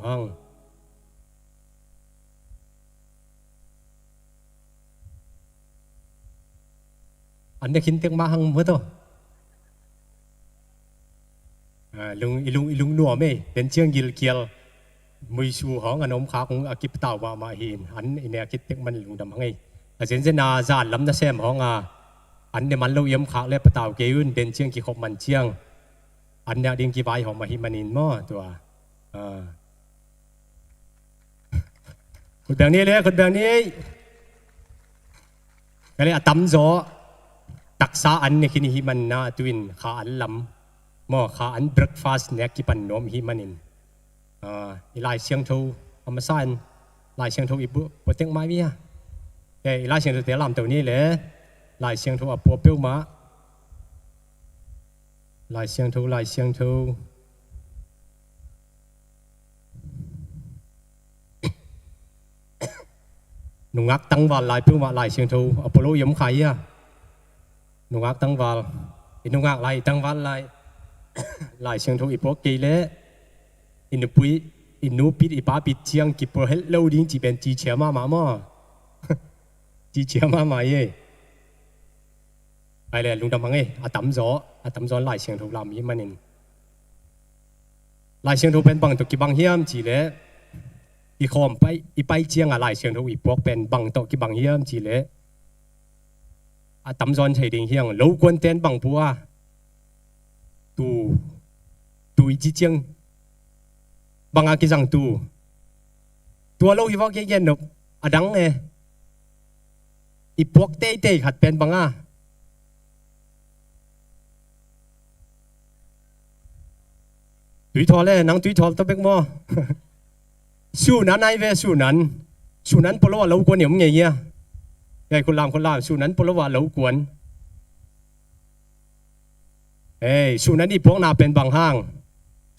hang anhkin tiếng ma hang mới thôi ilung nuo me den chiang gil kiel mui su hong anom kha kong akip tau ma hin an ine akit tek man lung dam hangai a zen zen na zan lam na sem hong an ne man lo yam kha le patau ke yun den chiang ki khop man chiang an ne ding ki vai hong ma hi manin mo tuaคนแบบนี้เลยคนแบบนี้ก็เลยตั้มโจตักษาอันเนี่ยคิดหิมันนะทวินข้าอันลำมอข้าอันเบรกฟาสต์เนี่ยกิปันนมหิมันินลายเชียงทูอเมซอนลายเชียงทูอีบุปเต็งไม้มีอ่ะลายเชียงทูเตะลำตัวนี้เลยลายเชียงทูอ่ะปัวเปิ้ลมาลายเชียงทูนุ่งอักตั้งวันลายเพิ่งมาลายเชียงทูอพอลโลยมไข่อะนุ่งอักตั้งวันนุ่งอักลายตั้งวันลายเชียงทูอีพวกกีเล่อินุปุยอินุปิดอีป้าปิดเชียงกิปเฮลโลดิ้งจีเป็นจีเชียมาหม้อจีเชียมาเย่ไปเลยลุงดำมังเอ้อาตั้มจ้อลายเชียงทูลำยี่มันนินลายเชียงทูเป็นบังตุกิบังเฮียมจีเล่อีคอมไปอีไปเจียงอะไรเชียงทูอีพวกเป็นบังโตกิบังเฮียมจีเล่ตั้มจอนใช้ดิ่งเฮียงลูกวนเต้นบังปัวตูอีจีเจียงบังอากิจังตัวลูกอีพวกเย็นๆนกอดังเออีพวกเต้ขัดเป็นบังอาตุยทอเล่นังตุยทอตัวเป็กมอสู้นั้นไอเวสู้นั้นพลว่าเรากวนเหนียวเงี้ยไงคนลามสู้นั้นพลว่าเรากวนสู้นั้นอีพวกนาเป็นบางห้าง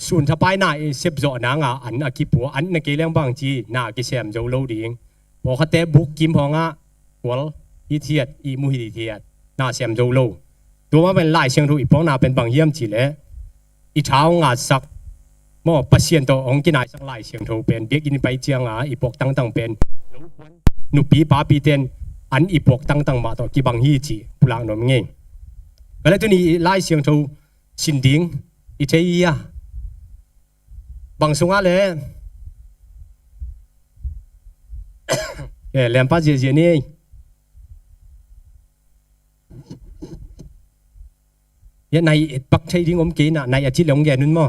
สู้ถ้าไปหน้าเสียบจ่อหนังอันกิปัวอันนักเลี้ยงบางจีหน้ากิเสียมเจ้าเราดีเองพอเขาเตะบุกกิมพองหัวอีเทียดอีมุฮิเทียดหน้าเสียมเจ้าเราตัวว่าเป็นลายเชียงทูอีพวกนาเป็นบางเยี่ยมจีเล่อีเท้างาสักมอปัสเซียนตัวองค์กินายสังไลเชียงทูเป็นเบียกินไปเจียงอีพวกตั้งเป็นนุปีป้าปีเตนอันอีพวกตั้งมาตัวกิบังฮีจีปุลังนมเงี้ยก็เลยตัวนี้ไล่เชียงทูสินดิ้งอีเทียบางส่วนเลยแหลมป้าเจียนี่ยันในปักใช้ดิ้งอมกินในอาทิตย์หลงแย่นุ่นมั้ง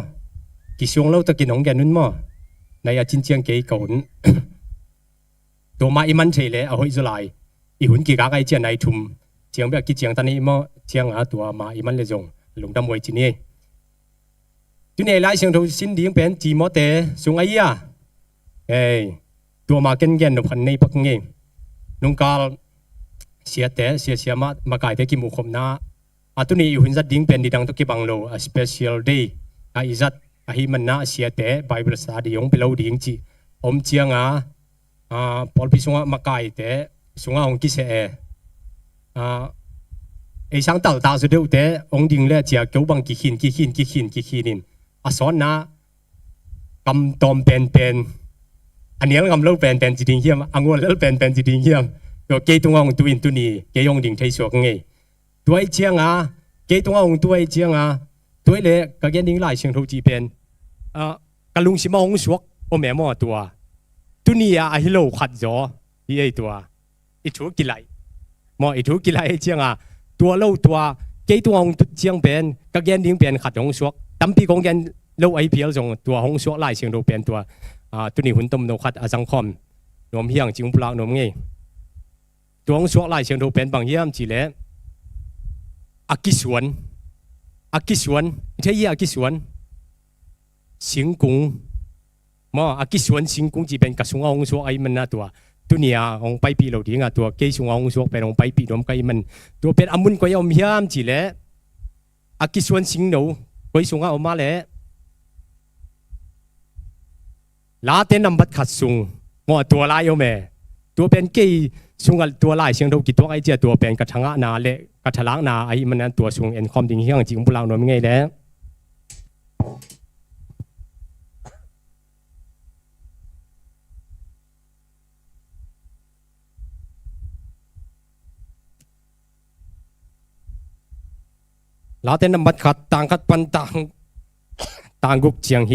กิช่วงเราตะกินของแกนุ่นมั้งในอาทิตย์เชียงเก๋ก่อนตัวมาอีมันเฉยเลยเอาไว้จะไล่อีหุ่นกี่กากไอเจียนในทุ่มเชียงแบบกี่เชียงตอนนี้มั้งเชียงตัวมาอีมันเลยจงหลงดำมวยจีนี่ตัวนี้ไล่เชียงทูสินดิ้งเป็นจีมอเตส่งไอ้ยาตัวมาเก่งๆนพันในปักเงี้ยนุ่งกาลเสียเตะเสียมาไก่เตะกิมุขมนาตัวนี้อีหุ่นจัดดิ้งเป็นดีดังตุกิบังโลspecial dayอีจัดฮิมันน่าเสียเตะไบเบิลสตาดิองไปเล่าดิ้งจีอมเชียงพอลพิสุงมาไก่เตะสุงองกิเสช่างตาสุดเดียวเตะองดิ้งเล่เจียเกี่ยวบังกิขินนินสอนนะกำตอมเป็นอันนี้เรากำเล่าเป็นจีดิ้งเฮียมอังวนเล่าเป็นจีดิ้งเฮียมตัวเกยตัวองตัวอินตัวนี้เกยองดิ้งไทยสวกไงตัวไอเชียงเกยตัวองตัวไอเชียงตัวเล่ก็แค่ดิ้งไล่เชียงทูจีเป็นกะลุงชิมาองสวกโอแม่หม้อตัวนี้ฮิโลขัดจ่อที่ไอตัวอีถูกกี่ไหลหม้ออีถูกกี่ไหลเชียงตัวเล่าตัวเกยตัวองเชียงเป็นก็แค่ดิ้งเป็นขัดองสวกตั้มปีกองแกนเล่าไอพีเอลจงตัวห้องสวกไล่เชียงทูเป็นตัวนี้หุ่นต้มโนขัดสังคมนมเฮียงจิงปลากนมไงตัวห้องสวกไล่เชียงทูเป็นบางเยี่ยมจีเล่อากิสวนเทียอากิสวนสิงกุงมออากิสวนสิงกุงจีเป็นกระสุนห้องสวกไอมันนะตัวนี้องไปปีเราดีงตัวเกยสุงห้องสวกเป็นองไปปีนมไกมันตัวเป็นอมุนก็ยอมเฮียมจีเล่อากิสวนสิงโนไปสุงออกมาเลยลาเต้นนำบัดขัดสุงมอตัวลายเอาแม่ตัวเป็นกี่สุงตัวลายเชียงทูกี่ตัวไอเจียตัวเป็นกระชังนาเละกระทะล้างนาไอมันนั้นตัวสุงเอ็นคอมดิ้งเฮียงจริงพวกเราหน่อยไงแล้ว เ ลาเต้นมัดขัดต่างขัดปันต่างกุกเจียงเฮ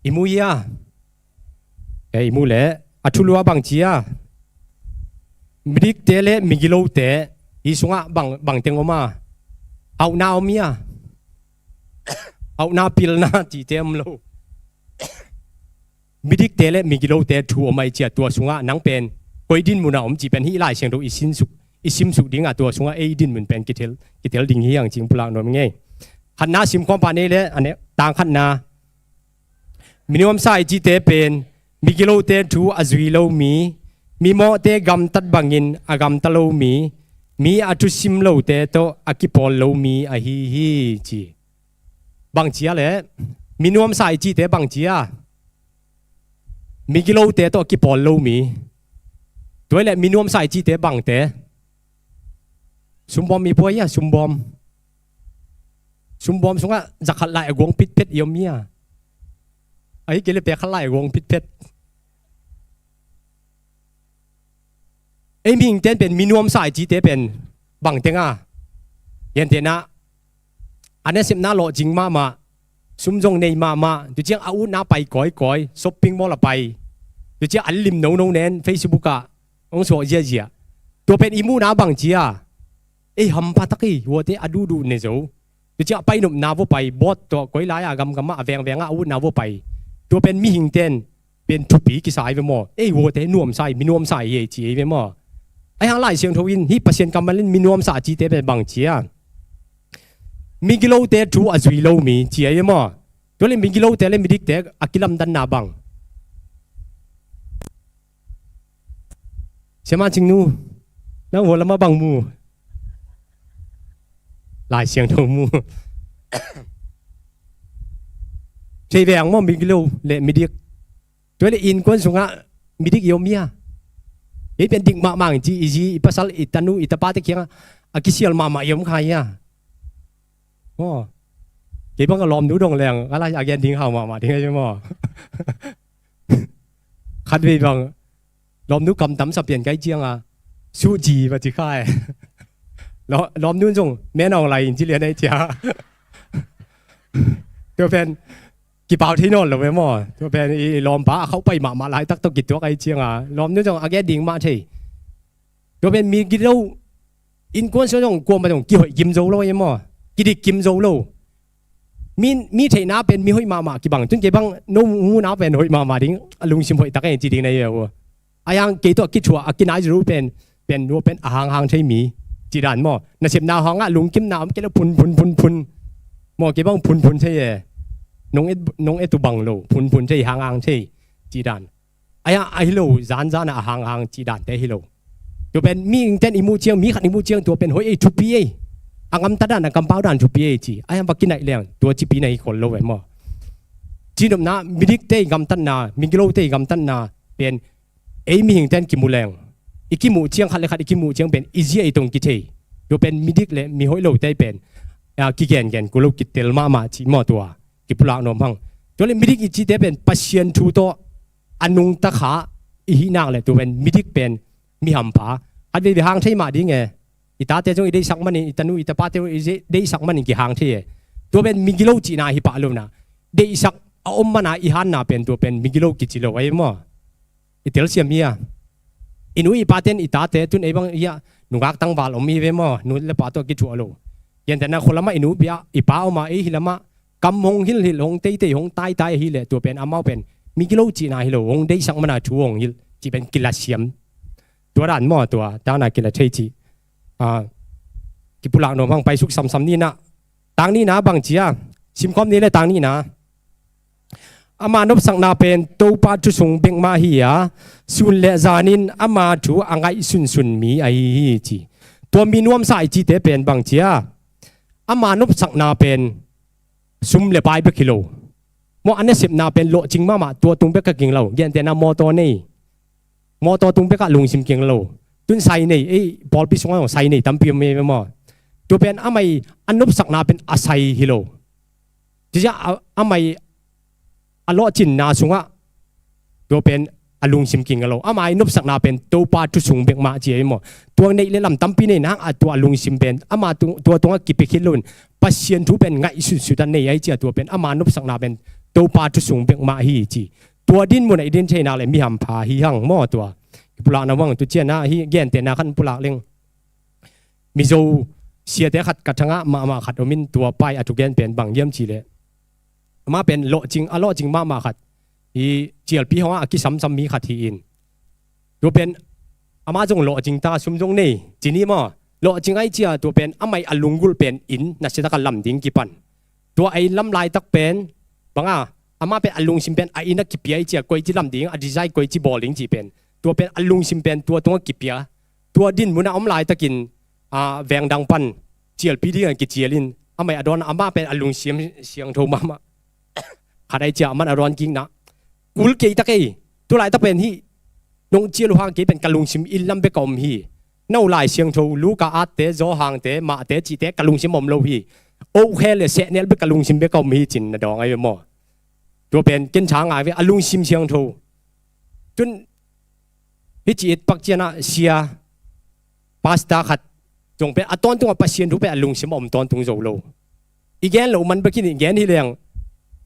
อิมูยาอิมูเล่อัชุลัวบังเจียมิดิกเตเล่มิกิโลเตอีสุงะบังเตงอมาเอาหน้าอมียเอาหน้าพิลนาจีเตมโลมิดิกเตเล่มิกิโลเตทัวไม่เจียตัวสุงะนังเป็นกอยดินมุนาอมจีเป็นฮิไลเชียงดูอิสิมสุดิ้งตัวสุงะเอดินมันเป็นกิเทลดิ้งเฮียงจริงพลังโนมไงขันนาซิมความปานนี้เล่อันนี้ต่างขันนามินิมัมไซจีเตเป็นมิกิโลเตทัวอจุยโลมีโมเตกัมตัดบังอินอากำตะโลมีอาจุซิมโลเตโตอากิปอลโลมีอาฮีจีบังเจียเลยมินิมัมไซจีเตบังเจียมิกิโลเตโตอากิปอลโลมีตัวแหละมินิมัมไซจีเตบังเตสุมบอมมีพวกยะสุมบอมสุงะจักขัดไล่กวงพิษเพชรยมเมียไอ้เกลือเปียขัดไล่กวงพิษเพชรไอ้มิงเต้นเป็นมินิมัมไซจีเตเป็นบังเตงอ่ะยันเตนะอันนี้สิบหน้าโลจริงมาสุมจงในมาดูเจ้าอาวุธน้าไปก่อยช้อปปิ้งมอลล์ไปดูเจ้าอัลลิมโนเน้นเฟซบุ๊กอ่ะองค์สวเจียตัวเป็นอิมูน้าบังเจียไอ้ฮัมพัตกี้วัวเตอดูเนี่ยโจดูเจ้าไปหนุ่มน้าวัวไปบอสตัวก่อยไล่อะกำมาแวงอาวุธน้าวัวไปตัวเป็นมิงเต้นเป็นทุบปีกิสายไปหมดไอ้วัวเตนวมใส่มินวมใส่เย่จีไปหมดไอ้หางไล่เสียงทวินที่เปอร์เซ็นต์กำมันเล่นมินวมสาจีเตเป็นบังเจียมิกิโลเตทูอจุยโลมีเจียยังมั้งตัวเล่นมิกิโลเตเล่นมิดิกเตอากิลัมดันนาบังเชื่อมาจริงนู่นั่งหัวละมาบังมูลายเสียงทมูใช่แหวงมั้งมิกิโลเล่นมิดิกตัวเล่นอินควนสุงะมิดิกยอมเมียไอ้เป็นดิ่งมาจีภาษาอิตานูอิตาปาเตคียงอากิเซียลมายอมใครอ่ะโอ้เกี่ยบังก็ล้อมดูดงแรงอะไรอยากยันดิ้งเห่ามาดิ้งใช่ไหมคัดไปบังล้อมดูกำตั้มสับเปลี่ยนไกเจียงอ่ะสู้จีปฏิฆาล้อมดูจงแม่นองไรที่เรียนได้เจ้าตัวเป็นกี่เป่าที่นอนหรือไม่หมอตัวเป็นล้อมป้าเขาไปมาหลายตักตัวกี่ตัวไกเจียงอ่ะล้อมดูจงอาแกดิ้งมาที่ตัวเป็นมีกี่เราอินกวนส่วนจงกลัวมาจงกี่หอยกิมโจโลยังหมอกี่ดิกิมโจโลมีเทน้าเป็นมีหอยมากี่บังจนกี่บังนุ่มหูน้าเป็นหอยมาดิ้งลุงชิมหอยตักเองจีดิ้งในเยอะอายังกี่ตัวกี่ชัวกี่นายจะรู้เป็นรู้เป็นหางใช่มีจีดันหมอน่าเสียบนาห้องอ่ะลุงกิมน้ำกี่แล้วพุนหมอกี่บังพุนใช่น้องเอตุบังโลพุนใช่หางใช่จีดันอายังไอโลจานอ่ะหางจีดันแต่ฮิโลตัวเป็นมีเต้นอิมูเจียงมีขัดอิมูเจียงตัวเป็นหอยทุบปีอังกำตัดอังกำเป้าดันทุบปีจีอายังบักกินไหนเลี้ยงตัวจีปีไหนคนโลไว้หมอจีนมนะมิดิกเตกำตันนามิกิโลเตกำตันนาเป็นไอ้มีหิงเต้นกิมูแรงอีกิมูเจียงขัดเลยขัดอีกิมูเจียงเป็นอีเจียไอตรงกิเทตัวเป็นมิดิกเลยมีหอยโลเตเป็นกิแกนกูโลกิเตลมาจีหมอตัวกิปุระนอมพังตัวเลยมิดิกอีจีเตเป็นปัชเชียนทูโตอนุงตะขาอีหินางเลยตัวเป็นมิดิกเป็นมีหัมผาอันเป็นหางใช่มาดิ้งไงอิตาเตจงอีได้สักมันอิตานูอิตาปาเตได้สักมันกี่หางที่ตัวเป็นมิกิโลจีนาฮิปะลูนะได้สักอมมันอีหันนาเป็นตัวเป็นมิกิโลกิจิโลไว้มั้งอิตาเซียมีอ่ะอินุอิปาเตนอิตาเตตุนไอ้บังอีอ่ะนุกักตั้งบาลอมีไว้มั้งนุเลปาตัวกิจัวโลยันแต่นะคนละมาอินุบิอาอิปาออกมาไอ้ฮิละมะกำหงฮิลหงเตยหงตายฮิลตัวเป็นอามาเป็นมิกิโลจีนาฮิโลหงได้สักมันชูหงฮิลจีเป็นกิลาเซียมตัวด่านหม้อตัวดาวนากิลาเทจีกิปุระโนบังไปสุกซ้ำนี่นะต่างนี่นะบางเจียซิมคอมนี้เลยต่างนี่นะอามานบสังนาเป็นตัวปาจุสงเบงมาเฮียสุนเลจานินอามาจูอังไงสุนมีไอจีตัวมีนวมสายจีเตเป็นบางเจียอามานบสังนาเป็นซุมเลปายเบกิโลมออันนี้สิบนาเป็นโลจริงมาตัวตุงเบกกิงเราเย็นแต่นามอตัวนี่มอตัวตุงเบกลุงซิมเก่งเราตุนใส่ในไอ้บอลพิษงของใส่ในตั้มพิมพ์ไม่มาตัวเป็นอาไม่อันนบสักนาเป็นอาศัยฮิโลที่จะอาไม่อโลจินนาสุงะตัวเป็น อลุงซิมกิงเราอามาอินุบสักนาเป็นตัวปาทุสุงเบกมาเจียมตัวในเรื่องลำตั้มปีในนังตัวอลุงซิมเป็นอามาตัวตรงกิบคิดลุนปัสเซียนทุเป็นไงสุดๆในไอเจียตัวเป็นอามานุบสักนาเป็นตัวปาทุสุงเบกมาฮีจีตัวดินมันไอดินเชนาเลยมีหำผาฮีหังหม้อตัวปุระนวังตัวเจียนะฮีแย่นเตนะขันปุระเล่งมิโซเสียแต่ขัดกัดชะงะมาขัดอมินตัวไปอตุแกนเป็นบางเยี่ยมจีเลยมาเป็นโลจริงโลจริงมาขัดอีเจียลพี่เขาอากิซ้ำมีขัดทีอินตัวเป็นอามาจงโลจริงตาซุ่มจงนี่จีนี่มาโลจริงไอเจียตัวเป็นอาไม่อลุงกุลเป็นอินนักเสดกันลำดิ้งกี่ปันตัวไอลำลายตักเป็นบางอามาเป็นอลุงซิมเป็นไอนักกิเปียไอเจียกวยจีลำดิ้งอดีใจกวยจีบอลลิงจีเป็นตัวเป็นอลุงซิมเป็นตัวตรงกิเปียตัวดินมุนอมลายตะกินแวงดังปันเจียลพี่ที่กันกิเจียลินอาไม่อดอนอามาเป็นอลุงเสียงโทมาขัดไอเจียมันอดอนกิงนะกุลเกยตะเกยตัวลายตะเป็นที่นงเจียลหางเกยเป็นกะลุงซิมอิลลัมเบกอมฮีน่าลายเสียงโทลูกาอาเตโจหางเตมาเตจีเตกะลุงซิมอมโลฮีโอเคเลยเสเนลเบกะลุงซิมเบกอมฮีจินนะดองไอ้หมอตัวเป็นกินช้างไอ้เวอลุงซิมเสียงโทจนฮิจิตปักเจียนะเสียพาสตาขัดจงเป็นอัตอนตัวปัสเซียนทุเป็นอลุงซิมอมตอนตุงโจโลอีแกนโลมันไปกินอีแกนที่เลี้ยง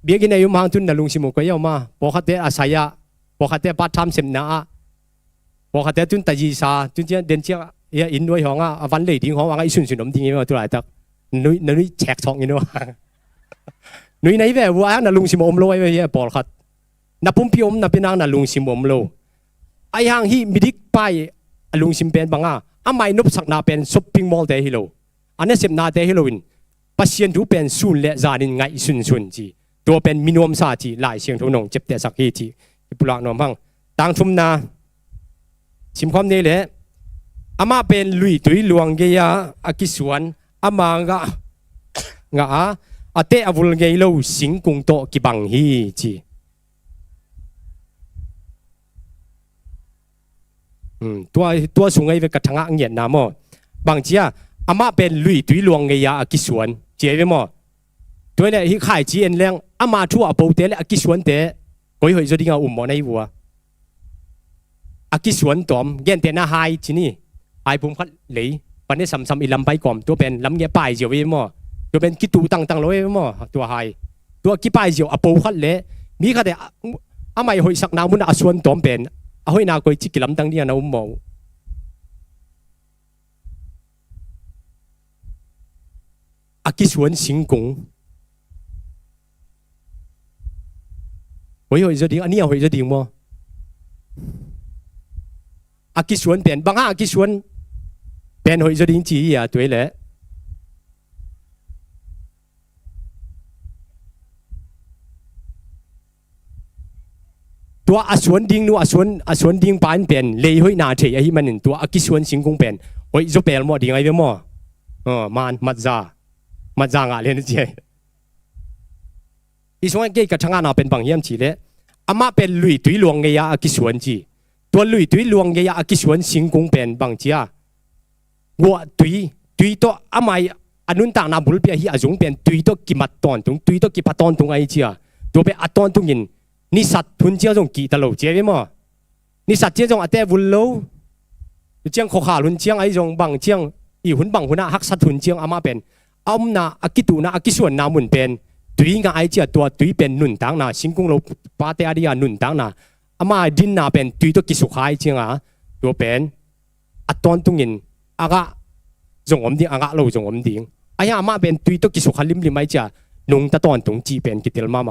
เบียกินอายุมากทุนนะลุงซิมก็ยาวมาพอขัดเตอาศัยพอขัดเตปัดทำเสมนาพอขัดเตทุนตาจีซาทุนเจียเดินเจียอินด้วยของวันเลยทิ้งของว่าไอ้สุนอมทิ้งยังไงตัวไหนตักนุ้ยแฉกทองยังไงวะนุ้ยไหนแบบว่านะลุงซิมอมโลไอ้เหี้ยปอลขัดนับพุ่มพิอมนับเป็นนางนะลุงซิมอมโลไอ้ห่างฮีมิดิกไปลุงซิมเป็นบางอาไม่นบสักนาเป็นช้อปปิ้งมอลล์เตฮิโลอันนี้เสพนาเตฮิโลวินปัสเซียนทุเป็นสุนและจานินไงสุนจีตัวเป็นมินวมซาจีหลายเสียงทุนงเจ็บแต่สักทีจีปุระนอมพังต่างทุมนาชิมความนี้แหละอามาเป็นลุยตุยหลวงเกียอากิสวนอามางะอาเตอวุลเกยโลสิงกุงโตกิบังฮีจีตัวสูงไอ้เวกระทังเงียนนามอบางทีอามาเป็นลุยตุยหลวงเกียอากิสวนเจ๋อไปมั้งตัวเนี่ยที่ขายจีเอ็นเลี้ยงอามาทั่วปูเตะและอากิสวนเตะก็อยู่ที่งาอุ่มมอในวัวอากิสวนตอมเย็นเตะน่าไฮจีนี่ไอผมคัดเลยวันนี้ซ้ำอีลำไปก่อนตัวเป็นลำเงี้ยป้ายเจียวไปมั้งตัวเป็นกิตูตั้งเลยมั้งตัวไฮตัวกิป้ายเจียวอาปูคัดเละมีคัดแต่อาไม่หอยสักน้ำมันอาสวนตอมเป็นอาหอยนาก็จิกิลำตั้งเนี่ยนะอุ่มมออากิสวนสิงกุง會去咗點？呢又去咗點喎？阿結算變，幫阿結算變去咗點子啊？對咧。ตัวอาสวนดิ้งนู่อาสวนดิ้งปานเป็นเลยห้อยนาเทียที่มันตัวอากิสวนสิงคงเป็นโอ้ยจะเป็นหมดดิ้งไอ้เบ้มั่วมันมัดจางอะไรนี่เจ้อีส่วนเกี่ยวกับช่างงานเป็นบางอย่างจีเลยอามาเป็นลุยตุยหลวงเงียอากิสวนจีตัวลุยตุยหลวงเงียอากิสวนสิงคงเป็นบางจีวัวตุยตัวอาไม่อันนู้นต่างนาบุลเปียฮีอาจงเป็นตุยตัวกิมัดตอนตรงตุยตัวกิปัดตอนตรงไอ้จีตัวเป็นอัดตอนตรงยินนิสัตทุนเจ้าจงกี่ตลอดเจ้าไหมมั้งนิสัตเจ้าจงอัดแต่วุ้นโลเจ้าขอขาลุนเจ้าไอ้จงบางเจ้าอีหุ่นบางหุ่นน่ะฮักสัตทุนเจ้าอามาเป็นอาน่ะอากิตูน่ะอากิสวนนามุนเป็นตุยงาไอเจียตัวตุยเป็นหนุนตังน่ะสิงคงเราปาเตอาริยาหนุนตังน่ะอามาดินน่ะเป็นตุยตัวกิสุขายเจียงตัวเป็นอัดตอนตรงยินอากาจงอมดิ้งอากาเราจงอมดิ้งไอ้อามาเป็นตุยตัวกิสุขาลิมไอเจียนุ่งตะตอนตรงจีเป็นกิเตลมา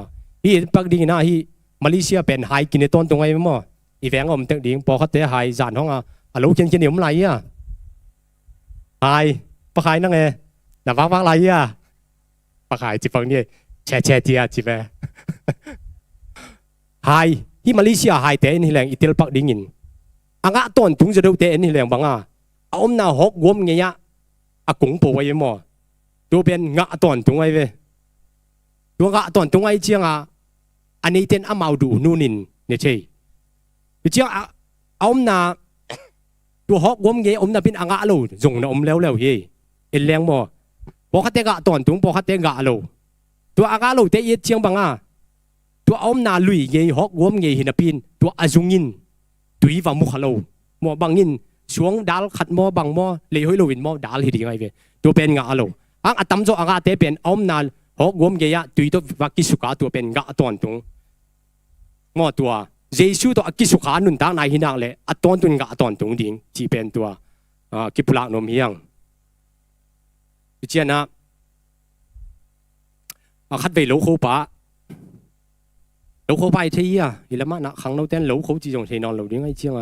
ฮีปักดิ้งน่ะฮีมาเลเซียเป็นไฮกินในต้นตรงไอ้มั้งอีแฝงอมตึกดิ้งพอเขาเตะไฮจานห้องเราเขียนเหนียวมันไรไฮปะไฮนั่งไงน่ะฟังไรปะไฮจีฟังนี่แช่เจียจีไปไฮที่มาเลเซียไฮเตะนี่แหละอีเตลปักดิ้งินอ่างต้นถุงจะดูเตะนี่แหละบังเอาหน้าหกวมเงี้ยอากงปูไว้มั้งตัวเป็นงะต้นถุงไอ้เว้ตัวงะต้นถุงไอ้เจียงอันนี้เต้นอามาดูนู่นินเนี่ยใช่เจ้าอมนาตัวฮอกวมเงี้ยอมนาเป็นอ่างอาลูจงนะอมแล้วเฮ้ยเอ็นแรงบ่พอคัดเตะกะตอนตุงพอคัดเตะกะอาลูตัวอ่างอาลูเตะเยี่ยเชียงบังตัวอมนาลุยเงี้ยฮอกวมเงี้ยหินปินตัวอาจุงิน ตุยว่ามุขโลมอบางอินช่วงดาลขัดมอบางมอเลยให้เราวินมอดาลเฮดีไงเวตัวเป็นงาโลอังอัตตมโจอังอาเตเป็นอมนาลหกวมเกียตุยตัววักกิสุกาตัวเป็นงาตอนตรงมอตัวเยซูตัวกิสุขานุนตางนายหินังเลยอัตอนตุนงาตอนตรงดิ่งจีเป็นตัวกิปุระนมเฮียงเจ้านะขัดไปโลโคปะโลโคไปเทียอีละมานะขังเราเต้นโลโคจีจงเทนอนเราเลี้ยงไอ้เจ้า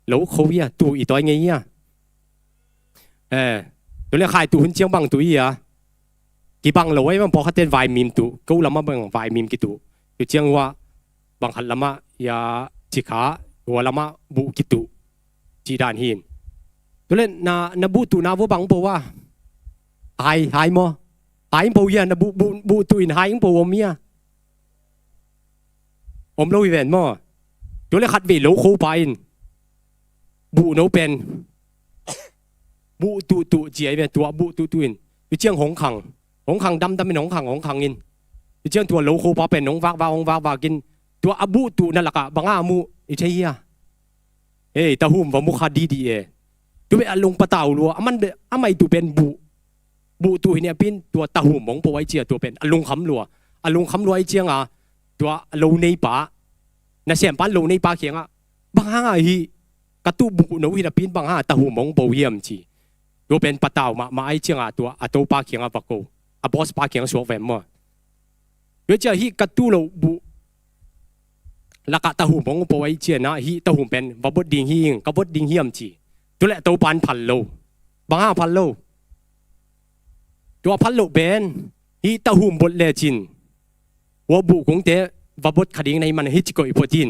โลโคเฮียตัวอีตัวไงเฮียตัวเลี้ยงขายตัวหุ่นเจียงบังตัวอีอ่ะกี่บังเราไว้มันพอขัดเต้นวายมีมตัวกูละมาบังวายมีมกี่ตัวตัวเจียงว่าบังขัดละมายาจิขาหัวละมาบุกี่ตัวจีดานหินตัวเล่นนาบุตัวนาวัวบังเพราะว่าหายมั้งหายปูยันนะบุตุยนหายปูอมเมียอมโลยเวนมั้งตัวเล็กขัดวีโลโคไปบุโนเป็นบุตุเจียเป็นตัวบุตุอินไปเจียงหงขังดำเป็นหงขังอินไปเจียงตัวโลโคปาเป็นหงวากินตัวอบุตุนั่นแหละกะบางอามูอิเทียตาหุ่มว่ามุขดีตัวเป็นลงปะเต่าลัวมันไม่ตัวเป็นบุตัวเนี่ยเป็นตัวตาหุ่มของปวยเจียตัวเป็นอลุงคำลัวไอเจียงตัวโลในป่าน่ะเสียมปั้นโลในป่าเขียงบางห้าฮีกระตุบุโนฮินาเป็นบางห้าตาหุ่มของปวยมจีตัวเป็นปะเต่ามาไอเจียงตัวโตป่าเขียงปะโกบอสป่าเขียงสวมแหวนมั้งเดี๋ยวจะฮีกระตุโลบุลักตาหุ่มของปวยเจียนะฮีตาหุ่มเป็นวับดดิ่งฮีงกับบดดิ่งเฮียมจีตัวแหละโตปานพันโลบางห้าพันโลตัวพันโลเป็นฮีตาหุ่มบดเลจินว่าบุคงเตะว่าบดขดิ้งในมันฮิจิโกอีพอดิน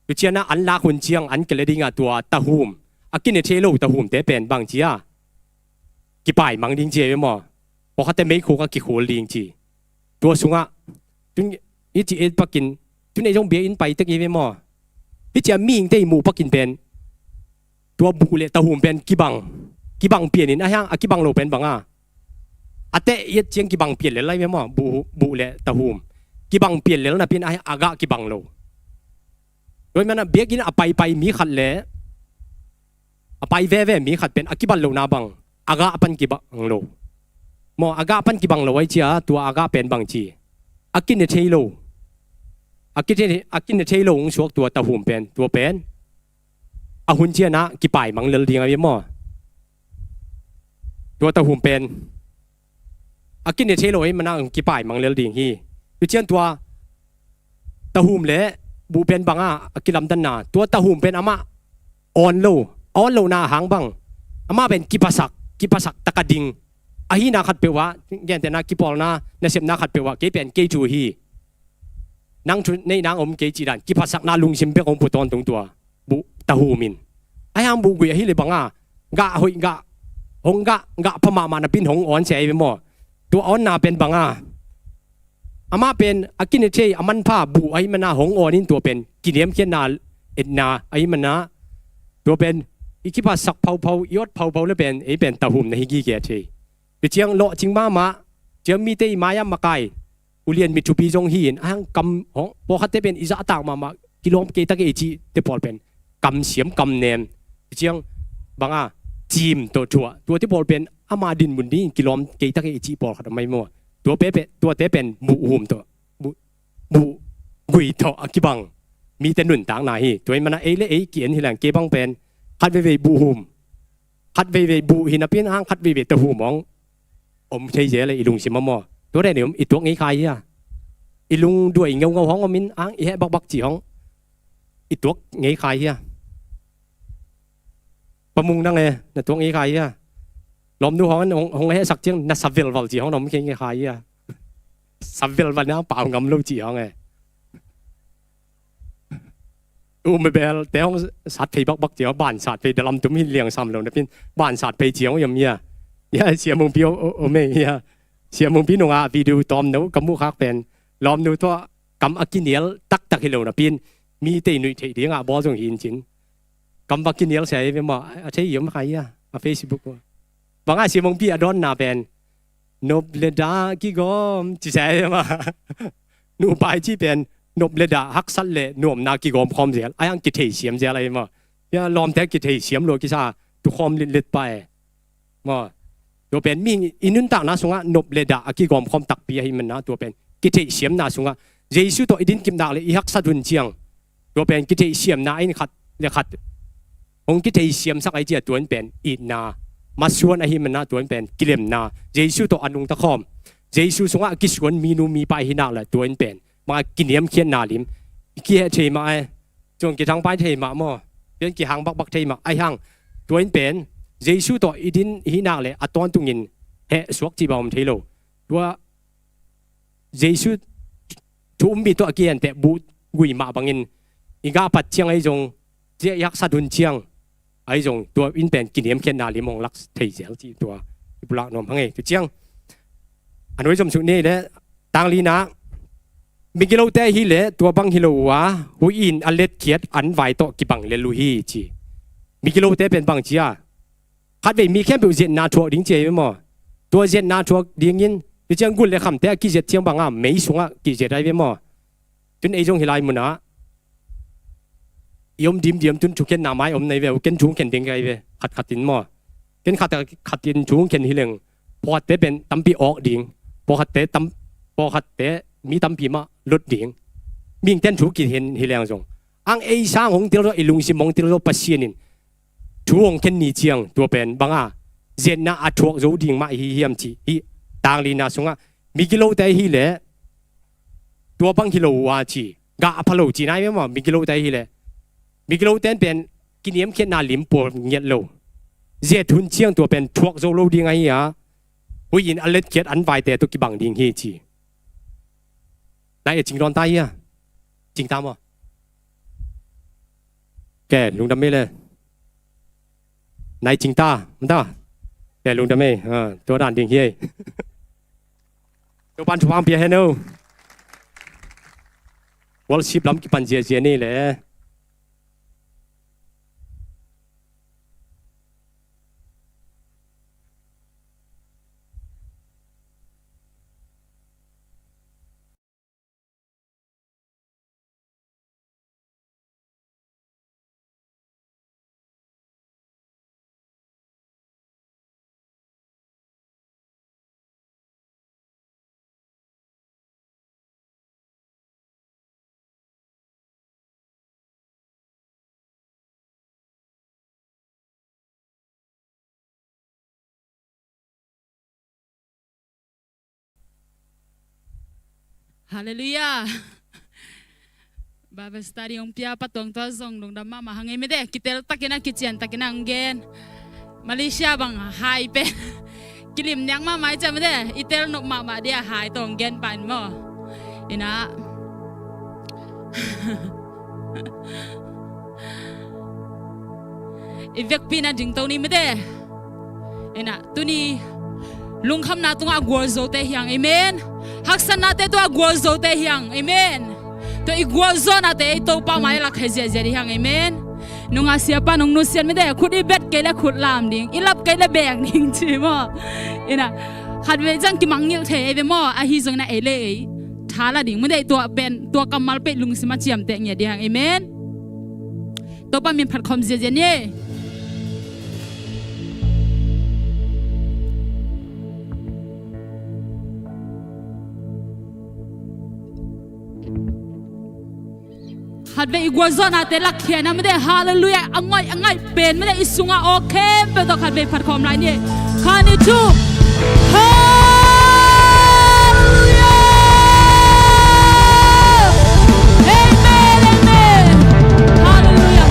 วิเชียนะอันลาคนเชียงอันเกลดิงตัวตาหุ่มกินเทโลตาหุ่มเตะเป็นบางจีกี่ป่ายมังดิงเจียมั้งพอเขาเตะไม่คู่ก็กี่คู่ลิงจีตัวสุงจุนฮิจิเอ็ดปักกินจุนในจงเบียอินไปตะกี้มั้งฮิจิมีอิงเตะหมูปักกินเป็นตัวบุเลตาหุ่มเป็นกี่บังเปลี่ยนนี่นะฮะกี่บังโลเป็นบังอาเตยเจียงกี่บังเปลี่ยนเลยไรมั้งบุเลตาหุ่มกี่บังเปลี่ยนเลยนะเป็นอากากี่บังโลโดยมันเบียกินไปมีขัดเลยไปเว่มีขัดเป็นกี่บังโลนาบังอากาปันกี่บังโลมออากาปันกี่บังโลไว้เจ้าตัวอากาเป็นบังจีกินเนเทโลกินเนเทโลงช่วงตัวตาหุ่มเป็นตัวเป็นหุ่นเจียนะกี่ป่ายมังเลยดีไงมั้งตัวตาหุ่มเป็นกินเนเทโลให้มันนั่งกี่ป่ายมังเลยดีฮีวิเชียนตัวตาหุ่มเละบูเป็นบังกิลำตันนาตัวตาหุ่มเป็นออนโลนาหางบังเป็นกิปัสักตะกดิงฮีนาขัดเปว่าแย่แต่นากิปอลนาเนเสพนาขัดเปว่าเกเป็นเกจูฮีนางชุนในนางอมเกจีดันกิปัสักนาลุงชิมเปของผู้ตอนตรงตัวบุตาหูมินฮัมบุกุยฮิเลบังกะหอยกะหงกะพม่ามันเป็นหงอ่อนเสียไปหมดตัวอ่อนนาเป็นบังมาเป็นกินเทมันผ้าบุไอ้มันนาหงอ่อนนี่ตัวเป็นกินเลี้ยมเขียนนานาไอ้มันนาตัวเป็นอีกิปัสักเผายอดเผาแล้วเป็นตาหูมในฮิกิเกตไปเจียงโลจิงมาเจียงมีเตยมายามมาไกอุเลียนมิทูปีจงหินกำหงพอคัดเป็นอิสระต่างมากิโลเมตรตะเกจีเตปอลเป็นกำเสียมกำเนมเจียงบางจีมตัวที่บอลเป็นมาดินบุญดีกิโลเมตรเกตะเกจีบอลขัดไม่มั่วตัวเตเป็นบุหุ่มตัวบุกุยตัวกิบังมีแต่หนุนต่างนายตัวมันเกียนที่หลังเกบังเป็นคัดเวบุหุ่มคัดเวบุหินเป็นคัดเวตะหูมองใช่เสียเลยอีลุงสิมามั่วตัวได้เนี่ยอีตัวงี้ใครอีลุงด้วยเงาห้องมินอีแฮบักจีห้องอีตัวงี้ใครประมุงนั่งเลยในตัวงี้ใครลมดูห้องให้สักเจียงนัสวิลวัลจีห้องเราไม่ใช่งี้ใครสับวิลวันนี้เปล่างำลูกจีห้องไงไม่เป็นแต่ห้องสัตว์เพย์บักจีห้องบ้านสัตว์เพย์เดลัมตุ้มหินเลี้ยงซ้ำเราเนี่ยเป็นบ้านสัตว์เพย์จีห้องยังมีเสียมุงพี่โอเมียเสียมุงพี่หนุ่มวิดีโอตอมนู้กำมุคักเป็นลมดูตัวกำอักินเนียลตักฮิโลนะเป็นมีเตยหนุ่ยเทียงบอสงหินจินกำบักกินเนียลใช่ไหมใช่ยังไม่ใครเฟซบุ๊กบางเสียมุงพี่อดอนนาเป็นนบเลดากิกอมจีใช่ไหมนูไปที่เป็น นบเลดาฮักสัลเลนวมนากิกอมคอมเสียไอ้ยังกิเทเสียมเสียอะไรมั้งยังลอมแต่กิเทเสียมโลกิซาตุคอมเล็ดไปมั้งตัวเป็นมีอินุนตานาสงะนบเลดากิกอมคอมตักปีให้มันนะตัวเป็นกิเทเสียมนาสงะเยซูตัวอิดินกิมดาเลยอีฮักสัดุนเจียงตัวเป็นกิเทเสียมนาไอ้ขัดเนี่ยขัดองกิเทเสียมสักไอเจียตัวเป็นอีนามาชวนไอ้มันนะตัวเป็นกิเลมนาเยซูตัวอนุงตะคอมเยซูสงะกิชวนมีนูมีไปหินาเลยตัวเป็นมากินเลี้ยมเขียนนาลิมเกี่ยเทมาไอจงกี่ทางไปเทมาหม้อเรื่องกี่หางบักเทมาไอหางตัวเป็นเยซูตัวอีดินหินาเลยอัตตอนตุงินเฮสวกจีบอมเทโลตัวเยซูทุ่มมีตัวเกียนแต่บูกุยมาบังอินอีกาปัดเชียงไอจงเจียยักษ์สัดุนเชียงไอจงตัวอินเป็นกินเลี้ยมเขียนนาลิมองลักเทเสียงจีตัวบุรักนอมพังเอตัวเชียงอันนี้จำสุดนี่เลยต่างลีนะมิกิโลเตฮิเลตัวบังฮิโลวะหูอินอเลตเขียดอันไวโตกิบังเลลูฮีจีมิกิโลเตเป็นบังจีอาคัดไปมีแค่เป็นเจนนาทัวดิ้งเจไปมั้งตัวเจนนาทัวดิ้งยินดิจังกุลเลยคำแต่กิเจเทียงบังอ่ะไม่สงอ่ะกิเจได้ไปมั้งจนไอจงฮิไลมุนะยมดิมจนชุกเข็นนาไม้อมในเวลเข็นชุงเข็นดิ้งไงเวขัดตินมั้งเข็นขัดตินชุงเข็นฮิเลงพอขัดเตเป็นตั้มปีออกดิ้งพอขัดเตมีตั้มปีมาลดดิ้งมิ่งเต้นถูกกินเห็นฮิเลงจงอังไอช่างของเทโลไอลุงซิมองเทโลปัสเซียนินช่วงเข็นนี่เจียงตัวเป็นบังอ่ะเจนน่าอัดทวกรูดิ้งมาฮิเฮียมจีฮิต่างลีน่าสงอ่ะมิกิโลเตฮิเลตัวบังฮิโลวาจีกาอพอลโลจีนายไม่มามิกิโลเตฮิเลมิกิโลเต้นเป็นกินเยี่ยมเข็นนาลิมปวดเงียดโลเจทุนเชียงตัวเป็นทวกรูดิ้งไงอ่ะผู้หญิงอเล็ดเขียดอันไวแต่ตัวกิบังดิ้งเฮจีนายจริงร้อนตายอ่ะจริงตามอ่ะแกลุงดำไม่เลยนายจริงตามันตาแกลุงดำไม่ตัวด่านดิ้งเฮตัวปันชุบอังเปียเฮโน่วอลชิปล้ำกิปันเจียนี่แหละHaleluya. Baba stari yung pia patong to zong dong dama mahangay me de kitel takina kitchen takina anggen. Malaysia bang hai pe. Kilim nyang ma mai cha me de itel nok ma dia hai tong gen pan mo. Ina. Ivek pina ding to ni me de. Ina tuni lung kham na tunga gol zo te hyang amen. Haksan nate to agwal zo te hyang amen. To igwal zo nate ito pa mai lak hezia zeri hyang amen. Nung siapa nung nusian me de khut ibet ke le khut lam ding ilap ke le beng ding chi mo. Ina khat ve jang ki mangil the ve mo a hi zong na ele thala ding me de to ben to kamal pe lung sima chiam te nge ding amen. To pa min phat khom zia ni hadve igwazona te lakhia na mede hallelujah angai pen mede isunga okay pe to hadve phatkhom lai ni khani chu hallelujah amen amen hallelujah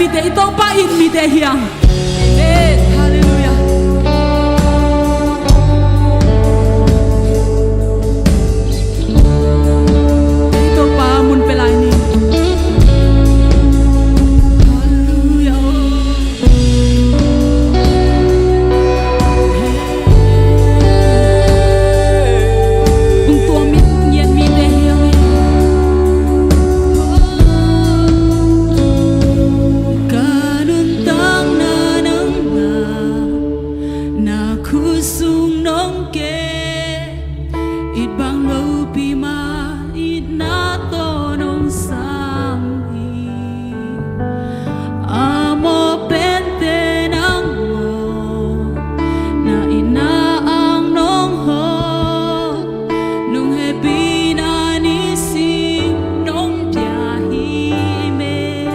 mi te itong pa in mi te hiang. Amen. Hallelujah. Ito pa mun pelay ni. Hallelujah. Kung tuamit niyan mi te hiang. Kanuntang nanangga na kusung nongke itbang lopi ma it na tonong samhi amo pente nang mo na inaang nong ho nung hebi na nising nong biyahe me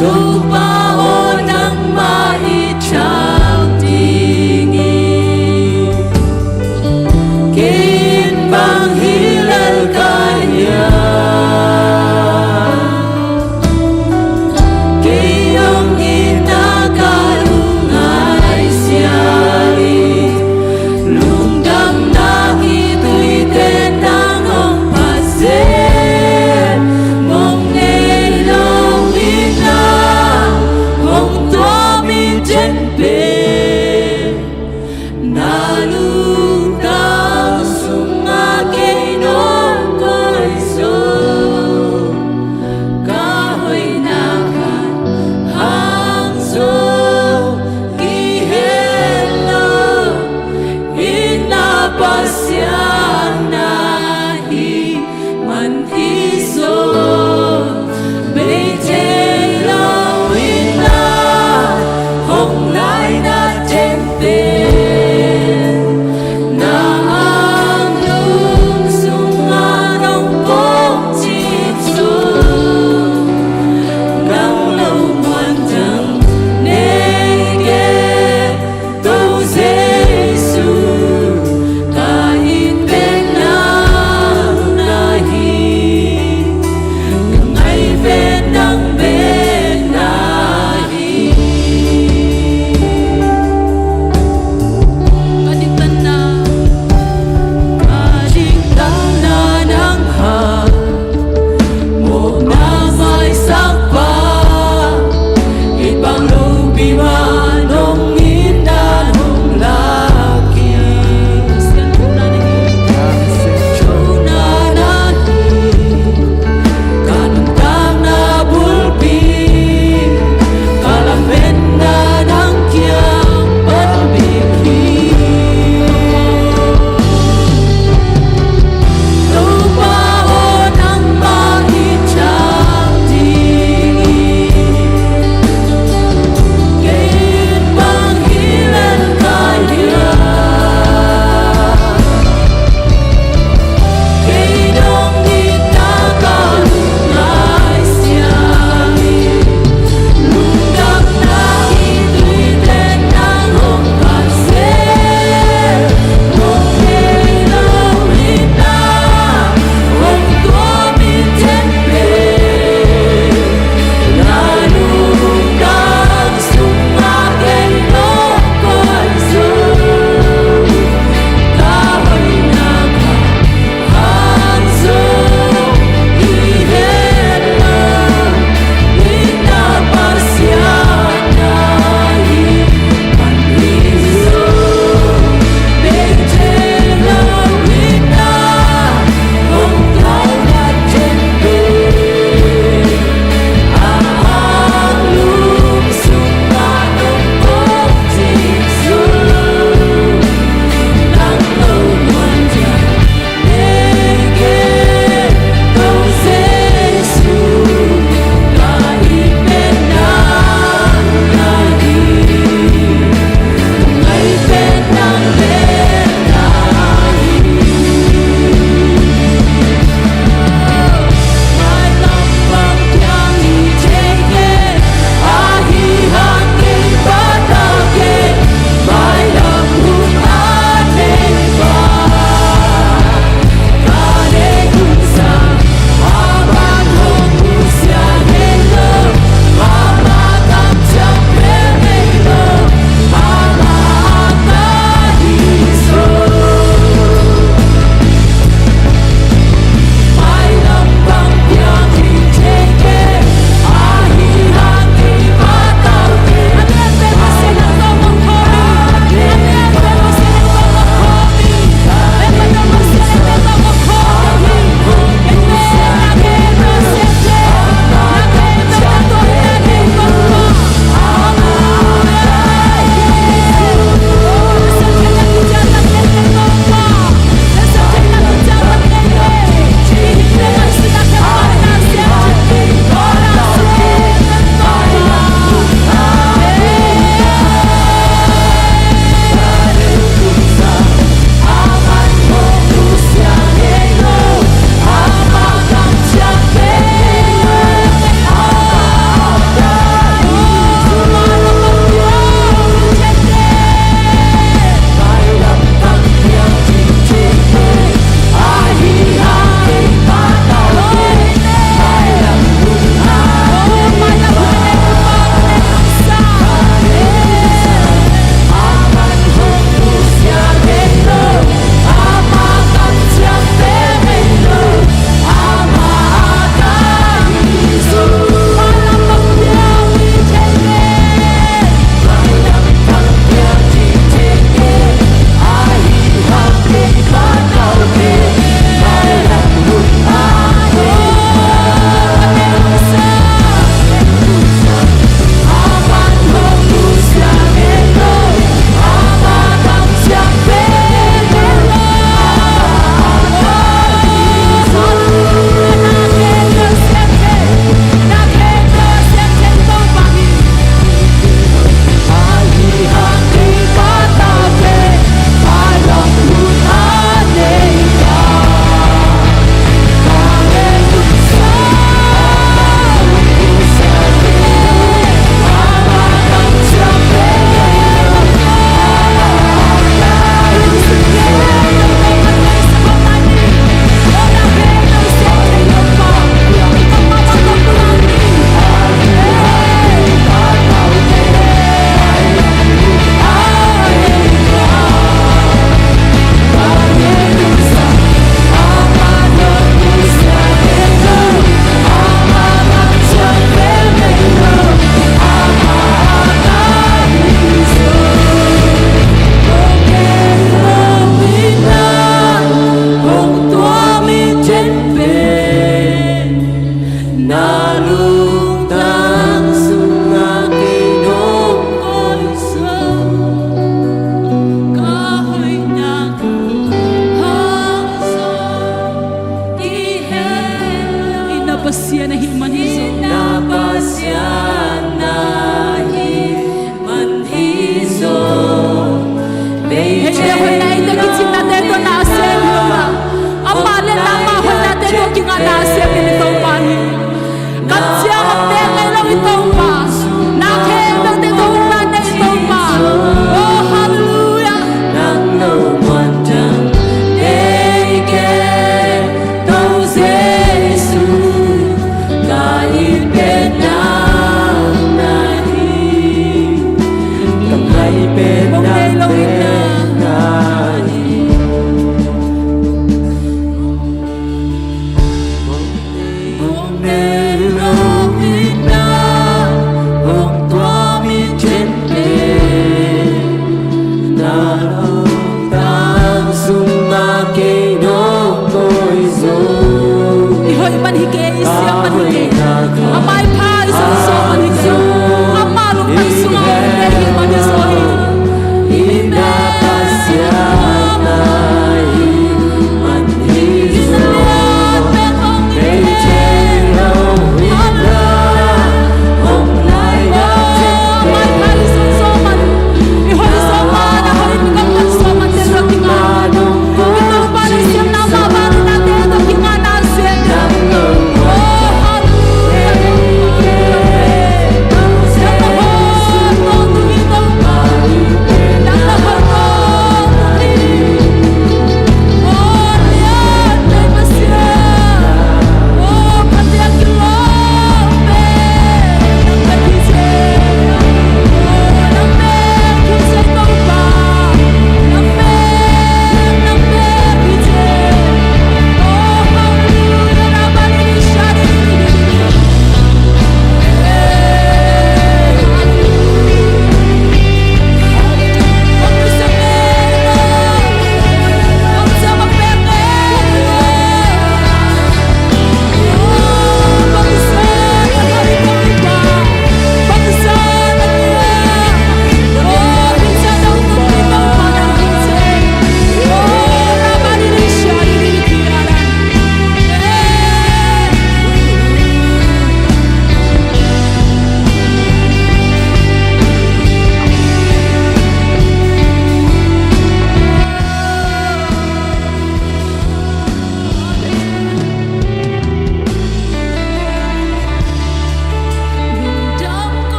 Tupaon ng maitraw tingin Kinbang hilal kanya Kiyong inakalungay siya'y Lungdam na ito'y tenang ang pasen Mong nilong ina Mong tuamin jenpe Nalutang sungagay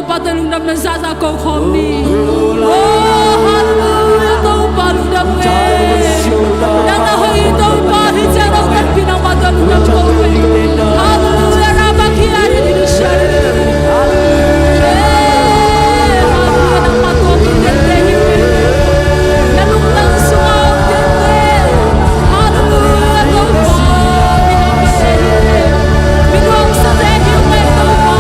Patalung dam na sa ko komi. Oh, hallelujah, tau paludam we. Dana hoy tau pa hicharo kan pinang patalung dam ko we. Hallelujah, rabaki ari di shari. Hallelujah, nang patuwi dente. Nalung nang suaw dente. Hallelujah, tau pa pinang patalung. Minuang sa dehi we tau pa.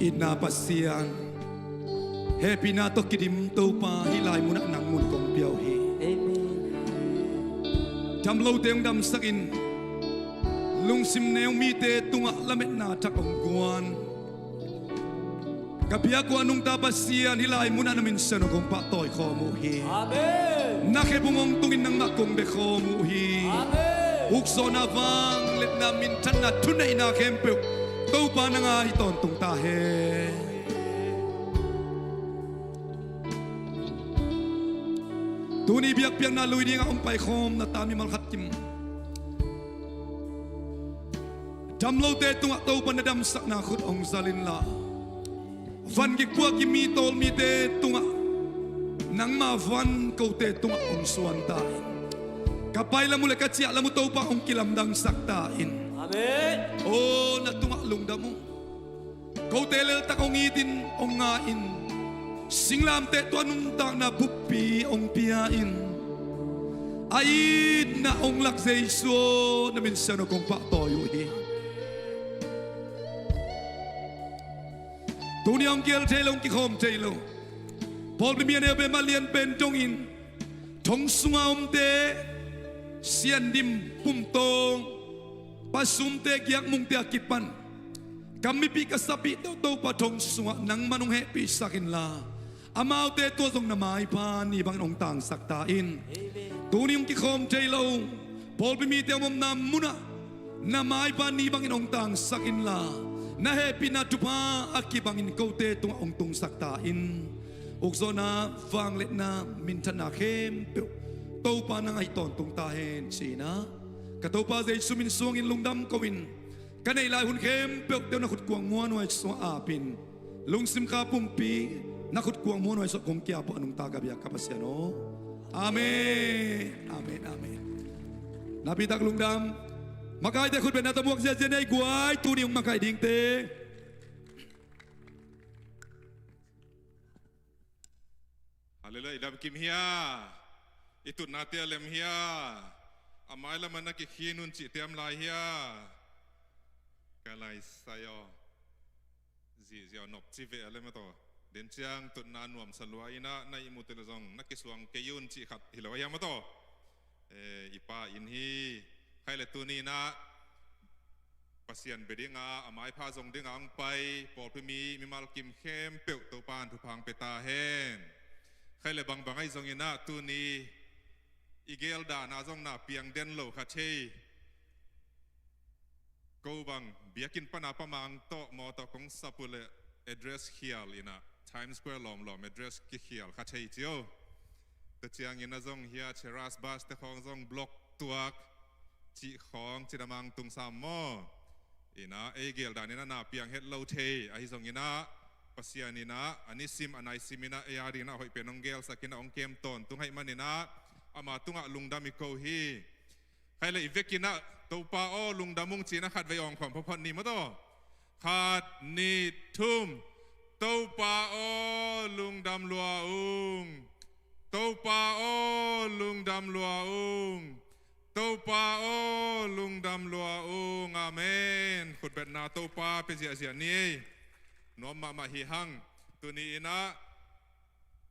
Inapasian happy na to kidim to pa hilay mo na nang mun kong piyaw he jam lo teong dam sakin lung sim neong mite tunga lamet na takong guan kapiya ko anong tapasian hilay mo na namin sa nagong patoy ko mo he nakibungong tungin ng akong beko mo he ukso na vang let namin tan na tunay na kempyo tau pa na nga iton tung tahe tuni biyak piang na luwi di nga umpay khom na tami malkat kim damlo te tunga tau pa na damsak na khut ong zalin la van gikwa kimi tol mi te tunga nang ma van kau te tunga ong suantain kapay la mula katsiya la mo tau pa ong kilamdang saktain. Amen. Oh, natungaklong damo. Kau telel takong itin ong ngain. Singlam te to anong tang na bupi ong piyain. Ayid na ong lakseiso na minsan akong patoyo he. Tuni ang kiel telong kikom telo. Paul bimian ebe malian pentongin. Tong sungaum te siandim pumtong. Pasumte giyak mung te akipan kami pi kasapi to patong sunga nang manong happy sakin la amaw te to tong namay pa ni bang nong tang saktain tuni yung kikom telo Paul bimite mom na muna namay pa ni bang nong tang sakin la na happy na tupa akibangin ko te tung ong tung saktain ukso na fanglet na mintan na kempyo to pa na ngay ton tung tahen sina katopa zay suminsuang in lungdam kawin kanay lahun kem pek teo nakut kuang muan way so apin lungsim ka pumpi nakut kuang muan way so kong kia po anong tagabiyak kapasyan amen amen amen napitak lungdam makai te khut ben natamuak siya jenay guay tuni yung makai ding te haleluya idam kim hiya itu nati alem hiya amai la mana ki khinun chi tiam lai hiya kalai sayo zi zio nop chi ve ale ma to den chiang tut na nuam salwa ina na imu te zong nakisuang keyun chi khat hilawaya ma to อีป้าอินฮีใครเลยตัวนี้นะปัสยันเบดิงาอามายพาทรงดิงอังไปปอดพิมีมาลกิมเข้มเปียวตัวปานทุพังเปตาเฮนใครเลยบางไอ้ทรงยินะตัวนี้อีเกลดานาทรงนาเปียงเดนโลคาเชกูบังเบียกินปนาปมังโตมอตของสับเลยaddress เขียลอินะ Times Square ล้อม address เขียลคาเชยเจียวแต่เจียงยินะทรงเฮียเชรัสบัสแต่ของทรงบล็อกตัวจีของจิดามังตุงสามมออีนะเอเกลดานี่นะนาเปียงเฮ็ดโลเทไอทรงยินะปัสยานี่นะอันนี้ซิมอันไหนซิมินะเอียดีนะหอยเป็นองเกลสักกินะองเกมตอนตุงให้มันนี่นะอามาตุงะลุงดามิโกฮีใครเลยอีเวกินะตัวป้าอ้อลุงดามุงจีนะขัดไว้องความพอนี่มาต่อขัดนี่ทุ่มตัวป้าอ้อลุงดำลัวอุงตัวป้าอ้อลุงดำลัวอุงตัวป้าอ้อลุงดำลัวอุงอาเมนขุดเบ็ดนาตัวป้าเป็นเสียนี้น้อมมาฮิฮังตัวนี้นะ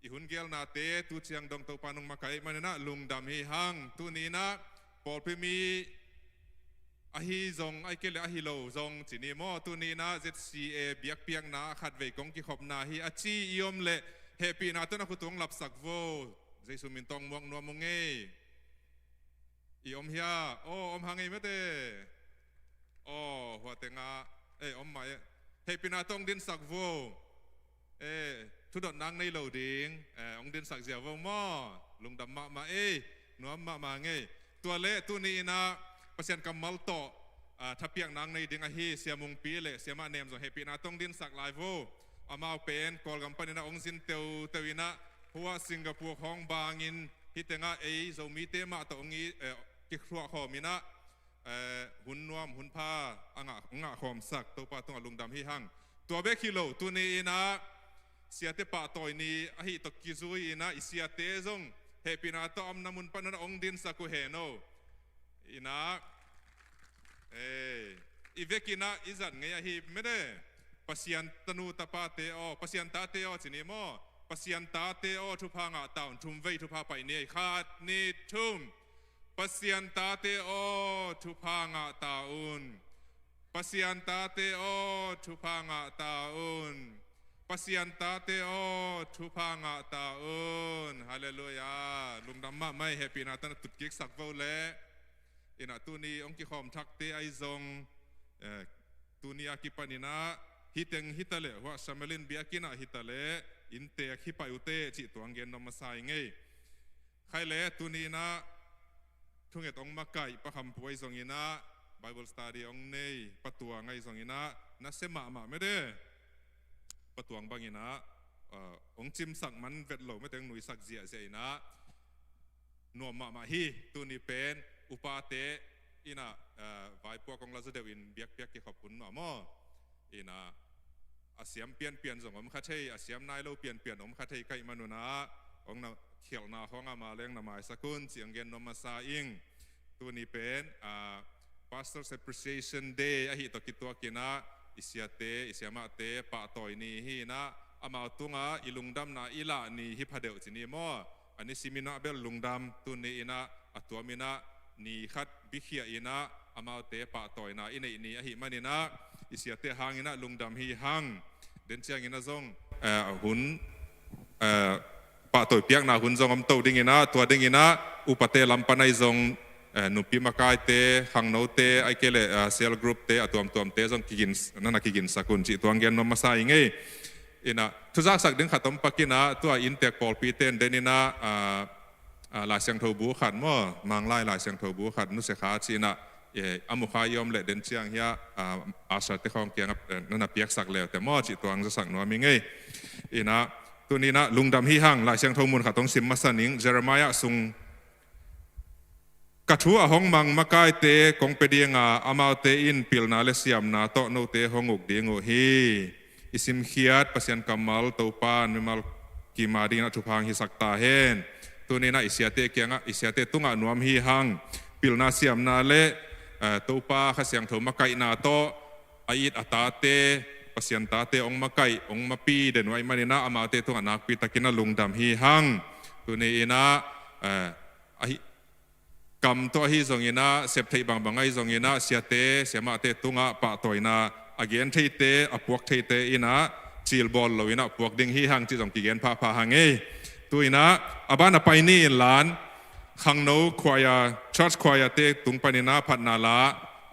อีหุ่นเกลนาเตตุเชียงดงตัวป้านุงมาไก่มันนะลุงดำฮิฮังตัวนี้นะปอดพิมีอาฮิซงไอเกลอาฮิโลซงจีนีโมตัวนี้นะ ZCA เบียกเปียงนาขัดเวกงกิขบนาฮิอาชียมเละเฮปีนาตัวนักขุดวงหลับสักโวใจสุมินตองมวงนัวมงเงอีอมเฮียโอ้อมหางไงไม่เต้โอ้หัวเตงาอมหมายเฮปีนาตองดินสักโวทุดนางในเหล่าดิ่งองดินสักเสียวมอลุงดำมานัวมาไงตัวเละตัวนี้นะเปอร์เซ็นต์กำมัลโตถ้าเปียงนางในดิ่งฮีเสียมุงปีเละเสียมาเนมส่งเฮปีนาตองดินสักไลโวอามาเป็นกอลกัมปานีนะองสินเตวินะหัวสิงคโปร์ของบางอินฮิตงาโซมีเตมาตองนี้กิครัวขอมินะหุ่นนวมหุ่นผ้าอ่างขอมสักตัวปลาตัวลุงดำฮิฮังตัวเบคิโลตัวนี้นะเสียเตปะต่อยนี้อหิตกิซุยนะอิเสียเตซงเฮปินาตอมนามุนปานะองดินสักกุเฮโนอีนะอีเวกินะอิจันไงฮิไม่ได้pasien tanu tapate o pasien tate o chini mo pasien tate o thupanga taun thum vei thupa pai nei khat ni thum pasien tate o thupanga taun pasien tate o thupanga taun pasien tate o thupanga taun hallelujah lungdamma mai happy na tan tutkik sak vo le ina tuni ongki khom thak te ai zong tuni akipanina hiteng hitale wa samelin biakina hitale inte khipa ute chi tuanggen no masai ngei khaile tunina thunget ong makai pakham puai zongina bible study ong nei patua ngai zongina na sema ma mede patuang bangina ong chim sak man vet lo meteng nui sak zia zeina no ma hi tuni pen upate ina vai po kong lazu dewin biak ki khapun no mo ina asyam pian zong om khathei asyam nai lo pian om khathei kai manuna ong na khial na honga ma leng na mai sakun chiang gen no ma sa ing tu ni pen pastors appreciation day a hi to kitwa kina isyama te pa toy ni hi na ama tunga ilungdam na ila ni hi phadeu chini mo ani simina bel lungdam tu ni ina atuamina ni khat bikhia ina ama te pa toy na inei ni a hi manina isyate hangina lungdam hi hang den chiang ina zong hun pa toy piak na hun zong om to dingina tua dingina upate lampanai zong nupi makai te hang no te ai kele cell group te atuam te zong kigin sakun chi tuanggen no masai ngei ina tuzak sak ding khatom pakina tua intek pol pi ten denina la siang thobu khat mo manglai la siang thobu khat nu se kha china amukhai yom le den chiang hia asa te khong kiang nana piak sak le te mo chi tuang za sak no mi ngei ina tunina lungdam hi hang la siang thomun khatong sim masaning Jeremiah sung kathu a hong mang makai te kong pedianga amau te in pilna le siam na to no te honguk dingo hi isim khiat pasian kamal topan memal kimadi na thupang hi sakta hen tunina isiate kianga isiate tunga nuam hi hang pilna siam na le topa khasiang tho makai na to ait atate pasian tate ong makai ong mapi den wai manina amate tunga nak pi takina lungdam hi hang tunina กำตัวฮีซงอินะเสพไทยบางไงซงอินะเสียเตเสียมาเตตุงะปะตัวอินะอาเกียนไทยเตอพวกไทยเตอินะจีลบอลเราอินะพวกดิ่งฮีหังจีจงกีเกียนพาหังเอตัวอินะอาบ้านไปนี่หลานขังโนควายชอร์ชควายเตตุงปนินาพัดนาลา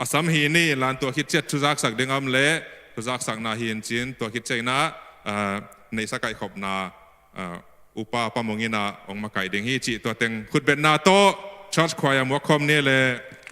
อาสัมฮีนี่หลานตัวคิดเจ็ดทุจักสักดึงอำเละทุจักสักนาฮีนจินตัวคิดเจนะในสกายขบนาอุปาปมงินาองมาไก่ดิ่งฮีจีตัวเต็งขุดเบ็ดนาโตชอร์ชควายมัวคอมนี่เลย อ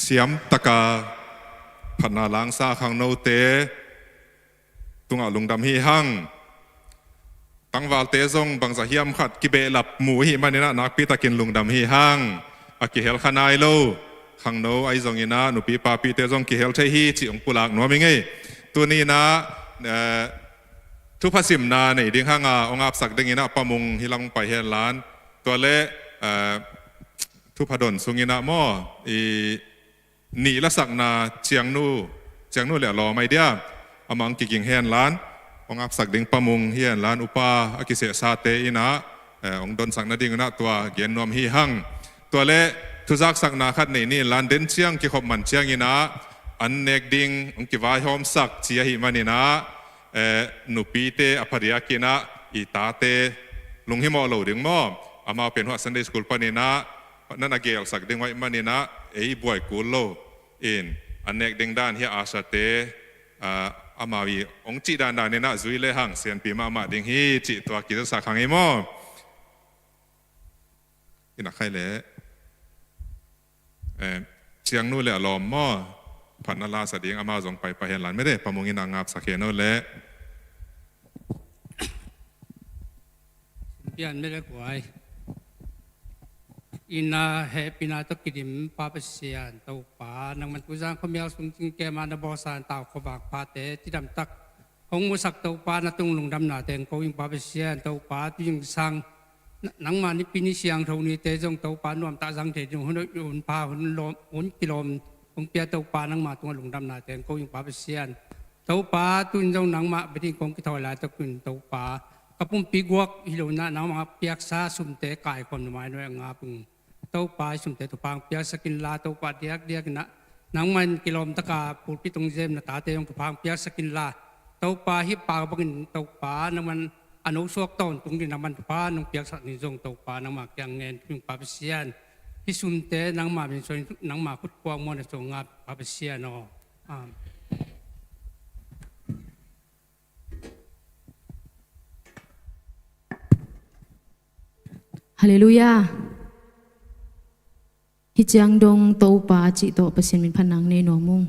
สียมตะกาพันนาล้างซาขังโนเตตุงอาลุงดำฮีหังตั้งวาลเตซงบังสะเฮียมขัดกิเบลับหมูหิมันนี่นะนักปีตะกินลุงดำฮีหังอากิเฮลขนายโลขังโนไอซงอินะหนุปีปาปีเตซงกิเฮลเทฮีจิองปุลากนัวมิงไงตัวนี้นะทุพสิมนาในดิ้งห้างองอาบสักดิ้งอินะปะมุงฮิลังไปเฮล้านตัวเละทุพดลสุงินะหม้อหนีละสักนาเจียงนู่เหลือรอไม่เดียอามังกิกิงเฮียนล้านองอับสักดิ่งปะมุงเฮียนล้านอุปาอากิเสซาเตอินะองดนสักนาดิ่งนะตัวเกียนนวมฮีหังตัวเละทุจักสักนาคัดนี่ล้านเดินเชียงกิขบมันเชียงอินะอันเนกดิ่งองกิวายหอมสักเชียหิมันนี่นะนุปีเตอภริยากินะอีตาเตลุงหิมอโลดิ่งหม้ออามาเป็นหัวซันเดย์สกูลปานี่นะนั่นอาเกลสักดิ่งไว้มันนี่นะบวยกูโลอินอันเนกดิ่งด้านเฮียอาชาเตอามาวีองจีดานเนี่ยนะจุยเลหังเสียนปีมาดิ่งฮีจิตัวกิจสักขังไอมออินักใครเละเชียงนู่นแหละลอมมอพันนาลาสดิ่งอามาส่งไปเห็นหลานไม่ได้ประมงอินางาบสักเฮนู่นแหละเปลี่ยนไม่ได้กวยอินาเฮปินาตกิดิมปาเปเซียนตาปานังมันกุจังขมีเอาสุนจิงเกมานาบอสานตาขบากปาเตที่ดำตักของมุสักตาปานาตุงลงดำนาเตงโกยิงปาเปเซียนตาปาที่ยิงสังนังมานิปินิเสียงเท่านี้เตจงตาปานวมตาสังเทจงหุ่นพาหุ่นกิโลมของเปียตาปานังมาตัวลงดำนาเตงโกยิงปาเปเซียนตาปาตุนจงนังมาไปที่กองกิทอยลายตะกุนตาปากระปุ่มปีกวกฮิโลนานังมาเปียกซาสุมเตกายคนหมายด้วยงาปุงเต้าปลาสุมเตตุปางเปียสกินลาเต้าปลาเดียกนะนังมันกิโลมตะกาปูปิตงเจมนะตาเตยงตุปางเปียสกินลาเต้าปลาฮิปากบังเต้าปลานังมันอนุสวกต้นตรงนี้นังมันตุปานังเปียกสักนิจงเต้าปลานังมาเกียงเงินพิงปลาเปเซียนฮิสุมเตนังมาเป็นส่วนนังมาคุดกวางมอนส่งงาปลาเปเซียนฮาเลลูยาฮิจังดงโตปาจิโตปะเซนมินพนังเนโนมุง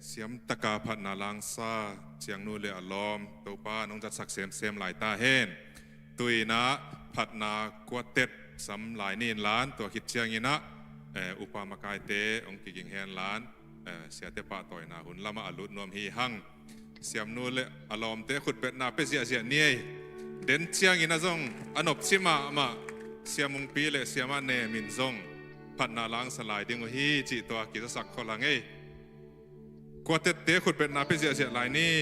เสียมตะกาพัดนาลังซาเสียงนูเลอลอมตัวป้าน้องจัดสักเสียมหลายตาเฮนตุยนะพัดนากวดเต็ดสำหลายนี่ล้านตัวคิดเชียงยินะอุปามากายเตองกิกิงแฮนล้านเสียเตปะต่อยนาหุ่นละมาอลุดนวมฮีหังเสียมนูเลอลอมเตขุดเป็ดนาเป็ดเสียเนี่ยเด่นเชียงยินะซงอนบชิมาเสียมุงปีเลเสียมาเนมินซงพัดนาลังสลายดิงฮีจิตัวกิจสักคนลังกวดเตะขุดเป็นนาเป็ดเสียหลายนี่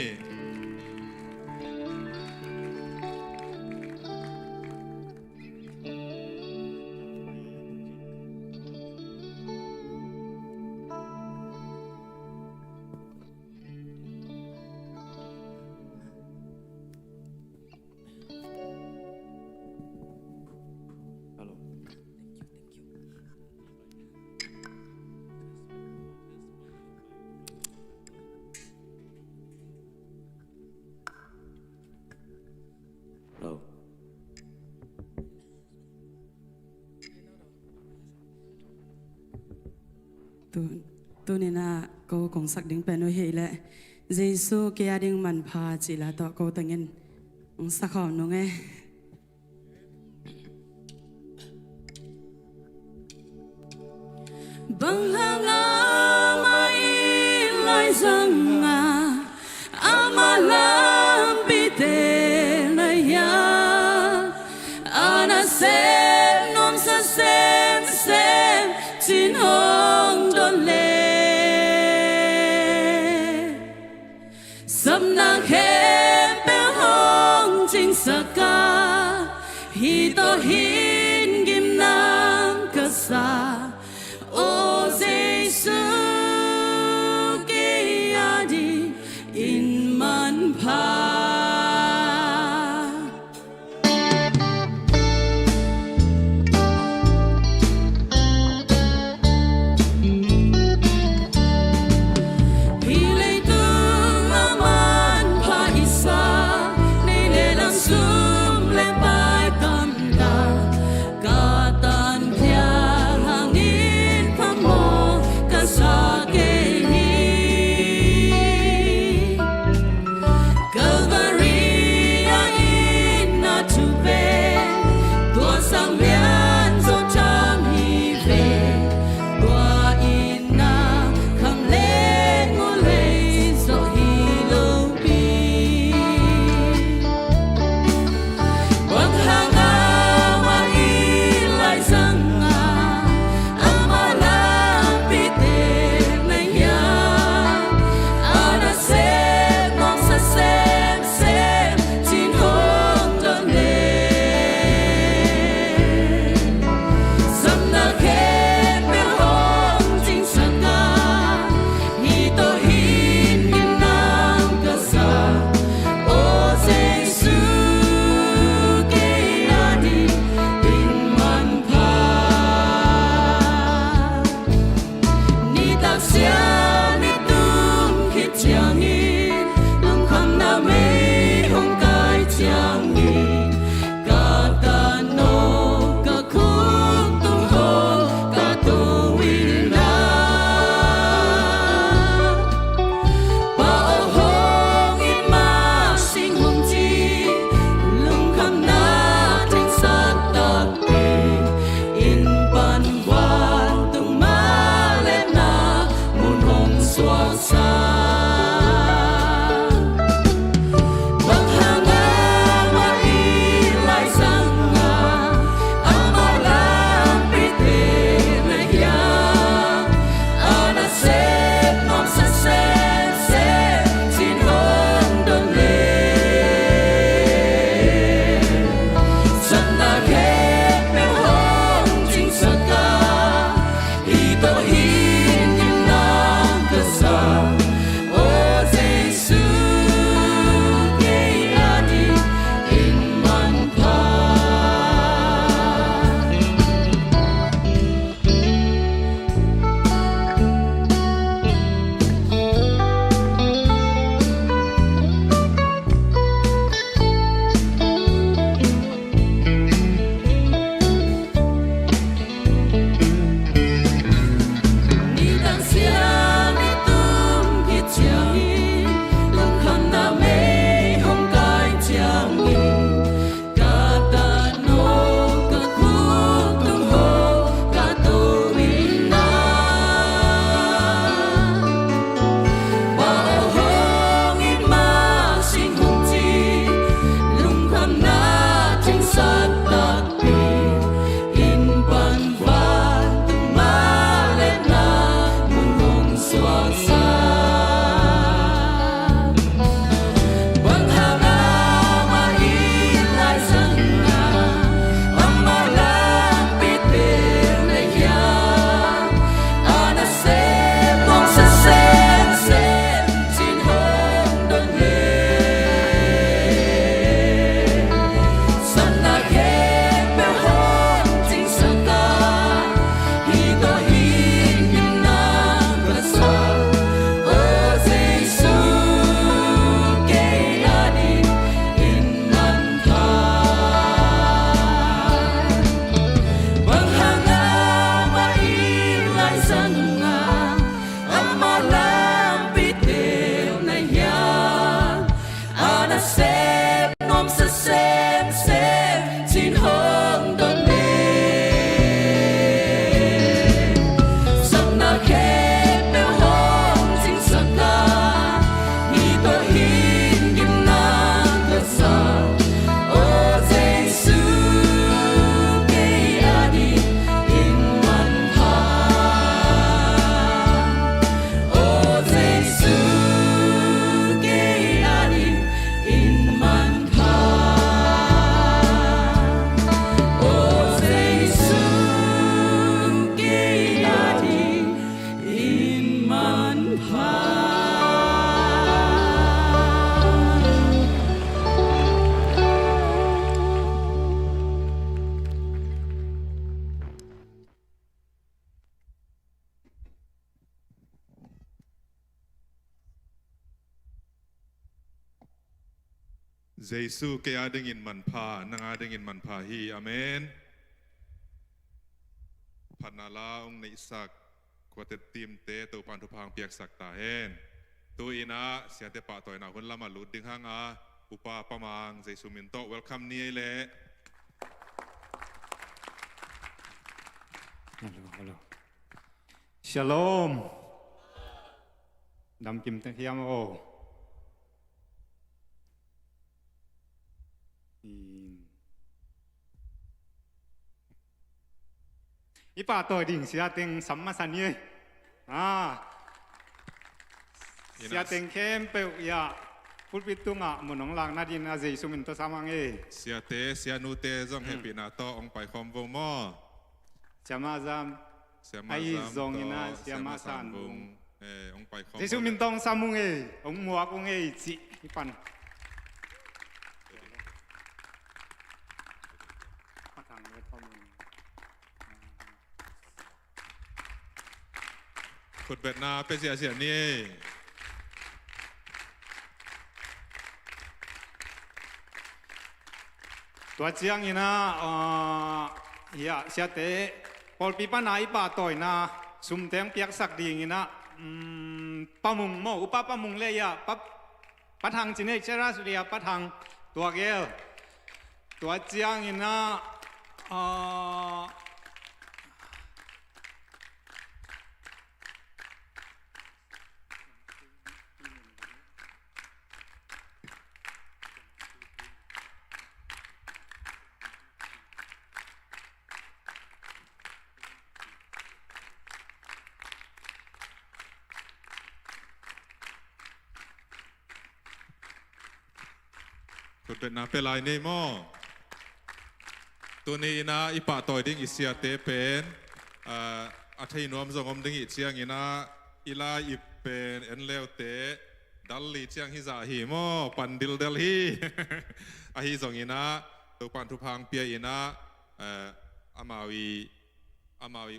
ตัวนี้นะก็คงสักดิ้งเป็นว่าเหตุแหละเยซูเกียดิ้งมันพาจิละต่อก็ตั้งเงินสักขอน้องบังฮังอามาอิลอยซังอามาลามปิเตลยาอานาเซนอมซาเซมจินฮองดอนเลสำนักเฮเป็นห้องจิงสกาฮิโตหินกิมนางกษาโอเจสุกิยาดีอินมันพา Yesus ke adengin manpa nang adengin manpa hi amen Panala ong na isak kuatet tim te tu pan tu pang piak sak ta hen tu ina sia te pa toy na hun lama lut ding hanga upa pamang Yesus minto welcome ni le Hello. Shalom. Dam kim te hiam o. Ipa tôi ding sia teng samma san ye. Sia teng kem pe ya. Put pitunga munong lang na din a Jesu min to samang e. sia te sia nu te zong happy na to ong pai khom vo mo Chama zam sia ma ai zam zong to, ina sia sia ma ma san san bung ong pai khom Jesu min tong samung e. Ong muak ong e chi ipan. Patang le tom. ขุดเบ็ดนาเป็นเสียเสียนี่ ตัวเจียงนี่นะเฮียเสียเตะพอปีปนายป่าต่อยนะสุมแทงเปียกสักดีนี่นะปะมุงโมอุปปะมุงเลยอะปะทางจีเนกเชราสุริยปะทางตัวเกลตัวเจียงนี่นะขุดเบ็ดนาเป็นลายนี่หม้อตัวนี้นะอีป่าต่อยดิ้งอีเสียเตเป็นอาทิตย์นวมส่งอมดิ้งอีเชียงอีนะอีลาอีเป็นเอ็นเลวเตดัลลีเชียงฮิซาฮีหม้อปันดิลเดลฮีอาฮีส่งอีนะตัวปันทุพังเปียอีนะอามาวี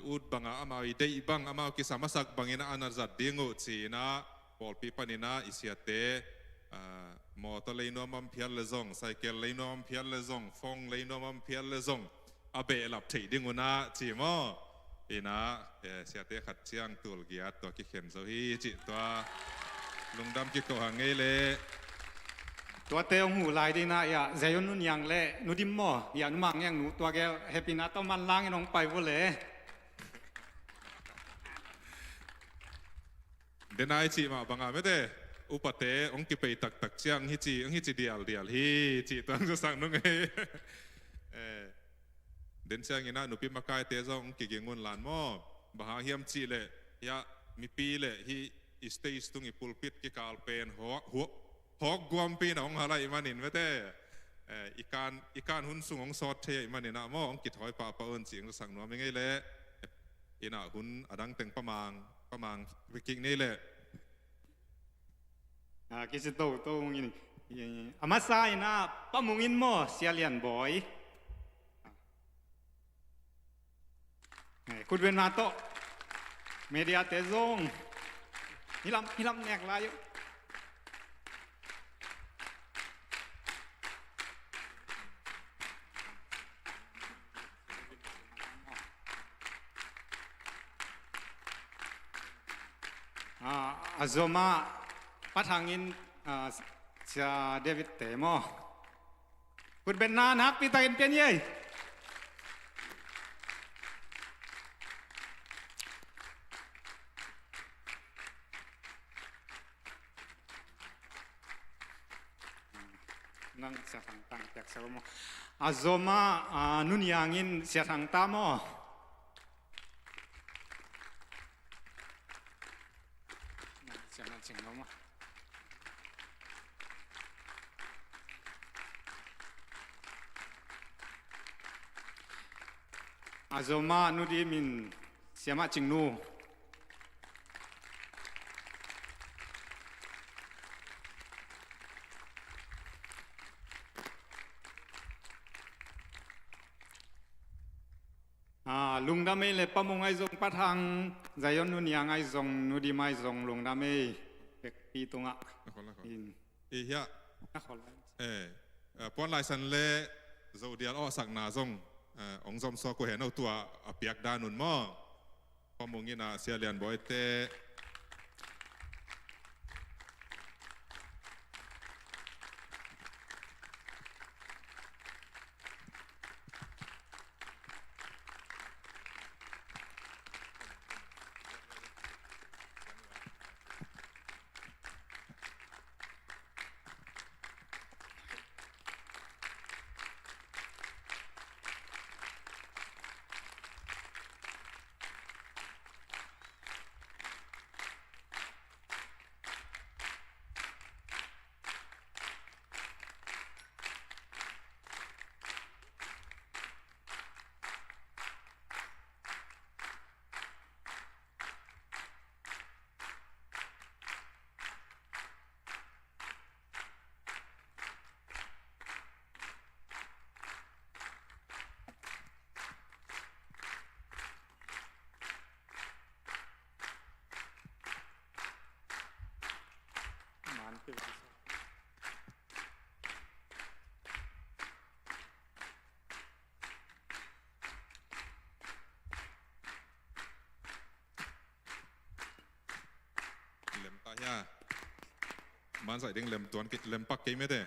อุดบังอามาวีเดยบังอามาวิกิสามาสักบังอีนะอานาจัดดิ้งอุชีนะบอลปีปันอีนะอีเสียเตมอเตอร์เลยนัวมัมเพียรเลซงไซเคิลเลยนัวมัมเพียรเลซงฟงเลยนัวมัมเพียรเลซงอาเบลับถีดิ้งอุนะจีมออีนะเสียเตขัดเชียงตัวเกียตัวกิเข็นโซฮีจิตัวลุงดำกิโกหังเงเล ตัวเตงหูลายดีนะอย่าใจยนุ่นยังเละนุดิมหม้ออย่านุมังยังหนูตัวแกแฮปปี้นะต้องมันล้างให้น้องไปวุ่นเลย เดนายจีมาบังอาไม่ได้อุปเตองกิไปตักเชียงฮิจิเดียลฮิจิตัวจะสั่งนุ่งเดินเชียงอีน่าหนูพิมพ์กายเตะซองกิเกงวนลานหม้อบางเฮียมจีเลยยามีปีเลยฮิอิสเตย์ตุงอีปูลปิดกิกาลเป็นหอกกวมปีน้องอะไรมานินไม่ได้อีการหุ่นสูงของซอดเทมานินนะหม้อองกิถอยป่าเอิญเสียงจะสั่งหนูไม่ไงเลยอีน่าหุ่นอดังเต็งประมาณวิกินี่เลยกิสโตนี่อามาซายนะป้ามุงอินโมเสียเลียนบ่อยคุณเวนาโตเมียเตซงฮิลำแนกลายอาโซมาปัทางอินเสียเดวิดเตมอคุณเป็นนานักปีตาอินเป็นยัยนั่งเสียทางตั้งจากเสียมออาโซมานุนยางอินเสียทางตามอเสียนั่นเสียงน้องอาโซมานุดีมินเสียมาจิงนูลุงดำเมเลปะมงไอซงปะทางใจยนนุนยังไอซงนุดีไม่ซงลุงดำเมเป็กปีตรงอ่ะอีเฮีย ป้อนลายสันเล่โซเดียลอ้อสักนาซงองซอมซอกูเห็นเอาตัวเปียกดานุนหม้อพอมงงี้นะเสียเลียนบ่อยเตเล็มตาย่ามันใส่เด้งเล็มตัวนี้เล็มปักกี่ไม่ได้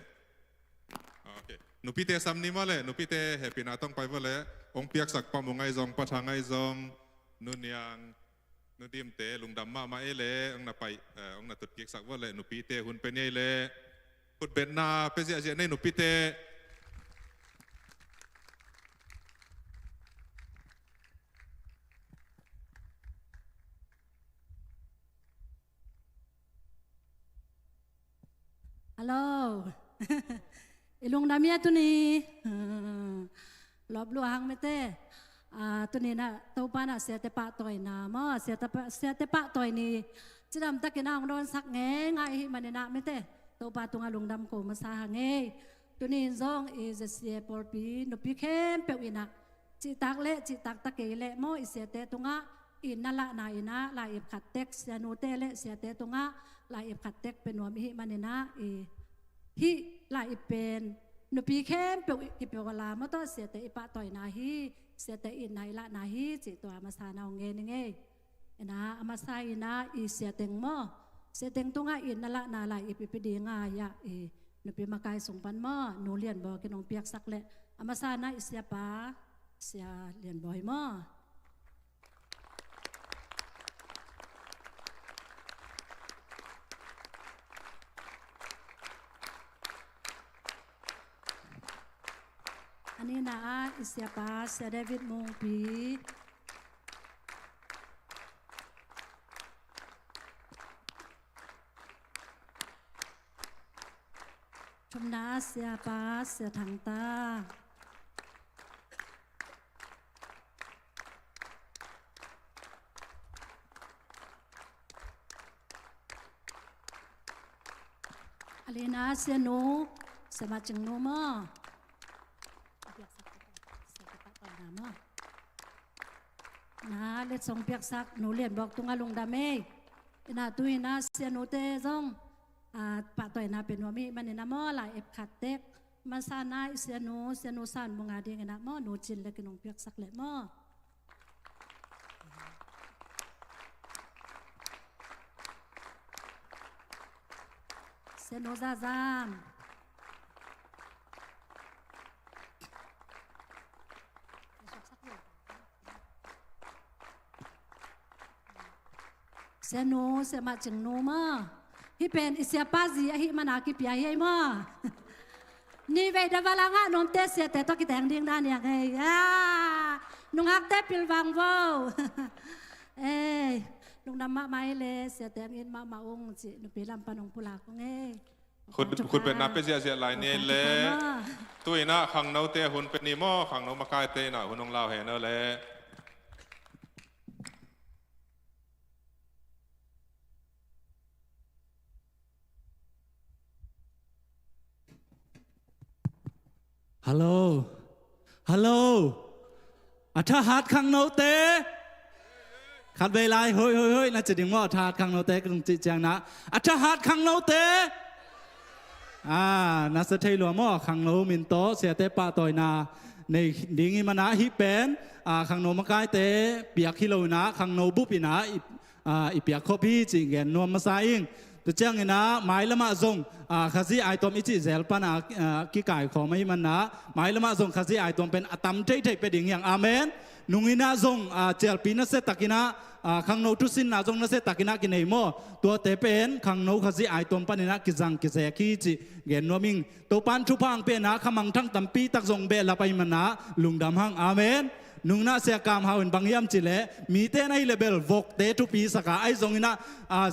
โอเคหนูพี่เตซัมนี่มาเลยหนูพี่เตเฮปินาต้องไปว่าเลยองเปียกสักปะมงไงซองปะทางไงซองนุนยังนุดิมเตลุงดำมาเอเล่องน่ะไปองน่ะตุดเปียกสักว่าเลยหนูพี่เตหุ่นเป็นยัยเล่พุดเบนนาเป็นเสียเสียในหนูพี่เตฮัลโหล อีลุงดามีตัวนี้รอบลัวหังไม่เต้ตัวนี้นะตัวป้าน่ะเสียแต่ปะต่อยน้ำเสียแต่ปะต่อยนี่จะดำตะกินน้องโดนสักแง่ง่ายมันเนี่ยนะไม่เต้ตัวป้าตัวงาลุงดำโกมาสาหงเงตัวนี้ซ่องเสียปอลปีนปีเข้มเปียวอินะจิตักเละจิตักตะเกเละโมเสียแต่ตัวงาอินนั่นละนายนะลายขัดเต็กเสียนูเตเละเสียแต่ตัวงาลายขัดเต็กเป็นหัวมิหิมันเนี่ยนะฮิลายเป็นนุปีเข้มเปียวอิเปียวกลาเมื่อต้นเสียแต่อิปะต่อยนาฮิเสียแต่อินไหนละนาฮิจิตัวมาสานาเงนเงนะอามาสาอินะอีเสียเต็งหม้อเสียเต็งตัวงาอินนั่นละนาลายอิปิปิดีงายะนุปีมากายส่งปันหม้อหนูเรียนบอกกินองเปียกสักเละอามาสานะอิเสียป้าเสียเรียนบ่อยหม้ออันนี้นะอิเสียป้าเสียเดวิดมงปีชมนาเสียป้าเสียทางตาอันนี้นะเสียหนูเสียมาจึงหนูมั้งนะเล็ดส่งเปียกซักหนูเรียนบอกตุงอาลุงดาเมนะตุยนะเสียหนูเตซ่องปะต่อยนะเป็นว่ามีมันเนี่ยนะมอหลายเอฟขัดเต็กมันซานาเสียหนูสานมงอาเดียงนะมอหนูจินเลยกินนงเปียกซักเลยมอเสียหนูซาซามเสียหนูเสียมาจึงหนูมาฮิเป็นอิเสียป้าจีฮิมานาคิปยาเฮมานี่เวดาวลางะนนเตเสียแต่ต้องกิแต่งเดียงด้านอย่างไงนุ่งฮักเตปิลวังโวลุงดำมาไม่เลยเสียแต่งอินมาองจินุปีลำปนงพุลาคงคุณเป็นนับเป็นเสียเสียหลายเนี่ยเลยตัวน่ะขังเนาเตหุ่นเป็นนิโมขังเนามาคายเตน่ะหุ่นองลาวเห็นเนาเลยฮัลโหลฮัลโหลอาทหารขังโนเตขัดเวลาเฮ้ยน่าจะดึงว่าอาทหารขังโนเตก็ต้องจิตแจงนะอาทหารขังโนเต นาสเทหลวงมอขังโนมินโตเสียเตปะต่อยนาในดิ่งมันนาฮิเป็นขังโนมกายเตเปียกฮิโลนาขังโนบุปินาอีเปียกคบีจิเงนนวมมาซาอิงตัวเจ้าเงินนะหมายละมาจงข้าซีไอตอมอิจิเซลปานากิกายของไม่มันนะหมายละมาจงข้าซีไอตอมเป็นอตัมเทเทเป็นดิ่งอย่างอาเมนนุงินาจงเจลปีนัสเซตักินาขังโนทุสินนาจงนัสเซตักินากินเอโมตัวเตเป็นขังโนข้าซีไอตอมปานินะกิจังกิเซกิจิเงนนวมิงตัวปันทุพังเป็นนะขมังทั้งตัมปีตักจงเบลไปมันนะลุงดำหังอาเมนนุงนาเสียกามหาวินบางยามจิเลมีเตในเลเบลวกเตทุปีสกาไอจงอินะ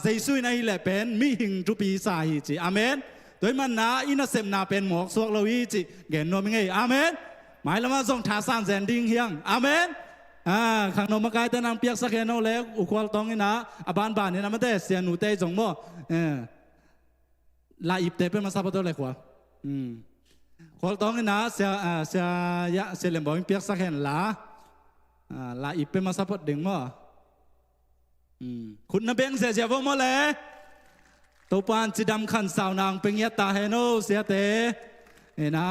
เจสุยในเลเป็นมีหิงทุปีสาหิจิอาเมนโดยมันนาอินะเซมนาเป็นหมอกสวกลวิจิเกนโนมิงเออาเมนหมายละมาจงทาสานแซนดิ้งเฮียงอาเมนขังโนมกายเตนังเปียกสักแค่โนเลอุควาลตองอินะอบานบานนี่นะมันเตเสียนูเตจงโมลาอิบเตเป็นมาซาปตัวเลยขวาควาลตองอินะเสียยะเสียเลมบอกเปียกสักแค่ลาอิบเป็นมาซัพพอร์ตดึงมั้งคุณนับเบงเสียเจ้าบ่เลยตัวปานจีดำขันสาวนางเป็นยตาเฮโนเสียเตนะ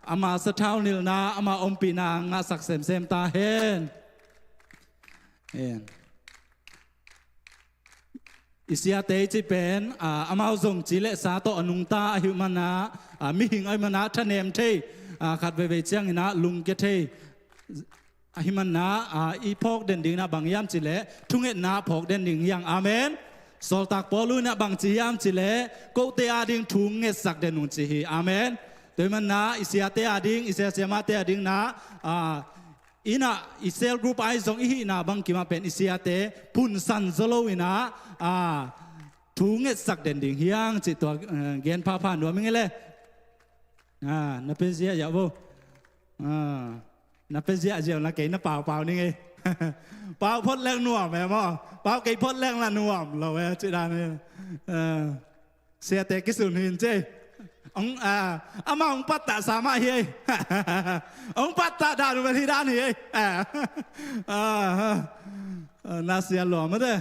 อามาสะเท้านิลนาอามาอมปีนางงาสักเซมตาเฮนอิสยาเตจิเป็นอามาส่งจิเลสาโตอนุงตาอหิมานามิหิงอหิมานาทะเนมเทขัดเวเวเจียงนะลุงเกเทหิมันนาอีพอกเด่นดิ่งนะบางยามจิเลทุ่งเอ็ดนาพอกเด่นดิ่งอย่างอาเมนโซลตักปอลูนะบางจียามจิเลกูเตอาดิ่งทุ่งเอ็ดสักเด่นนุนจิฮีอาเมนโดยมันนาอิสยาเตอาดิ่งอิสยาเซมาเตอาดิ่งนะอินะอิสเซลกรุ๊ปไอซงอีฮีนะบางกิมาเป็นอิสยาเตพุนสันโซโลวินะทุ่งเอ็ดสักเด่นดิ่งเฮียงจิตตัวเกณฑ์พาผ่านหัวมึงไงเลยนับเป็นเสียอย่าบ่นับเป็นเสียเจียวนะเก๋นับเปล่านี่ไงเปล่าพดแรงนัวแม่หม้อเปล่าเก๋พดแรงละนัวเราเว้ยจีดานนี่เสียแต่กิสุนหินเจ้องอามาองปัตตาสามารถเฮ้ยองปัตตาดานุเวทีด้านเฮ้ยน่าเสียหล่อมาเด้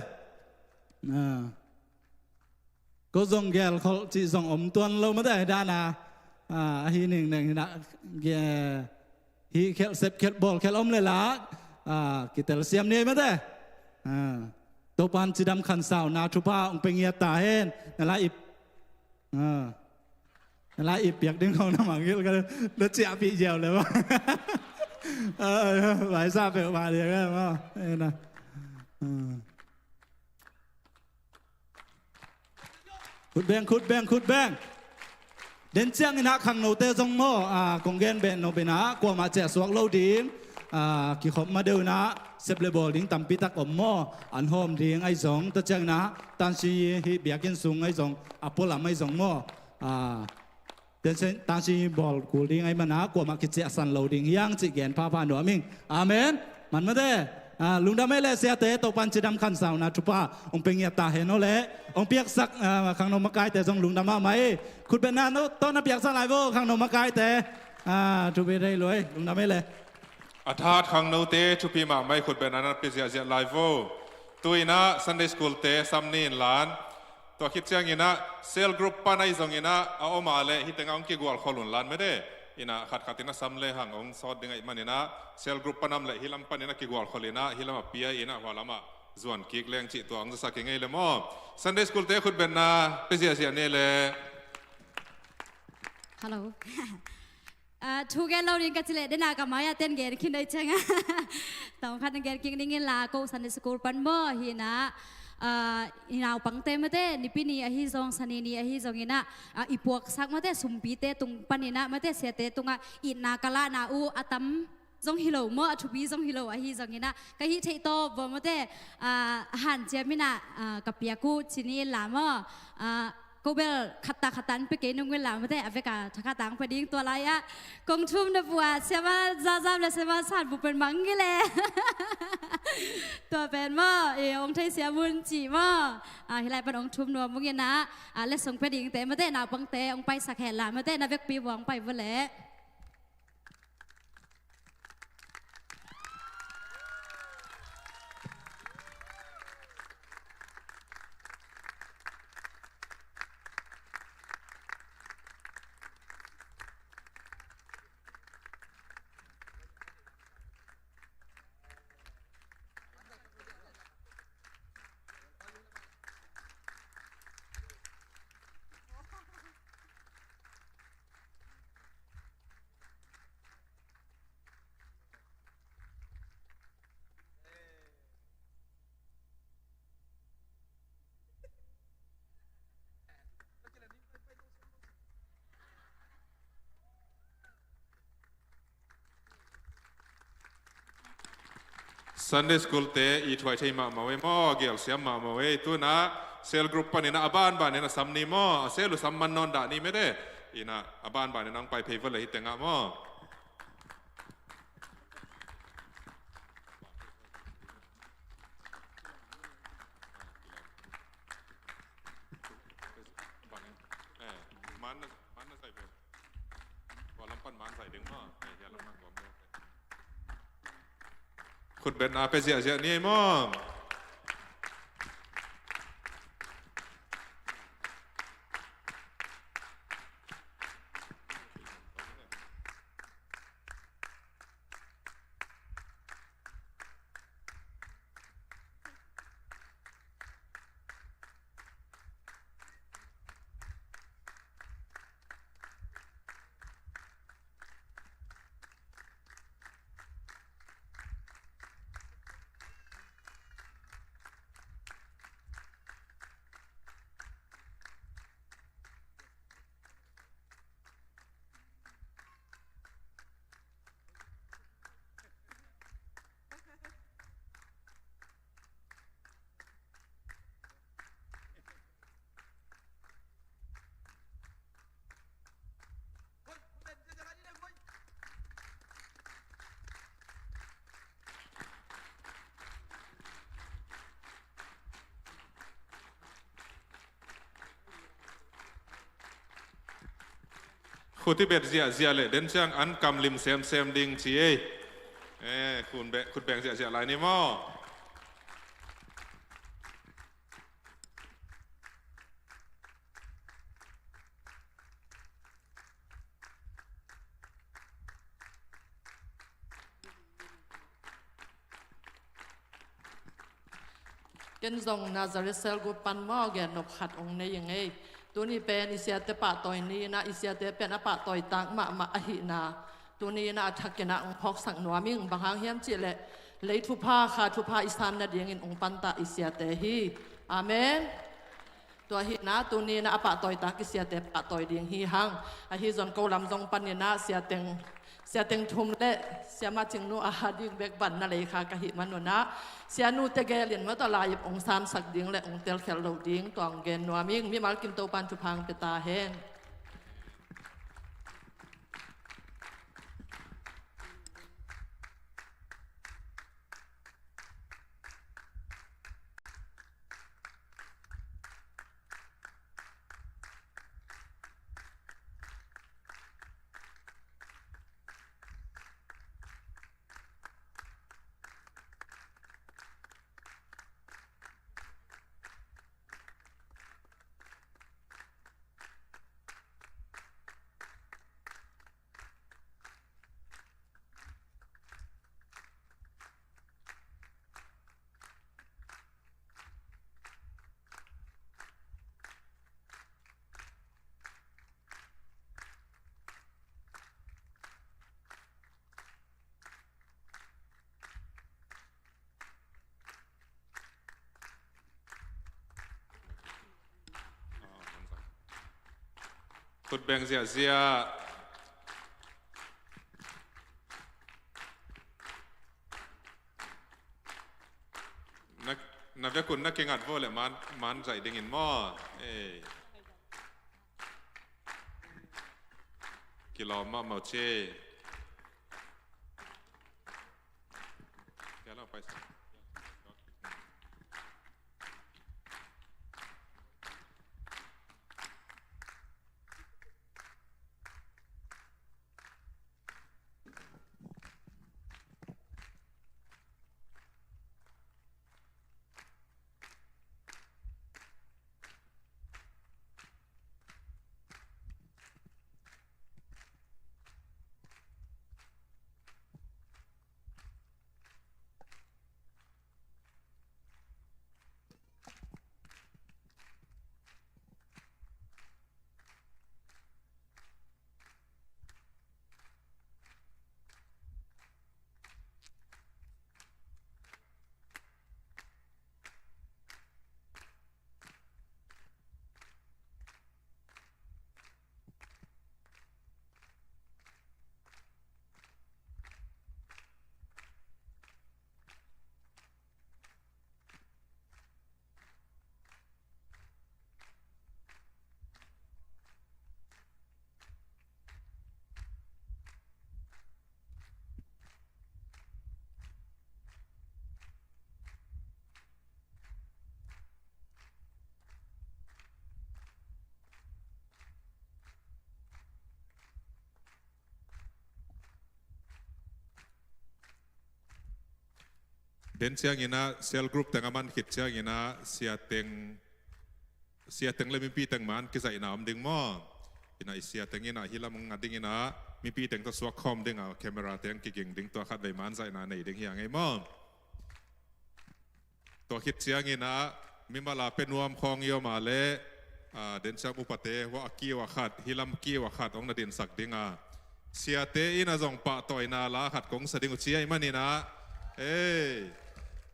ก็ส่งแกลเขาจีส่งอมตัวนเรามาได้ด้านาฮีหนึ่งนะฮีเคลเซปเคลบอลเคลอมเลยละกิเตลเซียมเนี่ยมาได้ตัวปันจีดำขันสาวนาทุพาองเป็นเงียตาเห็นนั่นละอิบนั่นละอิบเปียกดึงของน้ำหมักยิ่งกันแล้วเจี๊ยบปีเจียวเลยวะหลายซาเปลมาเดียวกันมั้งนะขุดแบงเดินเชียงนะขังโนเตจงโมกงเกนเบนโนเบนะกว่ามาเจสวกโลดิงกี่ขบมาเดินนะเซปเลบอลดิงตัมปิตักอมโมอันโฮมดิงไอสองตะเชียงนะตันชีฮิเบียกินสุงไอสองอพอลาไม่สองโมเดินเชียงตันชีบอลกูดิงไอมานะกว่ามาคิดเจสันโลดิงยังจิเกนพาพาหนูมิงอาเมนมันไม่ได้ลุงดำไม่เลยเสียเตะตกปันจีดำขันสาวนะทุป้าองเป็นเงียตาเห็นโนเล่องเปียกสักขังนมกายแต่ทรงลุงดำมาไหมคุณเป็นนานต้นนับเปียกสักหลายโวขังนมกายแต่ทุบได้เลยลุงดำไม่เลยอาทาดขังโนเตทุปีมาไม่คุณเป็นนั้นเป็นเสียเสียไลฟ์โวตัวอินะซันเดย์สคูลเตซัมนีนล้านตัวคิดเชียงอินะเซลกรุ๊ปปานไอซงอินะเอามาเลยฮิตงองกีกวลขลุนล้านไม่ได้อินะขัดขัดอินะซัมเลหังองสอดยังไงมันอินะเซลกรุ๊ปปานำเลยฮิลัมปานินะกีกวลขลินะฮิลัมปียอินะวาลามาส่วนกิกเลี้ยงจิตตัวองจะสักยังไงเลยมั้งซันเดย์สคูลเตคุณเป็นนาเป็นเสียเสียนี่เลยฮัลโหลทุกแกเราเรียนกันจิเลได้นากามายาเต้นเกนขึ้นได้จังต้องคัดเกนกิ้งดิ้งลาโกซันเดย์สคูลปันบ่ฮีนะอินาวปังเตมเตนิปินีอหิจงสันีนีอหิจงอินะอีพวกสักมาเตสุมปีเตตุงปันินะมาเตเสียเตตุงอินากาลานาอูอัตัมจงฮิโลมอทุบีจงฮิโลอหิจงอินะก็ฮิเทโตบมาเตหันเจมินะกับเปียกูชินีลามกูเบลขัดตาขัดตันไปเกนุงเวลาไม่ได้อเวกาทักตังไปดิ้งตัวไรอะกงทุ่มนะบัวเสียมาจ้าเลยเสียมาสานบุเป็นมังกี้เลยตัวเป็นมั่องค์ไทยเสียบุญจีมั่ฮิไลเป็นองค์ทุ่มนัวมึงยันนะเล็กส่งไปดิ้งแต่ไม่ได้หนาวปังแต่องค์ไปสักแห่ละไม่ได้นาเวกปีหวังไปเวล Sunday school te i thwai thei ma we mo gel siam ma we tu na cell group pa ni na aban ba ni na sam ni mo selu sam man non da ni me de ina aban ba ni nang pai phei le hi tenga mo manใส่เป็นว่าลำปั้นมันใส่ดึงมั้งไอ้ยาลำมันกว่ามั้งขุดเป็นอาไปเสียนี่มั้งขุดที่เบ็ดเสียเลยเดินช่างอันกำลิมเซมดิงชีคุณแบ่งเสียอะไรนี่มั้งเกณฑ์ส่งนาซาเรเซลกูปันมอแกนกขัดองในยังไงตัวนี้เป็นอิเสียเตปะต่อยนี้นะอิเสียเตเป็นอปะต่อยตังมาอหินาตัวนี้นะทักกินะองพอกสังหนัวมิงบางครั้งเฮียมจิเลเลยทุพาขาทุพาอิสามนาเดียงอินองปันตาอิเสียเตฮีอาเมนตัวหินะตัวนี้นะอปะต่อยตังอิเสียเตปะต่อยเดียงฮีหังอหิจนเกาลำจงปันนะเสียเต็งทุมเละเสียมาจึงนูอาหาดิ่งเบกบันนั่นเลยค่ะกะหิมันนะเสียนูเตเกลินเมื่อตลายองสามสักดิ่งและองเตลเขลโลดิ่งตองเกนนัวมิงมีมากินโตปันทุพังเปตาเฮงขุดแบ่งเสียนักคุณนักเก่งอัดโว้เลยมันใส่ดิ่งอินหม้อกิโลมาเมาเช่เดี๋ยวเราไป den siang ina sel group tengaman kit siang ina sia teng le mimpi teng man kisa ina am ding mo ina isia teng ina hilam ngading ina mimpi teng to swak khom ding a camera teng kiging ding to khat ve man sa ina nei ding hiang ei mo to kit siang ina mimala penuam khong yo ma le den siang upate wa aki wa khat hilam ki wa khat ong na din sak ding a sia te ina zong pa to ina la khat kong sa ding chia man ina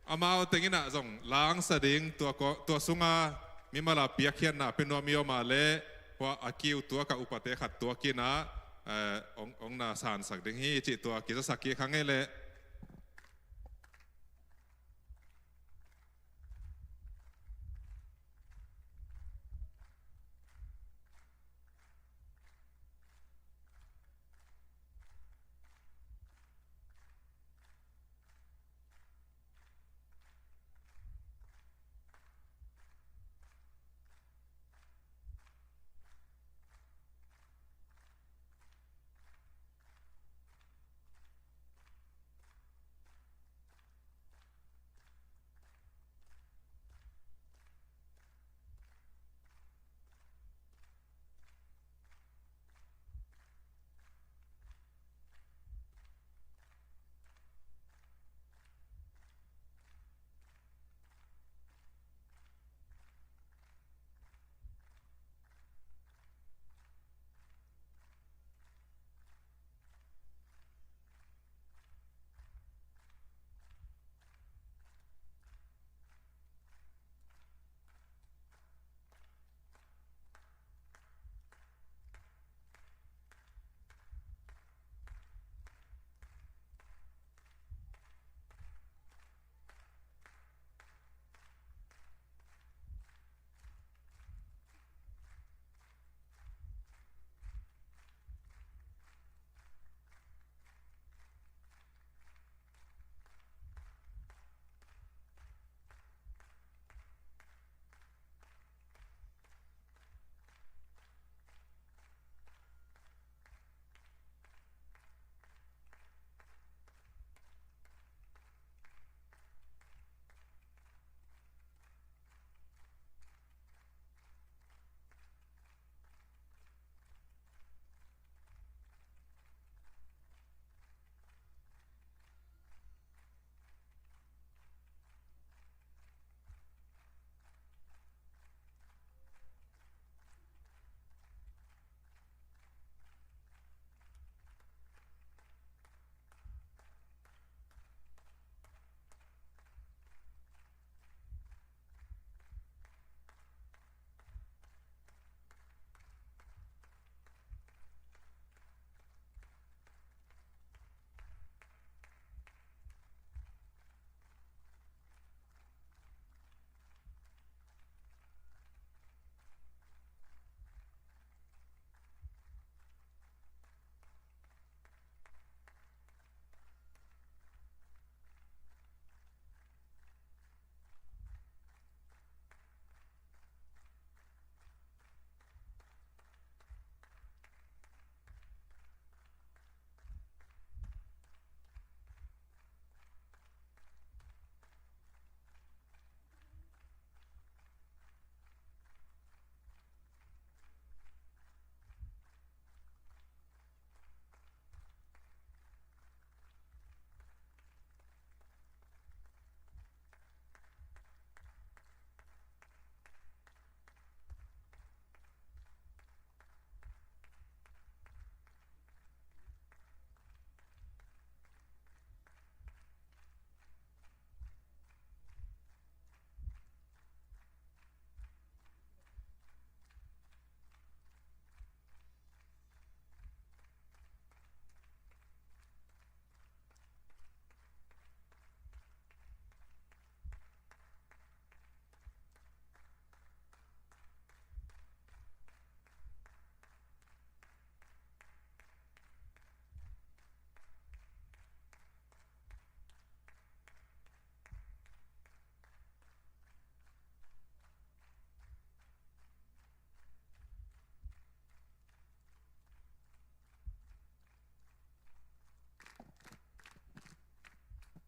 amao teng ina zong lang sa ding to sunga mimala piakhian na penomio ma le wa akiu tua ka upate khat tua kina ong na san sak ding hi chi tua ki sa ki khange le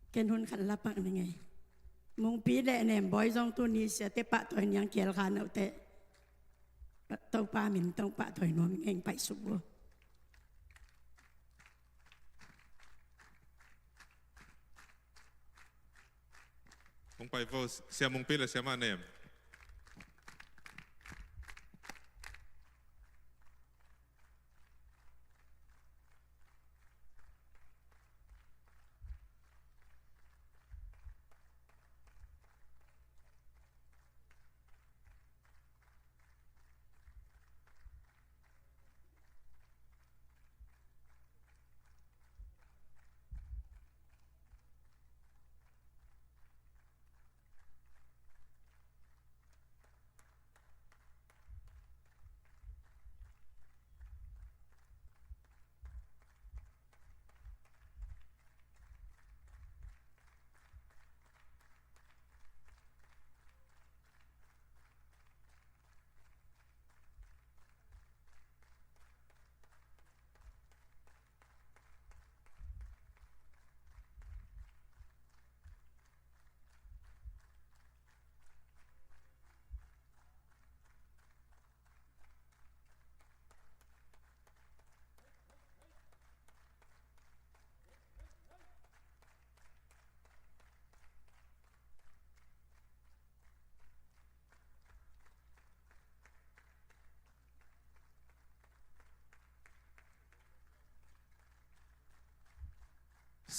Ken hun kan lapang ni ngai mong pile nem boy jong tu ni sia te pa toy yang kiel khan au te tau pa min tau pa toy no min eng pai su bo มงไปโฟเสียมงปีเลยเสียมาเนม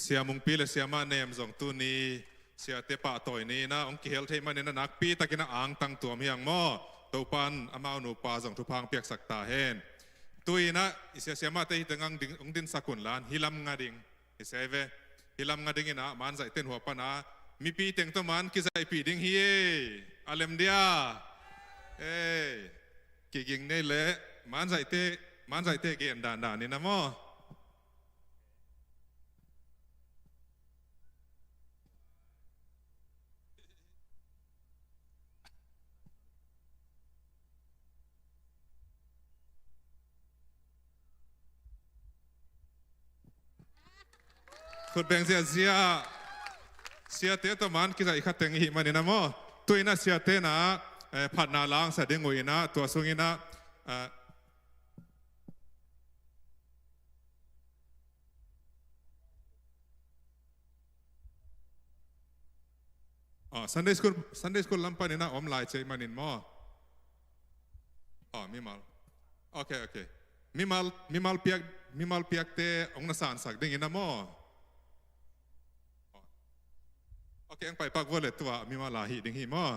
เสียมุงปีและเสียมาเนมสองตัวนี้เสียเตปะต่อยนี้นะองค์เขียวเทมันเนี่ยนักปีตะกินอ่างตั้งตัวมีอย่างหม้อตัวปันอามาหนูปลาสองทุพังเปียกสักตาเฮนตุยนะเสียมาเตยตังดิงองดินสกุลลานฮิลำงาดิงเสียเวฮิลำงาดิงนะมันใส่เต้นหัวปนะมีปีเต็งตัวมันกิใส่ปีดิงเฮียอาเลมเดียกิ่งนี่เลยมันใส่เตเกียนด่านนี่นะหม้อคุณแบงเสียเตะตัวมันกิจอีกขัดเต็งหิมันนี่นะมั้งตัวนี้นะเสียเตะนะผัดนาล้างเสด็จงวยนะตัวสุงินะSunday school ลำปานี่นะอมไลน์เจมันนี่มั้งมีมาโอเคมีมาเปียกเตะองค์นัสานสักดิ่งนะมั้งโอเคยังไปปักวัวเลยตัวมีมาลาหิดิ่งหิมั้ง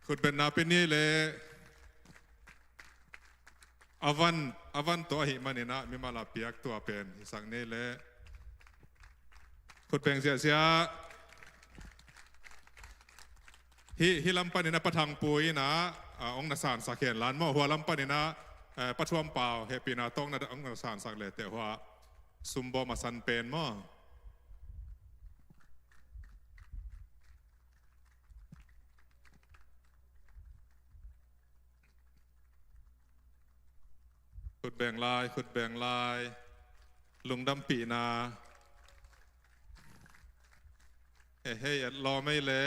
คุณเป็นนาเป็นนี่เลยอวันตัวหิมันนี่นะมีมาลาเปียกตัวเป็นสักนี่เลยคุณเป็นเสียฮิลำปานี่นะประทังปุยนะองค์นัสานสักเขียนล้านมั้งหัวลำปานี่นะประชวมเปล่าเฮปีนาต้องนะองค์นัสานสักเลยแต่ว่าซุมบอมาสันเป็นมั้งขุดแบ่งลายลุงดำปีนาเฮ้ยรอไม่เละ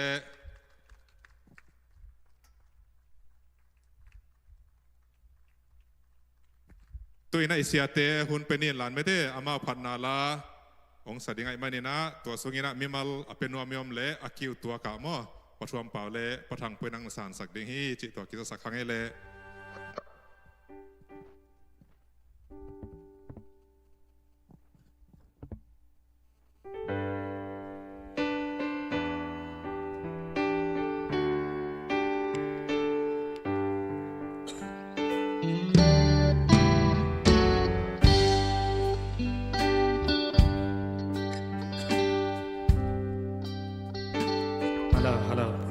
ตัวนี้นะอิเสียเตะหุ่นเป็นนี่หลานไม่ได้อามาพันนาลาองศาดิ่งไอ้มานี่นะตัวสุงินะมีมาลเป็นนัวมีอมเละอาคิวตัวกะมั้งประชวมเปล่าเละประทังเป็นนังสารสักดิ่งฮีจิตตัวกิจสักครั้งเละHello.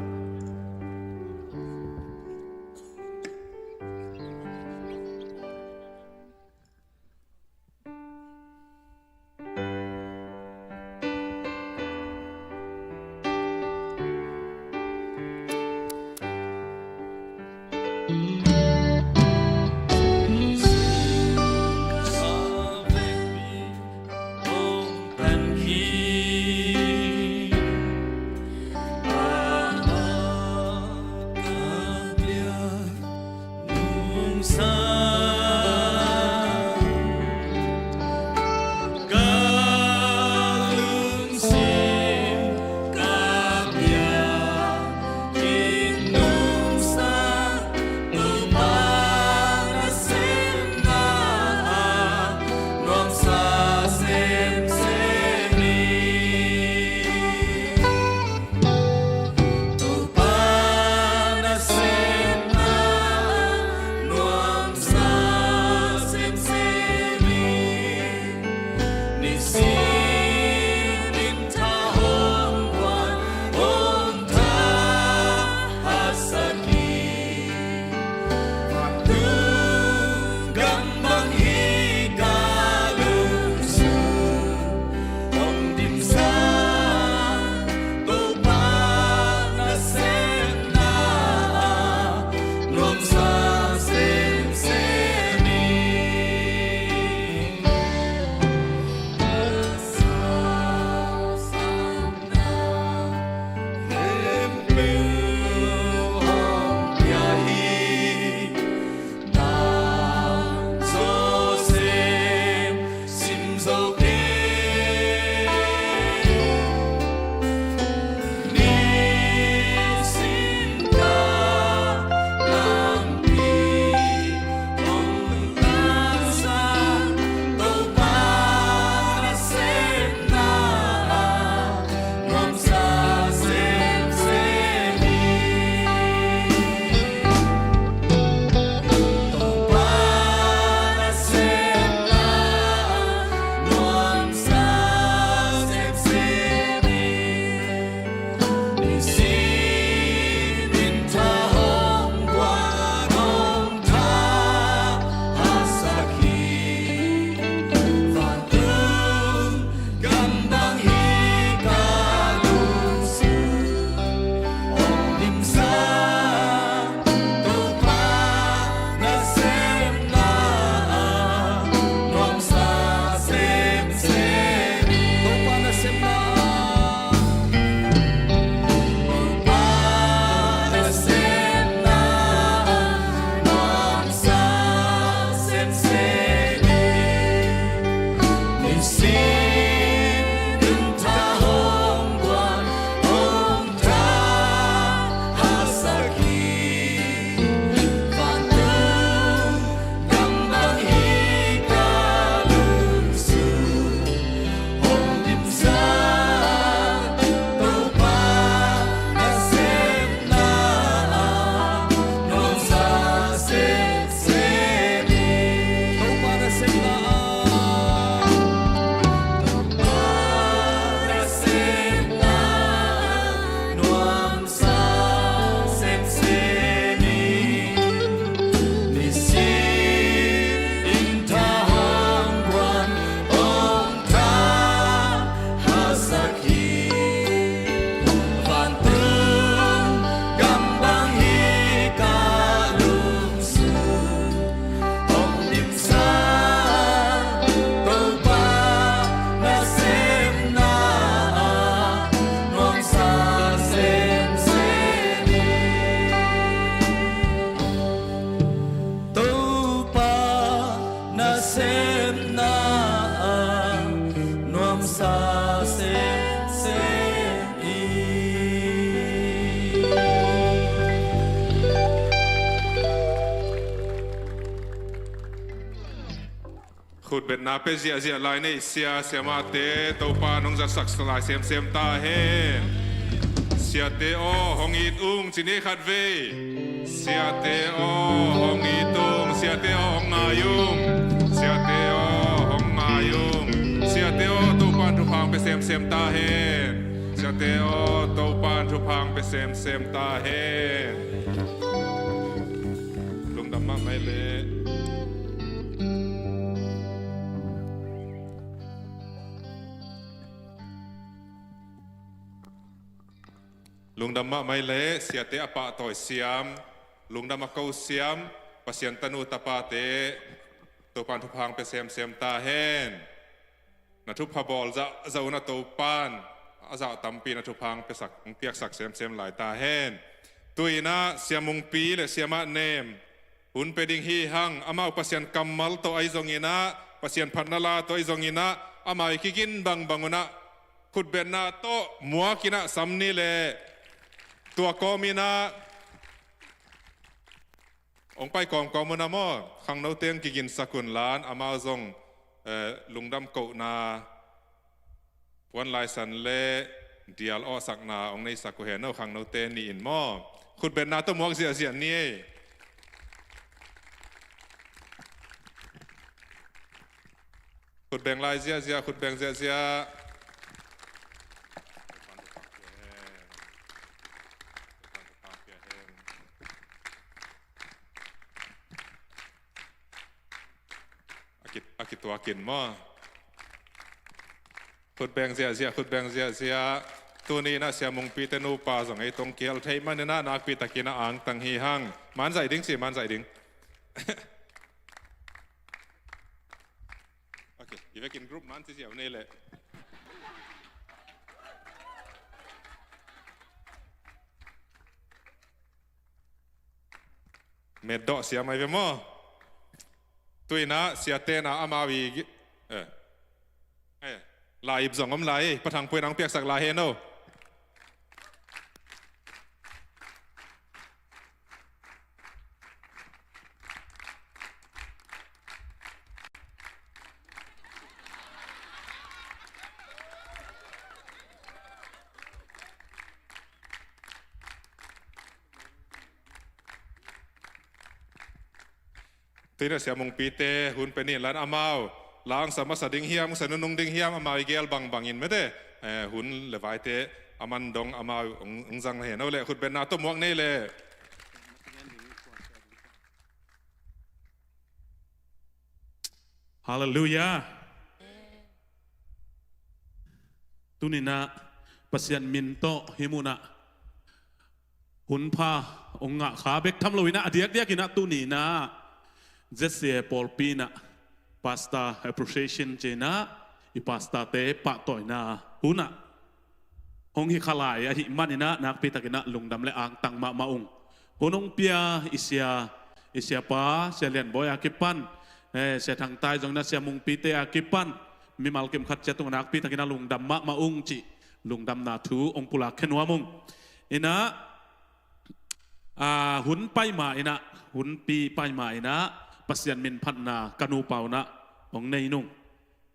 ขุดเบ็ดนาเปเสียเสียลายในเสียเสียมาเตตัวปานงจะสักสลายเสียมเสียมตาเฮเสียเตโอหงอีตุงจินีขัดเวเสียเตโอหงอีตุงเสียเตโอหงอายุงเสียเตโอหงอายุงเสียเตโอตัวปานทุพังไปเสียมเสียมตาเฮเสียเตโอตัวปานทุพังไปเสียมเสียมตาเฮลุงดำมาไม่เละลุงดำมาไม่เละเสียเตะปะต่อยเสียมลุงดำมาเกาเสียมปัสยันตนูตะปาเตตัวปานทุพังไปเสียมเสียมตาเฮนนัทุพบอลจะอุณตัวปานอาจะตั้มปีนัทุพังไปสักเปียกสักเสียมเสียมหลายตาเฮนตุยนะเสียมุงปีและเสียมาเนม hun peding hi hang amau pasian kamal to ai zongina pasian phanala to ai zongina amai kikin bang banguna khut benna to muakina samni le tua komina ong pai kom komuna mo khang no teng kikin sakun lan amau zong lungdam ko na wan lai san le dial o sak na ong nei saku he no khang no te ni in mo khut benna to muak sia sia ni khut beng lai zia khut beng zia akit tua kin mo khut beng zia khut beng zia tu ni na sia mung pi te nu pa zong ai tong kial thei man na nak pi takina ang tang hi hang man zai ding si man zai ding okay if in group man si sia ne le med do sia mai ve mo tuina sia te na amawi lai zong om lai patang pui nang piak sak lai he no tuina sia mung pite hun penin lan amau lang sama sading hiam sanunung ding hiam amau igel bang bangin mete hun lewai te aman dong amau ungzang he no le khut ben na to muak nei le Hallelujah. Tunina pasian minto himuna hunpa onga khabek thamloina adiak diak ina tunina Jesse Paul Pina pasta appreciation chena I pasta te pa toina huna hong hi khalai a hi manina nak pitakina lungdam le ang tang ma maung honong pia isia pa selian boy akipan sia thang tai jong na sia mung pite akipan mi mal kem khat cha tung nak pitakina lungdam ma maung chi lungdam na thu ong pula khenwa mung ina hun pai ma ina hun pi pai ma ina pasian min phat na kanu pau na ong nei nung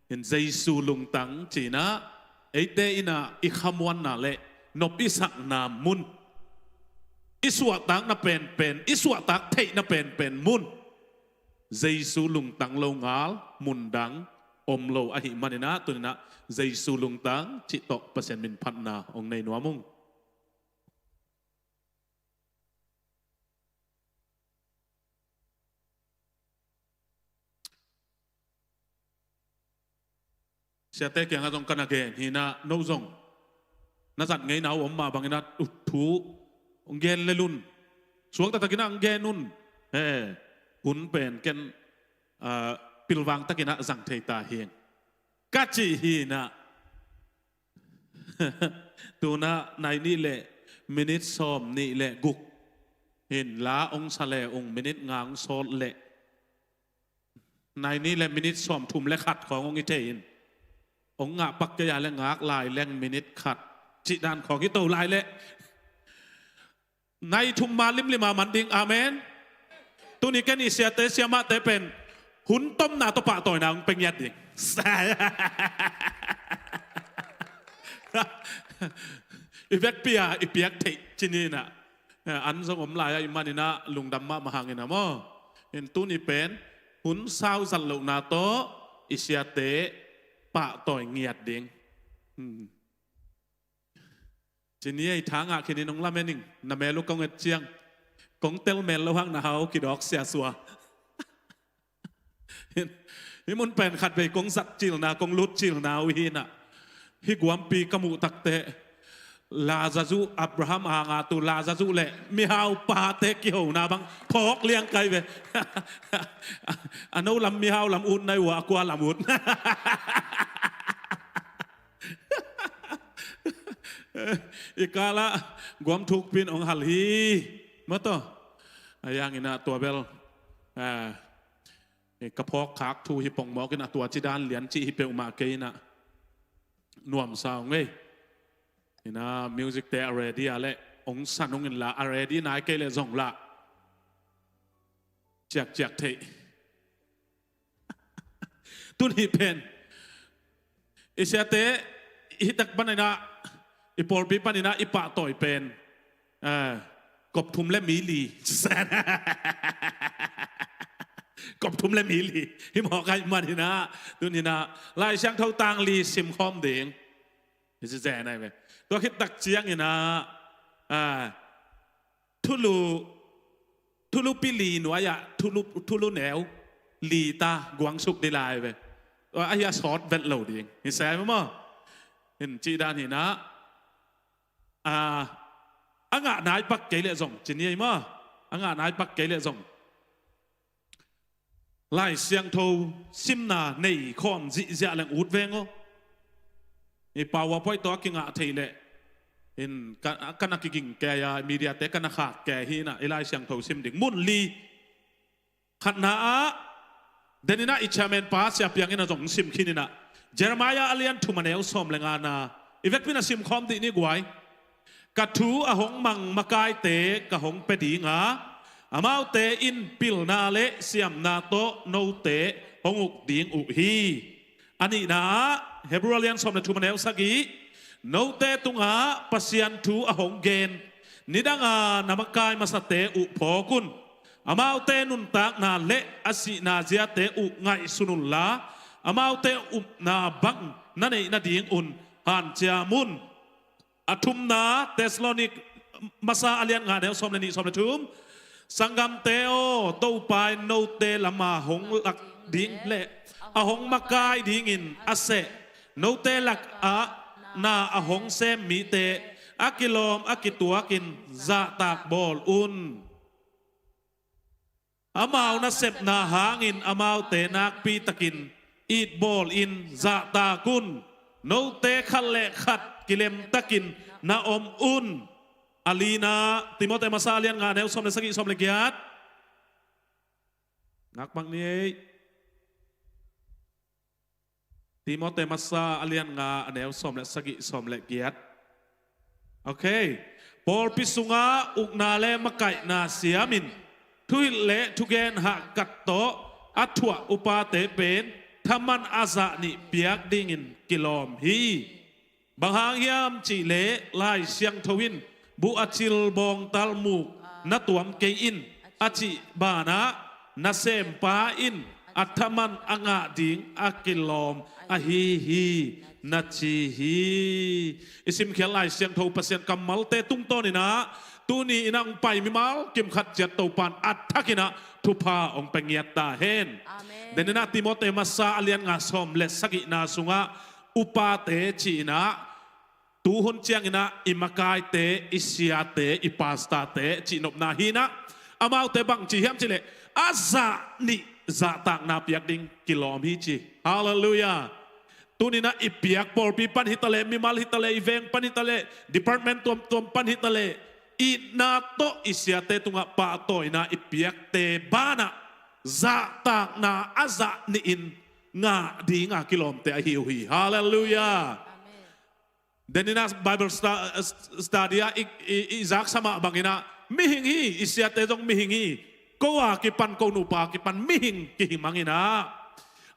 in Jesu lung tang chi na eite ina I khamwan na le nop isak na mun iswa tak na pen iswa tak thei na pen mun Jesu lung tang lo ngal mun dang om lo a hi manina tunina Jesu lung tang chi tok pasian min phat na ong nei no mung sia te kyang atong kana gen hina no zong na zat ngai nau om ma bangina thu ong gen lelun suang ta takina ang genun hun pen ken pilwang takina zang thei ta hieng kachi hina tuna nai ni le minute som ni le guk hin la ong sale ong minute ngang sol le nai ni le minute som thum le khatของong i theinองงะปักกะยาและงากลายแรงมินิตขัดจิดานของที่โตลายและในทุมมาลิมลิมามันดิงอาเมนตัวนี้แกนี่เสียเตเสียมาเตเป็นหุนต้มนาตปะต่อยนางเป็นยัดดิอีเวกเปียอีเปียกเทจินีน่ะอันสงมลายอิมานินะลุงดำมาหังเงินนะมั้งเห็นตัวนี้เป็นหุนสาวสันลุนาโตอิเสียเตปะต่อยเงียดเด้งทีนี้ไอ้ทางอ่ะคืนนี้น้องละแม่หนึ่งน้าแม่ลูกกงเอ็ดเชียงกงเตลแมนระวังนะเฮาคิดออกเสียสัวนี่มันเป็นขัดไปกงสัตจิลนากงลุดจิลนาวินะฮิกวมปีกมูตักเตลาซาซูอับราฮัมฮางาตุลาซาซูเละมีฮาวปาเตกิโหนาบังพอกเลี้ยงไก่ไปอันนู้นลำมีฮาวลำอุ่นในหัวกว่าลำอุ่นอีกาละกวมทุกพินองหัลฮีมาต่ออย่างนี้นะตัวเบล กระเพาะคักทูฮิปงหมอกินตัวจีดานเหรียญจีฮิเปลมาเกยนะนวมสาวไงนะมิวสิกแต่อะไรดีอะไรองสันองเงินละอะไรดีนายเกยเลยส่งละแจกเทตุนฮิเพนอิเสเตฮิตักบันนะอิปอลปีปันนะอิปะต่อยเป็นกบทุมและมีลีแซนกบทุมและมีลีที่หมอกันมาดีนะตุนี่นะลายช่างเท่าตังลีซิมคอมเด้งนี่จะแซนได้ไหมตัวคิดตักเจียงนี่นะทุลุปิลีหนูอะทุลุแนวลีตากวางสุกได้ลายไปว่าอายาสอดเวทเหล่าดีเห็นแซนไหมมั้งเห็นจีดานนี่นะอังนายปักเกลี่ยส่งจีนี่มั้งอังนายปักเกลี่ยส่งไล่เสียงโทซิมนาในคอมจิเจาแรงอุดเวงอ๋อไอ้ป่าวพ่อยตัวกิงอาเทเลเห็นกันนักกิงแกยามีเดียเตกันนักขาดแกฮีน่ะไอ้ไล่เสียงโทซิมดิ่งมุนลีขันนาเดนิน่าอิชาเมนป้าเสียเพียงอินาส่งซิมขินี่น่ะเจอร์มายาอเลียนทุมันเอลสมเลงานาอีเวกพินาซิมคอมตินี่กวยกระทูอหงมังมากายเตกะหงเปดีงาอามาเตอินปิลนาเลเสียมนาโตโนเตหงอุกดิงอุฮีอันนี้นะเฮบรูเลียนสมเลทุมันเอลสักีโนเตตุงาปัสยันทูอหงเกนนิดังานามกายมาสเตอุพอกุนอามาเตนุนตักนาเลอสินาเจียเตอุไงสุนุลลาอามาเตอุนาบังนั่นเองนาดิงอุนฮันเจียมุนอาทุมนาเทสโลนิกมาซาอาเลียนงานเดลสมเลนีสมเลทุมสังกัมเตโอโตไปโนเตลมาหงลักดิงเละอหงมากายดิงินอาเซโนเตลักนาอหงเซมมีเตอากิลอมอากิตัวกินซาตากบอลอุนอามาวนาเซบนาหางินอามาวเตนักปีตะกินอีดบอลอินซาตากุนโนเตขัดเละขัดกิเลมตะกินนาอมอุนอาลีนาติโมเตมาซาเลียนงานเอลสมเลสกิสมเลกิยัดนักบังนี้ติโมเตมาซาเลียนงานเอลสมเลสกิสมเลกิยัดโอเคปอลปิสุงาอุกนาเลมะไก่นาเสียมินทุยเละทุเกนหักกัดโตอัตวอุปาเตเป็นทำมันอาซานิเปียกดิ่งินกิลอมฮีบางหางยามจีเล่ไล่เสียงทวินบุอาจิลบองตัลมูกนัตวมเกอินอาจิบานะนาเซมปาอินอัตมันอ่างดิ่งอากิลอมอาฮีนัจีฮีอิสิมเขียนไล่เสียงทวเปอร์เซ็นต์กำมัลเตตุงโตนี่นะตูนี่นังไปมิมัลกิมขัดเจ็ดตัวปานอัตทักินะทุพาองเป็งเงียตาเฮนเดนนาติโมเตมาซาเลียนงาสอมเลสกินาสุงะอุปาเตจีนะตูฮุนเจียงนะอิมากายเตอิเซียเตอิปาสตาเตจีนบนาฮีนะอามาเตบังจีเฮียมจีเลอาซานิซาตักนาเปียกดิงกิโลมฮีจีฮาเลลูยาตูนี่นะอิเปียกปอลปีปันฮิตาเลมิมัลฮิตาเลอีเวงปันฮิตาเลดีพาร์ตเมนต์ตัวปันฮิตาเลอินาโตอิเซียเตตุงะปาโตอินะอิเปียกเตบานะซาตักนาอาซานิอินงาดีงากิโลมเตอฮิวฮีฮาเลลูยาDenina Bible study Isaac sama bangina mihingi isya tejong mihingi kowa kipan ko nupa kipan mihing kihimangina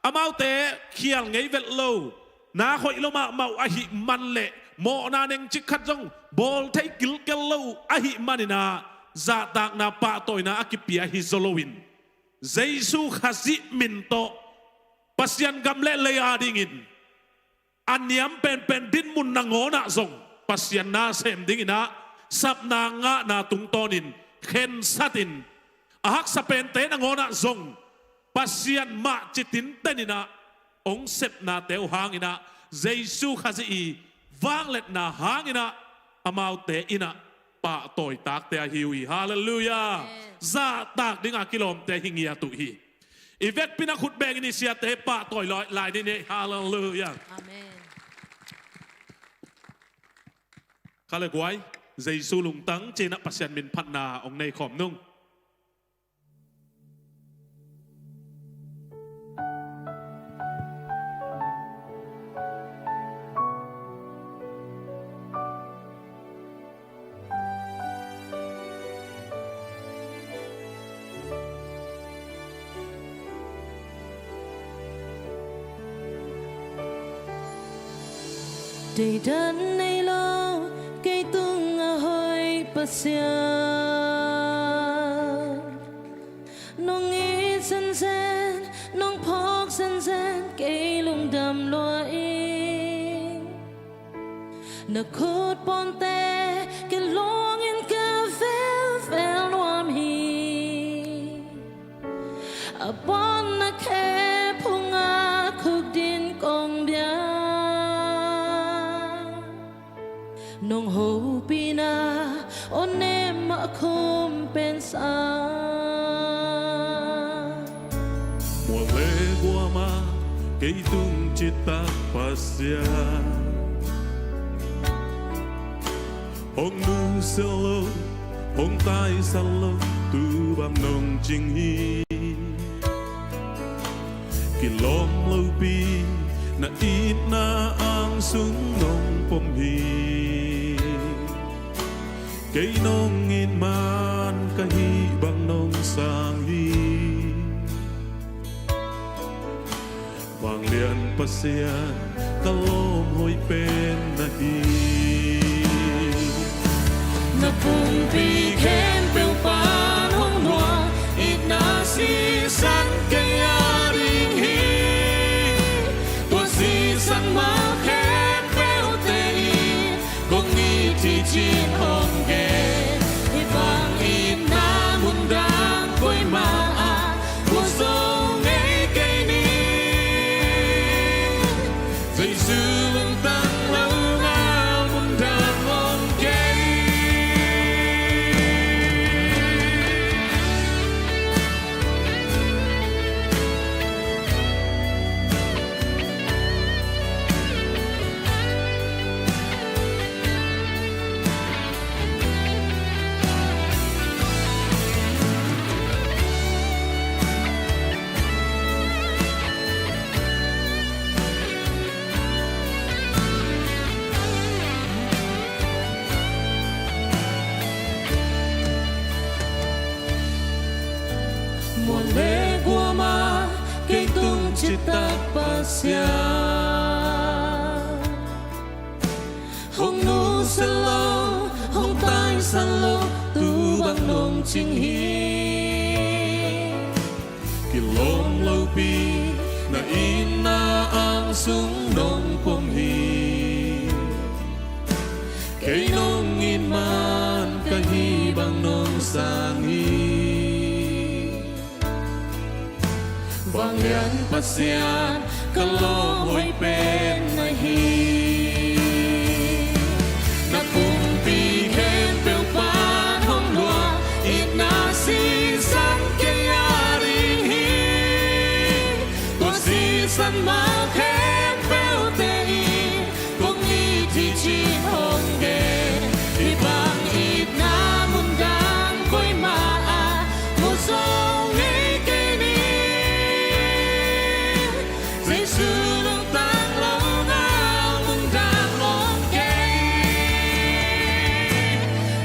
amau te kial ngei vet lo na khoi lo mau ahi manle mo na neng chikhat jong bol thai kil kel lo ahi manina za tak na pa toina akipia hi zolowin Jesu khasi minto pasyan gamle le adingin Anyam pen din mun nangona zong pasyan na sem dingina sap na nga na tungtonin ken satin ahak sa pente nangona zong pasyan ma chitin tenina ong sep na teu hangina Jesu khazi wanglet na hangina amau te ina pa toy tak te hiwi hallelujah za tak dinga kilom te hingia tu hi Ivet pinakut beng ini siya te pa toy lai ni hallelujah Amen Kala guai Jesu lung tang chena pasyan min phat na ong nei khom nung đầy đặn này lo cây tung hơi bát xiên nong nghĩ dân dân nong phok dân dân cây lung đầm loa in nè khốt bon te cái long in cà phê phèn loam hi a bon na khe phung a khúc din kong bia nong ho pina on em ma khom pensa mùa lễ qua ma cây tung cita pasya hong nu selo hong tai salo tu bam nong ching hi kilom lâu pi na ít na ang sung nong pom hi cây nong in man ka hi bang nong sang hi vang lian pasian kalom hoi pen na hi na pum pi khem pel pan hong noa ít na si san cây a ring hi tua si san ma khem pel te i kong ni ti chin hong ge i bang in na mun dang koi ma a wo so ngei cây ni dây dư lưng tăng lâu ngao mun dang hong ge mùa lễ qua ma cây tung cita pasya hong nu selo hong tai salo tu bang nong ching hi kilom lâu pi na in na ang sung nong pom hi cây nong in man ka hi bang nong sang hi vang lian pasian kalom hoi pen na hi na pum pi khem pel pan hong noa ít na si san cây a ring hi tua si san ma khem pel te i kong ni ti chin hong ge i bang ít na mun dang koi ma a mo so ngei cây ni dây sư lưng tăng lâu ngao mun dang hong ge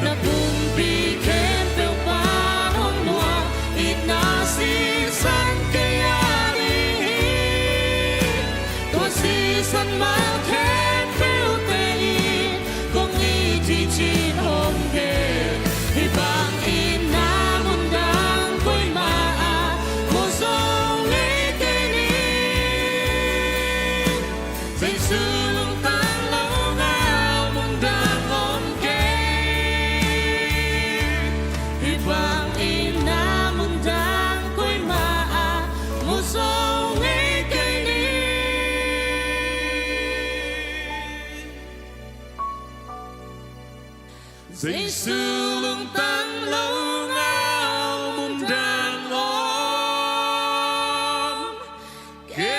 na pum pi khem pel pan hong noa ít na si san cây a ring hi tua si san ma khem pel te i kong ni ti chin hong ge hi bang in na mun dang koi ma a mo so ngei cây ni dây sư lưng tăng lâu ngao mun dang hong ge hi bang in na mun dang koi ma a mo so ngei cây ni dây sư lưng tăng lâu ngao mun dang hong ge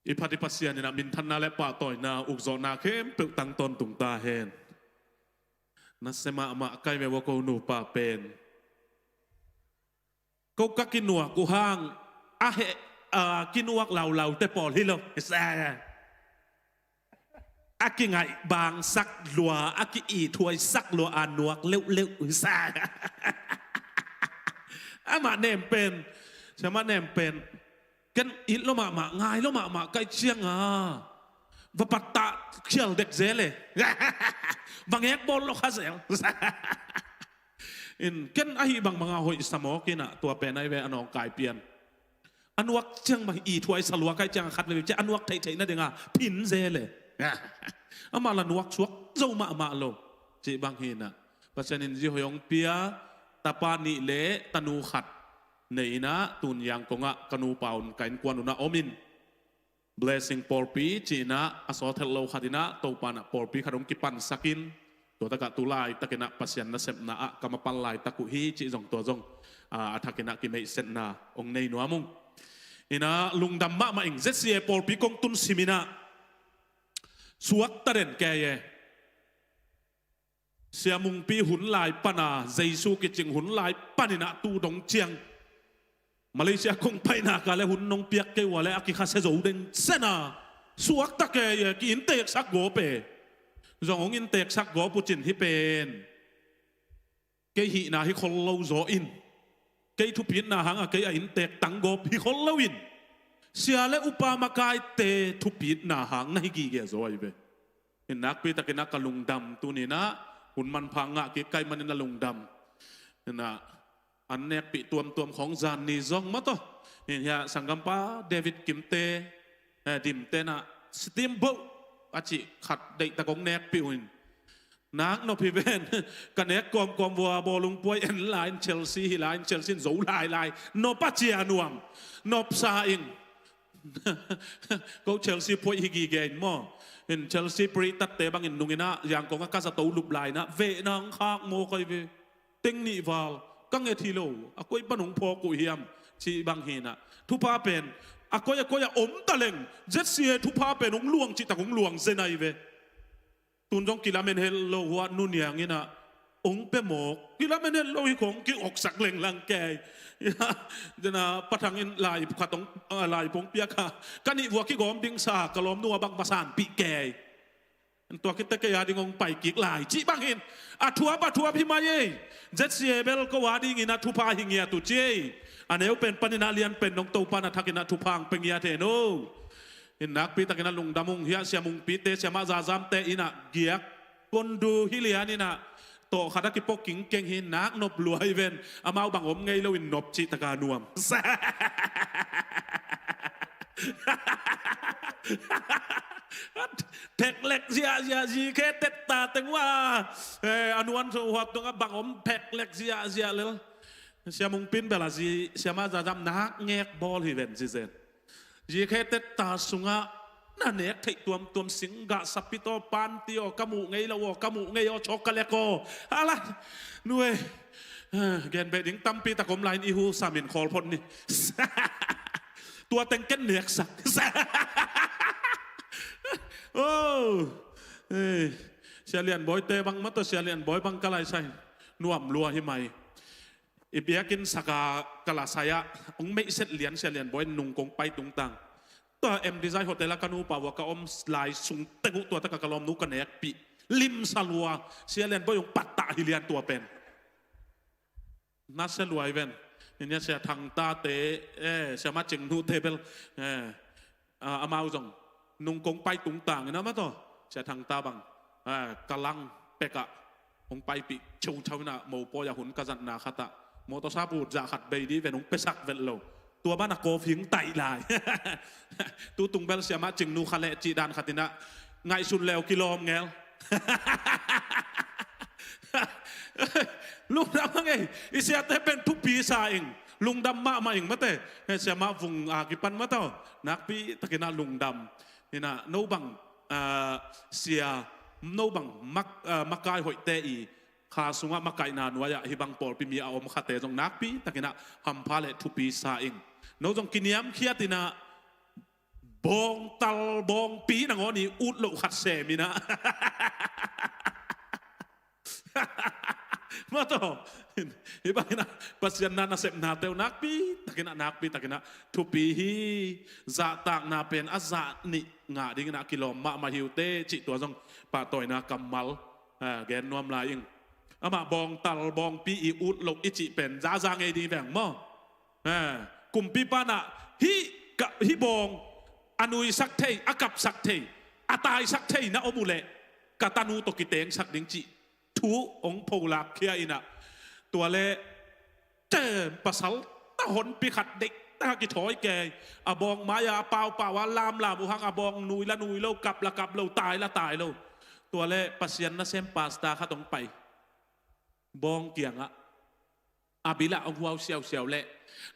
ipati pasian ni na min than na le pa toy na uk zo na khem pe tang ton tung ta hen na sema ma kai me wa ko nu pa pen ko ka kinua ku hang a he kinuak lau lau te pol hi lo sa อากิไงบางสักลัวอากิอีถวยสักลัวอานวกเร็วๆซ่าอามาเนมเป็นใช่ไหมเนมเป็นกันอิดละมาง่ายละมาใกล้เชียงว่าปัตตาเชียลเด็กเจเลยบางแอกบอลลูกข้าเสียงอินกันไอ้บางหอยสมอกินะตัวเป็นไอ้เวอันองกายเปลี่ยนอันวักเชียงมาอีถวยสลัวใกล้เชียงขัดเลยจะอันวักไทยๆนั่นเองพินเจเลยอามาละนวักชวกเจ้ามาโลจีบางเห็นเพราะฉะนั้นจีหอยองเปียตาปานิเละตนูขัดในนะตุนยังกงะกนูเป่ากันกวนอุณาอมิน blessing ปอร์ปีจีนะอสอเทลโลขัดินะตัวปานะปอร์ปีขนมกิปันสักินตัวตะกะตุลายตะกินะปัสยันนะเสพนะกำมปันลายตะกุฮีจีจงตัวจงอัฐกินะกิเมเซนนาองในนัวมุงอินะลุงดำมะมาอิงเจสเยปอร์ปีกงตุนซิมินะสวดตะเรนแกเยเสียมุงปีหุนลายปนาเจซูกิจิงหุนลายปานินะตูดงเจียงมาเลเซียคงไปนักเลยหุ่นนงเปียกเกวเลยอากิคาเซโจเดนเซนาสวกตะเกยกินเตกสักโกเปจงอินเตกสักโกปุจินที่เป็นเกหินาฮิคนเลวโจอินเกยทุพินนาหังเกยอินเตกตังโกฮิคนเลวินเสียเลอุปามากายเตทุพินนาหังในกี่เกโจไอเปเห็นนักปีตะกินักกะลุงดำตัวนี้นะหุ่นมันพังเกยไกมันนลุงดำเห็นนะอันเนี้ยปีตัวของจานนี่จงมาต่อเห็นยาสังกัมปาเดวิดกิมเตดิมเตนะสตีมโบอาจิขัดเด็กตะกงเนกปิวินนักนพิเวนกันเนกกอมวัวบอลุงป่วยเอ็นไลน์เชลซีโจไลน์นปัจเจียนวมนบซาอิงก็เชลซีป่วยฮิกิเกนมอเห็นเชลซีปริตัดเตบังอินนุงินะอย่างกงกาสตูลุบไลนะเวนังข้างโมคอยเวติงนิวาลกังเอทีโลอากอยปนงพอกุเฮียมชีบางเฮนะทุพาเป็นอากอยอมตะเลงเจ็ดเสียทุพาเป็นองลวงจิตตะองลวงเซนัยเวตุนจงกิลาเมนเฮลโลหัวนุนอย่างนี้นะองเปหมกกิลาเมนเฮลโลหิของกิออกสักเลงลังแกเดนะปะทังอินลายขัดตงลายพงเปียกะกันนี่วัวกิกอมดิงสากะลอมนัวบังภาษาปีแกตัวคิดตะเกียดิงงไปกิกลายจีบางเห็นอาทัวพี่มาเย่เจ็ดเสียเบลก็ว่าดิงินะทุพาหิงเงียตุเจอันนี้เป็นปนินาเลียนเป็นนงโตปานาทักินะทุพังเป็นเงียเทโนเห็นนักปีตะกินะลุงดามุงเฮียเสียมุงปีเตเสียมาซาซามเตอินะเกียกคนดูฮิเลียนี่นะโตขัดกิปกิงเก่งเห็นนักนบรวยเวนอามาบังอมไงเลวินนบจิตกานวมเทคเล็กเสียจีเคเตตาตึงว่าอนุวันสุหับตรงกับบังอมเทคเล็กเสียเลยเสียมุงปินเบลาจีเสียมาจะจำนักแงกบอลฮิเวนจีเซนจีเคเตตาสุงะนั่นเนี่ยที่ตัวสิงกะสับปิโตปันติโอกามูไงละวกามูไงโอช็อกโกแลตโกอะไรนู่นแกนเบดิงตั้มปีตะกมไลน์อีฮูสามินคอลพนนี่ตัวเต็งเก้นเหนือกสักโอ้เสียเลียนบอยเตบังมัตเสียเลียนบอยบังกะไลใช่น่วมรัวหิมัยอีเปียกินสกากะลาไซยะองไม่เสร็จเลียนเสียเลียนบอยนุงกงไปตุงตังตัวเอ็มดีไซน์โฮเทลกานูปาวกะอมลายสุงเตกุตัวตะกะกะลอมนุกันเนกปีลิมซาลัวเสียเลียนบอยองปัตตะฮิเลียนตัวเป็นนัดเสลวยเวนเนี่ยเสียทางตาเตเสียมาจึงนูเทเบลอามาอุจงนุงกงไปตุงต่างนะมาต่อเสียทางตาบังกะลังเปกะองไปปีชูชาวนาโมปอยาหุนกะจันนาคตะโมตซาบูจะขัดเบดีเวนองเปสักเวลโลตัวบ้านโกฟิงไตลายตัวตุงเบลเสียมาจึงนูคาเลจีดานขัดินะไงสุนแล้วกิโลมเงลลุงดำไงอิเสียเตเป็นทุกปีซาเองลุงดำมาเองมาเตเสียมาฟุงอากิปันมาเต้านักปีตะกินะลุงดำนี่นะโนบังเสียโนบังมักกายหอยเตอีข้าสุงะมักกายนานวายฮิบังปอลปีมีเอามาขัดเตจงนักปีตะกินะฮัมพาเลทุกปีซาเองโนจงกินยำเคียตินะบองตัลบองปีนังอ๋อนี่อุดโลขัดเสมินะ มาต่อฮิบางนะปัสยันนาเสพนาเตวนักปีตะกินะทุปีฮีจะตากนาเป็นอาซานิงาดิ้งนะกิโลมาฮิวเตจิตัวจงปะต่อยนะกำมัลแกนนวมลายงอามาบองตัลบองปีอีอุดลกอิจิเป็นจ้าจางเอดีแฝงมั่อกลุ่มปีปานะฮิบองอนุยสักเทอากับสักเทอาตายสักเทนะอมุเลกาตานูตกิเตงสักดิ้งจิทูองโพลักเคียอินะตัวเล่เจปัสสาวตาหนปีขัดเด็กตากิถอยแกอบองมายาเปล่าว่าลามอุหังอบองนุยละนุยเล่ากับละกับเล่าตายละตายเล่าตัวเล่ปัสยันนะเซมปาสตาข้าต้องไปบองเกียงอะอาบิละเอาหัวเสียวเล่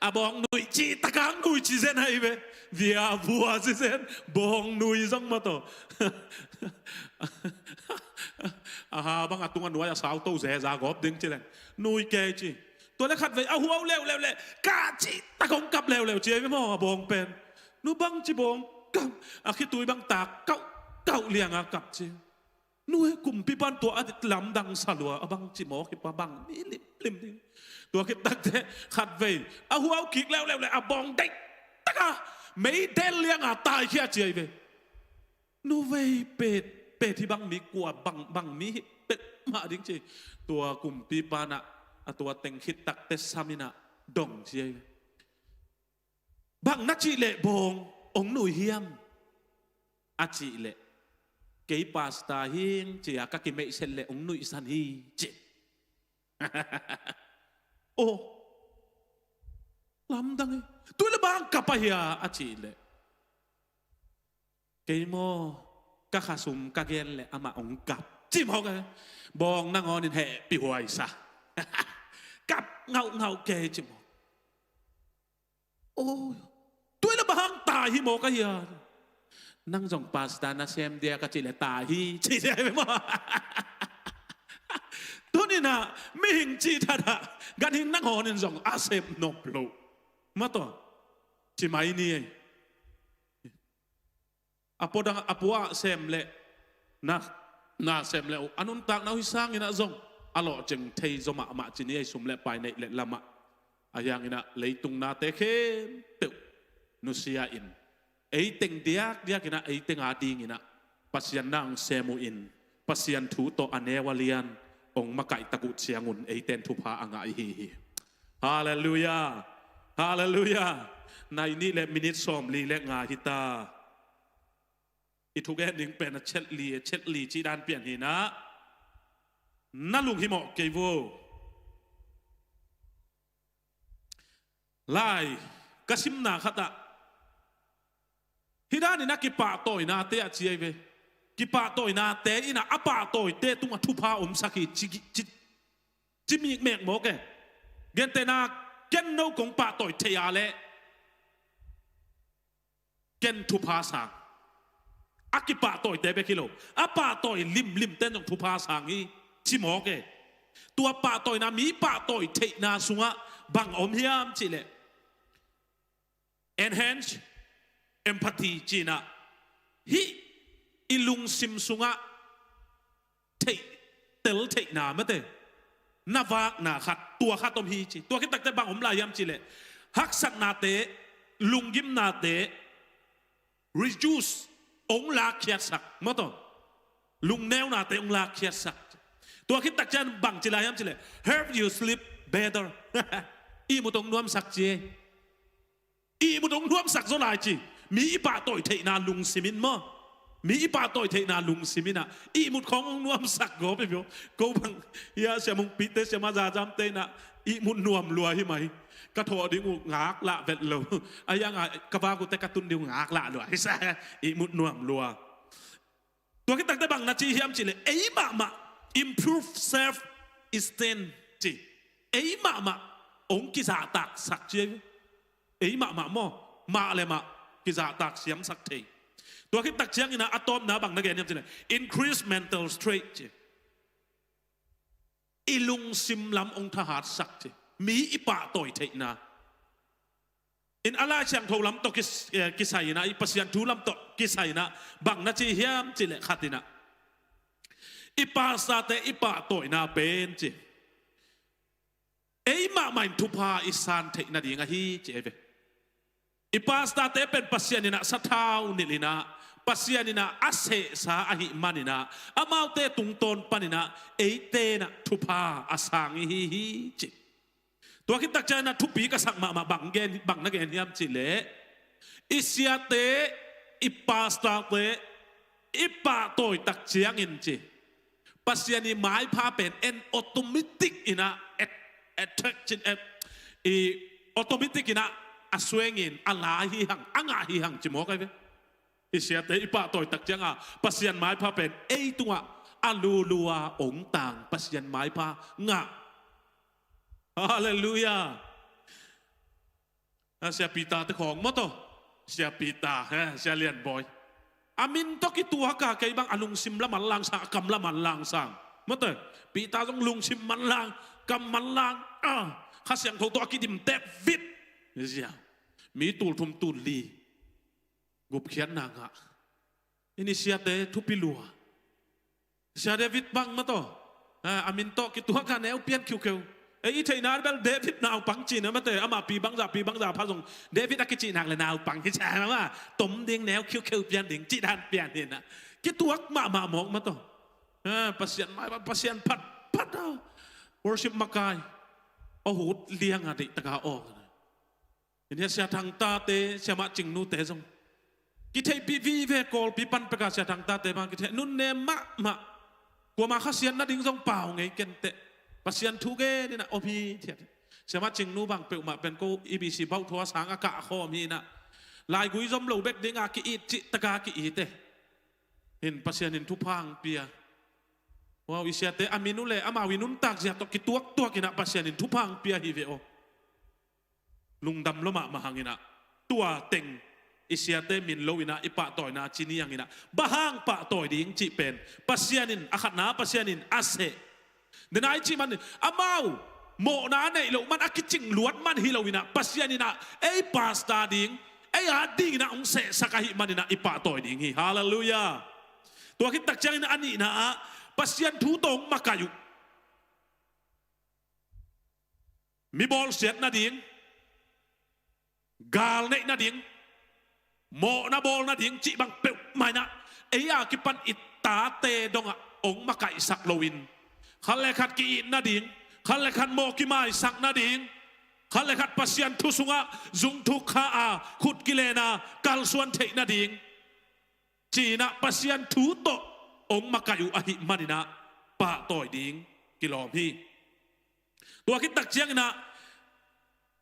อบองนุยจีตะกังนุยจีเซนให้เว้เวียบัวจีเซนบองนุยซังมาต่อบังอาตุงอันวายสาวโตเสซากอบดึงจีแรงนุยแกจีตัวเล็กขัดไปเอาหัวเร็วกาจีตะกงกับเร็วเจียไม่มอบองเป็นนูบังจีบองกับอาคิตุยบังตากเก้าเลี้ยงอากับจีนูให้กลุ่มพี่บ้านตัวอดิตลำดังสลัวบังจีหมอคิดว่าบังนี่ลิมตัวคิดตักเตะขัดไปเอาหัวคิกเร็วบองเด็กตะกะไม่เดินเลี้ยงอาตายแค่เจียไปนูเวเป็ดที่บังมีกลัวบังมีเป็ดมาจริงๆตัวกลุ่มปีปานะตัวเต็งคิดตักเตสามินะดงเจียบังนักจีเละบงองหนุ่ยเฮียมอาจีเละเกยปาสตาฮิงเจียกักิเมเซเละองหนุ่ยสันฮีเจโอ้ลำดังตัวละบางกับไปเฮียอาจีเละเกยโมกะขาสุมกะเกนเลยอามาองกับจิ้มเขากันบองนั่งอนินแห่ปีหวยซะกับเงาเกจิ้มโอ้ตัวละบางตายฮิโมกะเฮียนั่งจงปาสตานาเซมเดียกะจิเลตายฮิจีเดียไปมั้งตัวนี้นะไม่หิงจีทัดะกันหิงนั่งอนินจงอาเซมนบลูมาต่อจิไม่นี่apo semle na semle anun tak na hisang ina zong alo jeng thei zoma ma chini ai sumle pai nei le lama ayang ina leitung na te khe pe nusia in ei teng diak ina ei teng ading ina pasian nang semu in pasian thu to anewalian ong makai takut siangun ei ten thu pha anga hi hallelujah na ini le minute som li le nga hitaอีทุกแห่งหนึ่งเป็นเช็ดลีจีดานเปลี่ยนหินะนั่นลุงฮิโมเกยโวไล่กระซิมนาขัดอะฮิดานี่นะกิปะโตยนาเตะเจียเวกิปะโตยนาเตะอีน่ะอปะโตยเตะตุงทุพาอมสักจิมีเมกโมกเกนเตนาเกนโนกงปะโตยเทียเลเกนทุพาสังอากิปะต่อยเตะไปกิโลอาปะต่อยลิมเต้นตรงทุพาสังฮีชิมอเกตัวปะต่อยนามีปะต่อยเทนาสุงะบังอมเฮียมจิเล enhance empathy จีน่ะฮีอิลุงซิมสุงะเทเตลเทนาไม่เตนาวากนาขัดตัวขัดตมฮีจีตัวคิดตักแต่บังอมลายยามจิเลฮักสักนาเตลุงยิมนาเต reduceองลาเขียสักมาต่อลุงแนวนาเตองลาเขียสักตัวคิดตักจันบังจิลายามจิเล help you sleep better อีมุตงนวมสักเจอีมุตงนวมสักโซลายจีมีอีป่าต่อยเทนาลุงซิมินมั้งมีอีป่าต่อยเทนาลุงซิมินะอีมุตของนวมสักโกไปเปล่าโกบังยาเสียมุงปิเตเสียมาจาจำเตนะอีมุตนวมรัวใช่ไหมกระโถดิ้งงากละเวทโลอายังกบากุเตกตุนดิ้งงากละด้วยใช่อีมุดนวมรัวตัวคิดตั้งแต่บางนาทีเฮียมจิเลยเอ้ยมา improve self esteem จีเอ้ยมาองกิจาตักสักเจียเอ้ยมาอะไรมากิจาตักเสียมสักทีตัวคิดตักเชียงนี่นะอะตอมนะบางนักเรียนเฮียมจิเลย increase mental strength จีอีลุงซิมลำองทหารสักจีมีอีป่าต่อยเทนาอินอะไรเชียงทูลำตกกิสัยนะอีปัสยันทูลำตกกิสัยนะบังนาจีเฮียมจิเลขัดนะอีป่าซาเตอีป่าต่อยนาเป็นจิ ma main tupa isan te na dinga hi cheve ipasta te pen pasian ina sathau nilina pasian ina ase sa ahi manina amau te tungton panina te na tupa asang hi chi tua kita chana tupi ka sak ma bang na gen hiam chi le isia te ipasta te ipa toy tak chiang in chi pasian ni mai pa pen en automatic ina attraction automatic ina aswengin alahi hang angahi hang chimo kai ve isia te ipa toy tak chiang a pasian mai pa pen tunga alulua ong tang pasian mai pa nga hallelujah sia pita te khong mo to sia pita sia lian boy amin to ki tua ka kay bang alung sim la man lang sang kam la man lang sang mo to pita jong lung sim man lang kam man lang khasyang tho to ki dim te vit sia mi tul thum tul li gup khian na nga ini sia te thupilua sia David bang mo to amin to ki tua ka neu pian khiu khiu thầy nói bang David nào bằng chi nữa mà thế ama pi bang za phá dùng David đã cái chi nào là nào bằng cái cha mà tôm điên néo khiêu khiêu pian điên chi đan pian điên à cái tuak mà mong mà to pasien pat đâu worship makai hút liang à đi ta cả ini sia thang ta te sia ma ching nu te song cái thầy pi về call pi pan pe ka sia thang ta te bang cái thầy nun ne ma của mà khasian na ding song pao ngai ken te pasien thuge ni na opi thiat sama ching nu bang pe ma pen ko ibc bau thua sang aka kho mi na lai gui zom lo bek dinga ki it chi taka ki ite hin pasien in thu phang pia wow isiate aminu le ama winun tak zia to ki tuak ina pasien in thu phang pia hi ve o lungdam loma mahangina tua teng isiate min lo ina ipa toy na chini yang ina bahang pa toy ding chi pen pasien in akhat na pasien in ase nên ai chỉ man amau mo na nei lo man akiching luat man hilowina pasianina pasta ding ading na ong se sakahi manina ipa toy ding hi hallelujah tua kit tak chang na ani na pasian thu tong makayu mi bol set na ding gal nei na ding mo na bol na ding chi bang pe mai na kipan ita te donga ong makai sak lowin khalekat ki na ding khalekat mo ki mai sak na ding khalekat pasian thu sunga zung thu kha khut kilena kal suan thei na ding china pasian thu to ong makayu ahi manina pa toy ding kilom hi tua ki tak chiang na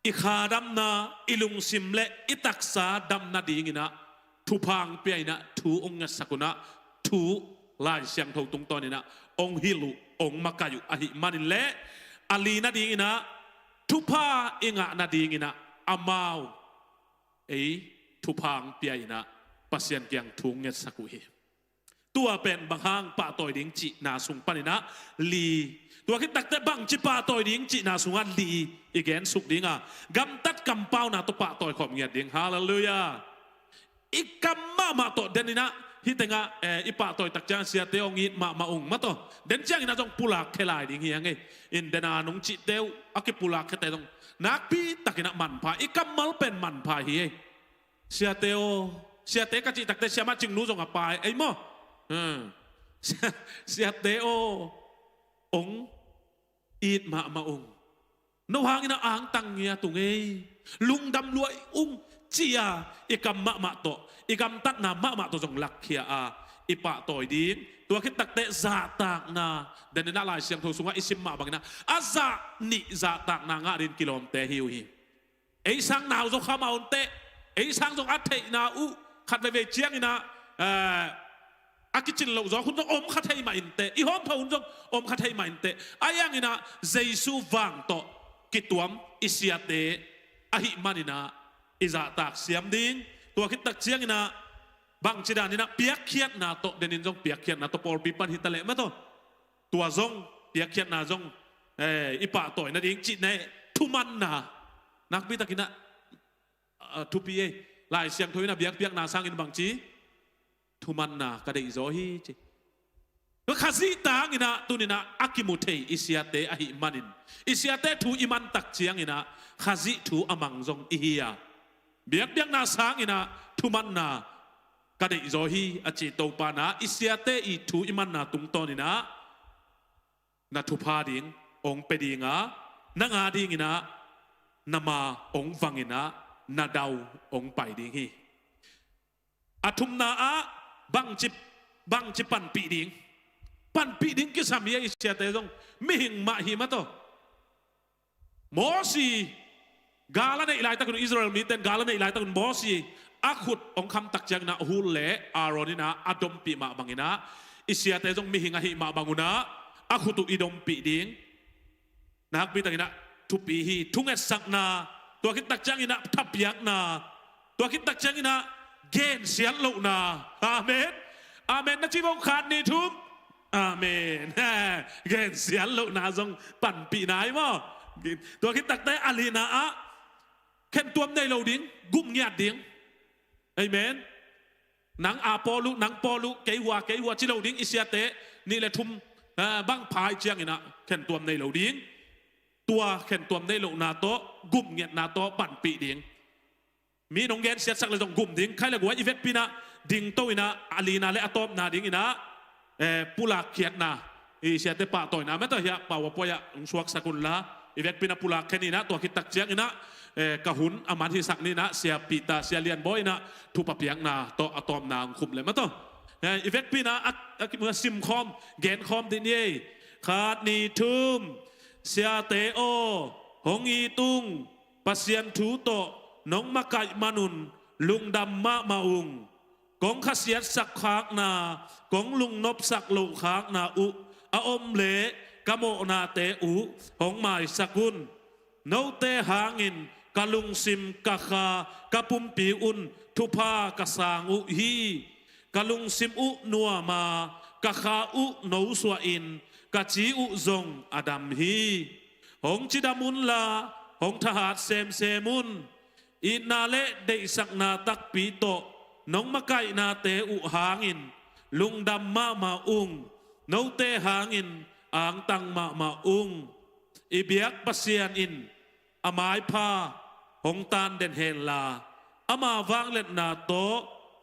ikha dam na ilung simle itaksa dam na ding ina thu phang pe ina thu ong sakuna thu lai siang tho tung ton ina ong hilu ong makayu ahi manin le ali na ding ina thupa inga na ding ina amau thupang pia ina pasien kyang thung nget saku hi tua pen bang hang pa toy ding chi na sung panina li tua ki tak te bang chi pa toy ding chi na sunga li again suk dinga gam tat kam pau na to pa toy khom nget ding hallelujah ikam ma to denina hi tenga ipa toy tak chang sia te ong it ma ung ma to den chang ina jong pulak khelai ding hi ange in dena nung chi teu aki pulak khete dong nak pi takina man pha ikam mal pen man pha hi sia te ka chi tak te sia ma ching nu jong apai ai mo sia te ong it ma ung no hang ina ang tang nia tunge lung dam luai chia ikam ma to ikam tat na ma to jong lak khia ipa toy ding tua khit tak te za tak na den na lai siang tho sunga isim ma bang na aza ni za tak na nga rin kilom te hiu hi sang nào jong khamaun te sang jong at thei na khat ve chiang ina akichin lo zo khun jong om khat thei ma in te I hom phun jong om khat thei ma in te ayang ina jesu wang to kituam isiate ahi manina iza tak siam ding tua khit tak chiang ina bang chidan ina piak khiat na to denin jong piak khiat na to por pi pan hitale ma to tua jong piak khiat na jong ipa toy na ding chi ne thuman na nak pi takina thu pi lai siang thoi na piak na sang in bang chi thuman na ka dei zo hi chi ก็ขจิตางอินะตุนินะอากิมุเทอิเสียเตอหิมันินอิเสียเตทูอิมันตักเจียงอินะขจิทูอมังจงอิฮิยาเบียกเบียงนาสางอินะทุมันนาก็ได้โจฮีอาจิโตปานาอิเสียเตอีทูอิมันนาตุงตอนินะนาทุพาดิงองเปดิงะนางาดิงินะนามาองฟังอินะนาดาวองไปดิงฮีอาทุมนาอะบังจิปันปีดิงปันปีดิงกิสามีอิเสียเตจงมิหิงมาหิมาโตโมซีกาลในอิไลตะกุนอิสราเอลมีเต็นกาลในอิไลตะกุนโมซีอาขุดองคำตักจังนะฮูเลอารอนินะอดมปีมาบังอินะอิเสียเตจงมิหิงอะหิมาบังอุนะอาขุตุอิดมปีดิงนักบิตังอินะทุปีฮีทุงเอสักนาตัวคิดตักจังอินะทับยักนาตัวคิดตักจังอินะเกณฑ์เสียนโลนาอาเมนอาเมนนะจีบงขาดนี่ทุบอาเมนเกณฑ์เสียนโลนาทรงปั่นปีไหนมั้งตัวคิดตักได้อาลีนาอะเข็นตัวในโลดิ้งกุมเงียดดิ้งเอเมนหนังอาปอลุหนังปอลุเกยวัวจิโลดิ้งอิเสียเตนี่แหละทุมบังพายเจียงอินะเข็นตัวในโลดิ้งตัวเข็นตัวในโลนาโตกุมเงียดนาโตปั่นปีดิ้งมีน้องเกนเสียสักเลยต้องกุมดิ้งใครเลยว่าอีเวกปีนะดิ้งโตอินะอาลีนาและอะตอมนาดิ้งอินะปุลาเขียดนาอีเสียเตปะต่อยนาไม่ต้องเหี้ยป่าวป่วยองสวกสกุลละอีเวกปีนะปุลาแค่นี้นะตัวคิดตักเจียงอินะกะหุนอามันที่สักนี่นะเสียปีตาเสียเลียนบ่อยนะทุปะเปียงนาโตอะตอมนาคุมเลยไม่ต้องอีเวกปีนะเมื่อซิมคอมเกนคอมดินเย่ขาดนีทุมเสียเตโอหงอีตุงปัสเซียนทูโตน้องมาไก่มานุนลุงดำมาอุงกองขเสียสักขากนากองลุงนบสักโลขากนาอุอาอมเลกะโมนาเตอุหงหมายสกุลโนเตหางินกะลุงซิมกะคากะปุมปีอุนทุพากะสางอุฮีกะลุงซิมอุนัวมากะคาอุโนสวอินกะจีอุซงอดัมฮีหงจิดามุนลาหงทหารเซมุนอินาเลเดสักนาตักปีโตน้องมาไก่นาเตอุหางินลุงดำมาอุงโนเตหางินอ่างตังมาอุงอีเบียกปัสเซียนอินอามายพาหงตานเดนเฮนลาอามาวางเล็ดนาโต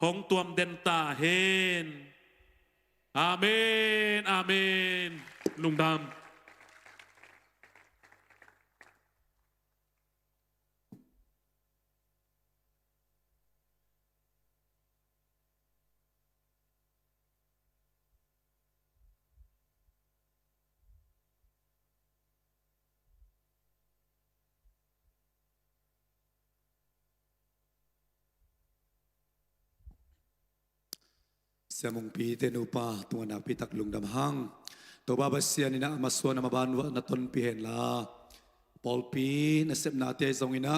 หงตวมเดนตาเฮนอาเมนอาเมนลุงดำเสียมงปีเตนุปาตัวนักพิทักษ์ลุงดำหังตัวบาบเสียนี่นะมาส่วนมาบานวะนัตนปีเห็นลาปอลปีนัเสพนาเตียทรงอินะ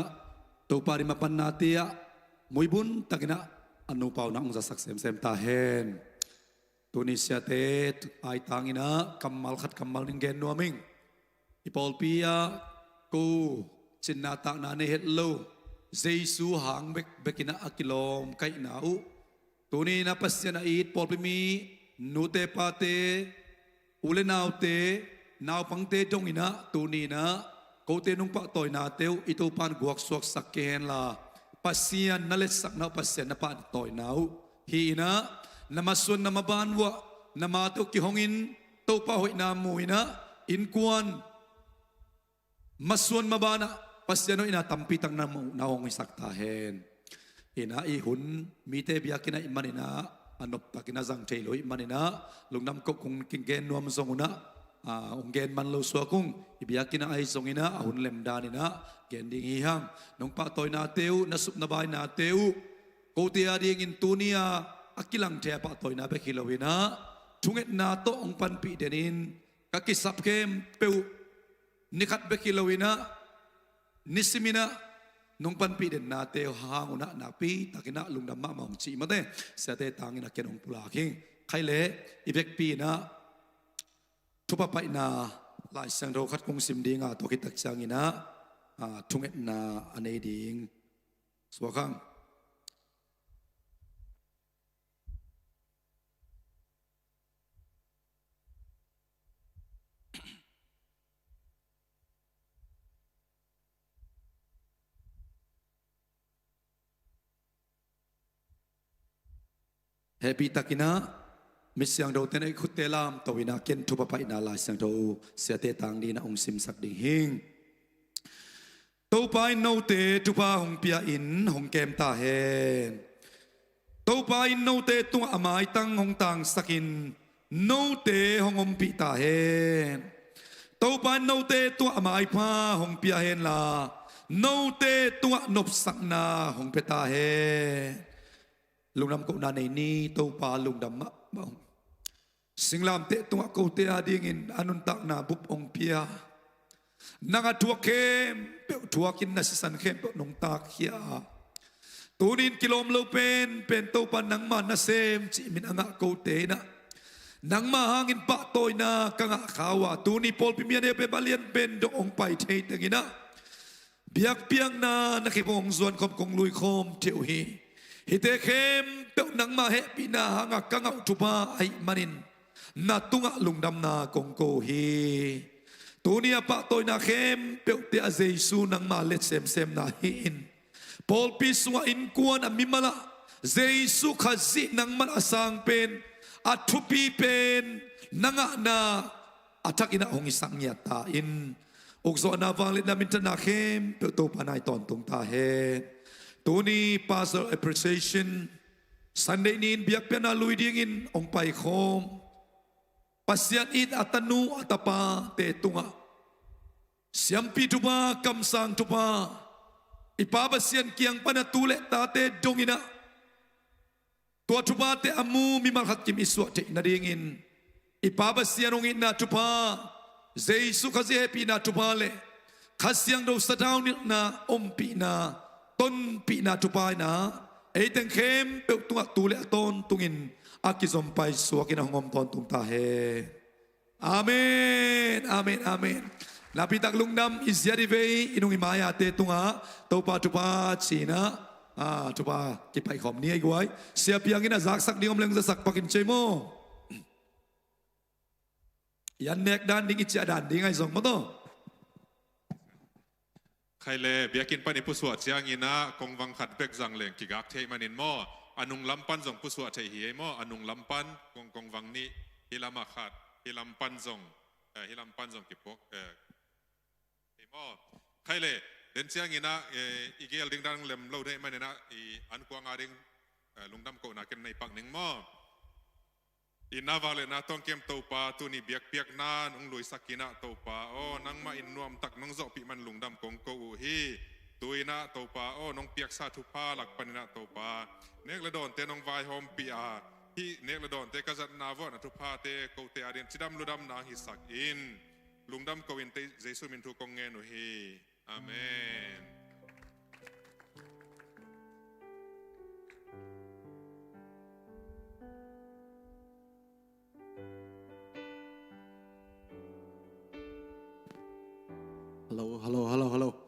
ตัวปาริมาปันนาเตียมวยบุญตักินะอนุปาวนังจะสักเซมตาเห็นตัวนี้เสียเตไอตังอินะกัมมัลขัดกัมมัลนิงเกนนัวมิงอีปอลปีอะกูจินนาตักนาเนเฮตโลเจสูหางเบกินะอักิลอมไกนาอุตัวนี้นะปัสยานาอีดปอลปิมีนูเตปาเตอุเลนาวเตนาวปังเตจงอินะตัวนี้นะกูเตนุงปะต่อยนาเตวอิตูปานกวกสวกสักเกนลาปัสยานนั่นเลสักนาปัสยานปานต่อยนาวฮีนะนามาส่วนนามาบานวะนามาตุกิหงอินตัวปะหอยนามูอินะอินกวนมาส่วนมาบานะปัสยานอินะตัมปีตังนามูนาหงอิสักตาเฮนina ihun mite biakina imanina anop takina zang thailo imanina lungnam ko kung kingen nuam songuna ungen man lo suakung ibiakina ai songina ahun lemdanina gending hihang nong pa toy na teu nasup na bai na teu ko tia ding in tunia akilang the pa toy na bekilowina thunget na to ong panpi denin kakisap kem peu nikat bekilowina nisimina nung panpi den nate hanguna napi takina lungdam ma mong chi mate sate tangina kenong pulaking khaile ibek pi na thupa pai na lai sang ro khat kong sim dinga to kitak changina thunget na anei ding swakang happy takina misyang do tenai khutelam tawina ken thupa pa ina la sang do siate tang di na ong sim sak ding hing to pai no te tupa hong pia in hong kem ta hen to pai no te tung amai tang hong tang sakin no te hong om pi ta hen to pai no te tu amai pa hong pia hen la no te tu nop sak na hong pe ta hen lung nam ko na nei ni to pa lung dam ma singlam te tu ko te ading in anun tak na bup ong pia nanga tua kem pe tua kin na sisan kem pe nong tak hia tunin kilom lo pen to pan nang ma na sem chi min anga ko te na nang ma hangin pa toy na kanga khawa tuni pol pimian e pe balian pen do ong pai thei tengina biak piang na nakipong zuan kom kong lui khom teu hi hite kem pe nang ma he pina hanga kanga tupa ai manin na tunga lungdam na kong ko hi Tuni apa toy na kem pe te a Jesu nang malet sem na hin Paul piswa in kuan a mimala Jesu khazi nang man asang pen atupi pen nanga na atak ina hong isang yata in ukso na valit na minta na kem pe to panay ton tung ta he Tuni pastor appreciation Sunday nin biak pian na luiding in ong pai khom Pasyan it atanu atapa te tunga. Siampi tupa kamsang tupa. Ipabasyan kiang panatule tate dongina. Tua tupa te amu mimalhat kim iswa te nadingin. Ipabasyan ongin na tupa. Jesu kasi happy na tupa le. Kasyang daw sa daw na ompi na. Tonpi na tupa na. Eiteng kem pe tunga tule aton tungin. Aki zompay suwakin ang ngomton tung tahe. Amen, amen, amen. Napitak lungnam isya di vei inung imaya te tunga topa tupa china tupa kipay khom ni ay guay. Siya piyangin na zaksak di ngomleng zasak pakin chay mo. Yan nek dan ding itya dan ding ay zong mo to. ใครเลยเบียกินปันอิปุสวดเสียงอินะกงวังขัดเบกจังเลงกิกากเทมันินหม้ออนุงลำปันส่งปุสวดเทหีหม้ออนุงลำปันกงวังนี้ฮิลามาขัดฮิลำปันส่งฮิลำปันส่งกิปกหม้อใครเลยเดินเสียงอินะอีเกลดิงดังเล็มเล่าได้ไหมเนี่ยนะอันกวางอาดิงลุงดำโกนักในปักหนึ่งหม้ออินาวาเลนะต้องเก็มตัวปลาตัวนี้เบียกเปียกนานองลุยสักกินะตัวปลาโอ้นังมาอินนวมตักน้องจอกปีมันลุงดำกงโกอูฮีตัวนะตัวปลาโอ้น้องเปียกซาทุพาหลักปันนะตัวปลาเนกละโดนเตน้องวายโฮมปีอาฮีเนกละโดนเตกษัตริย์นาวนะทุพาเตโกเตอาเดียนจิดำลุดำนางฮิสักอินลุงดำกวินเตเจสุมินทุกงเงนุฮีอาเมน Hello, hello, hello, hello.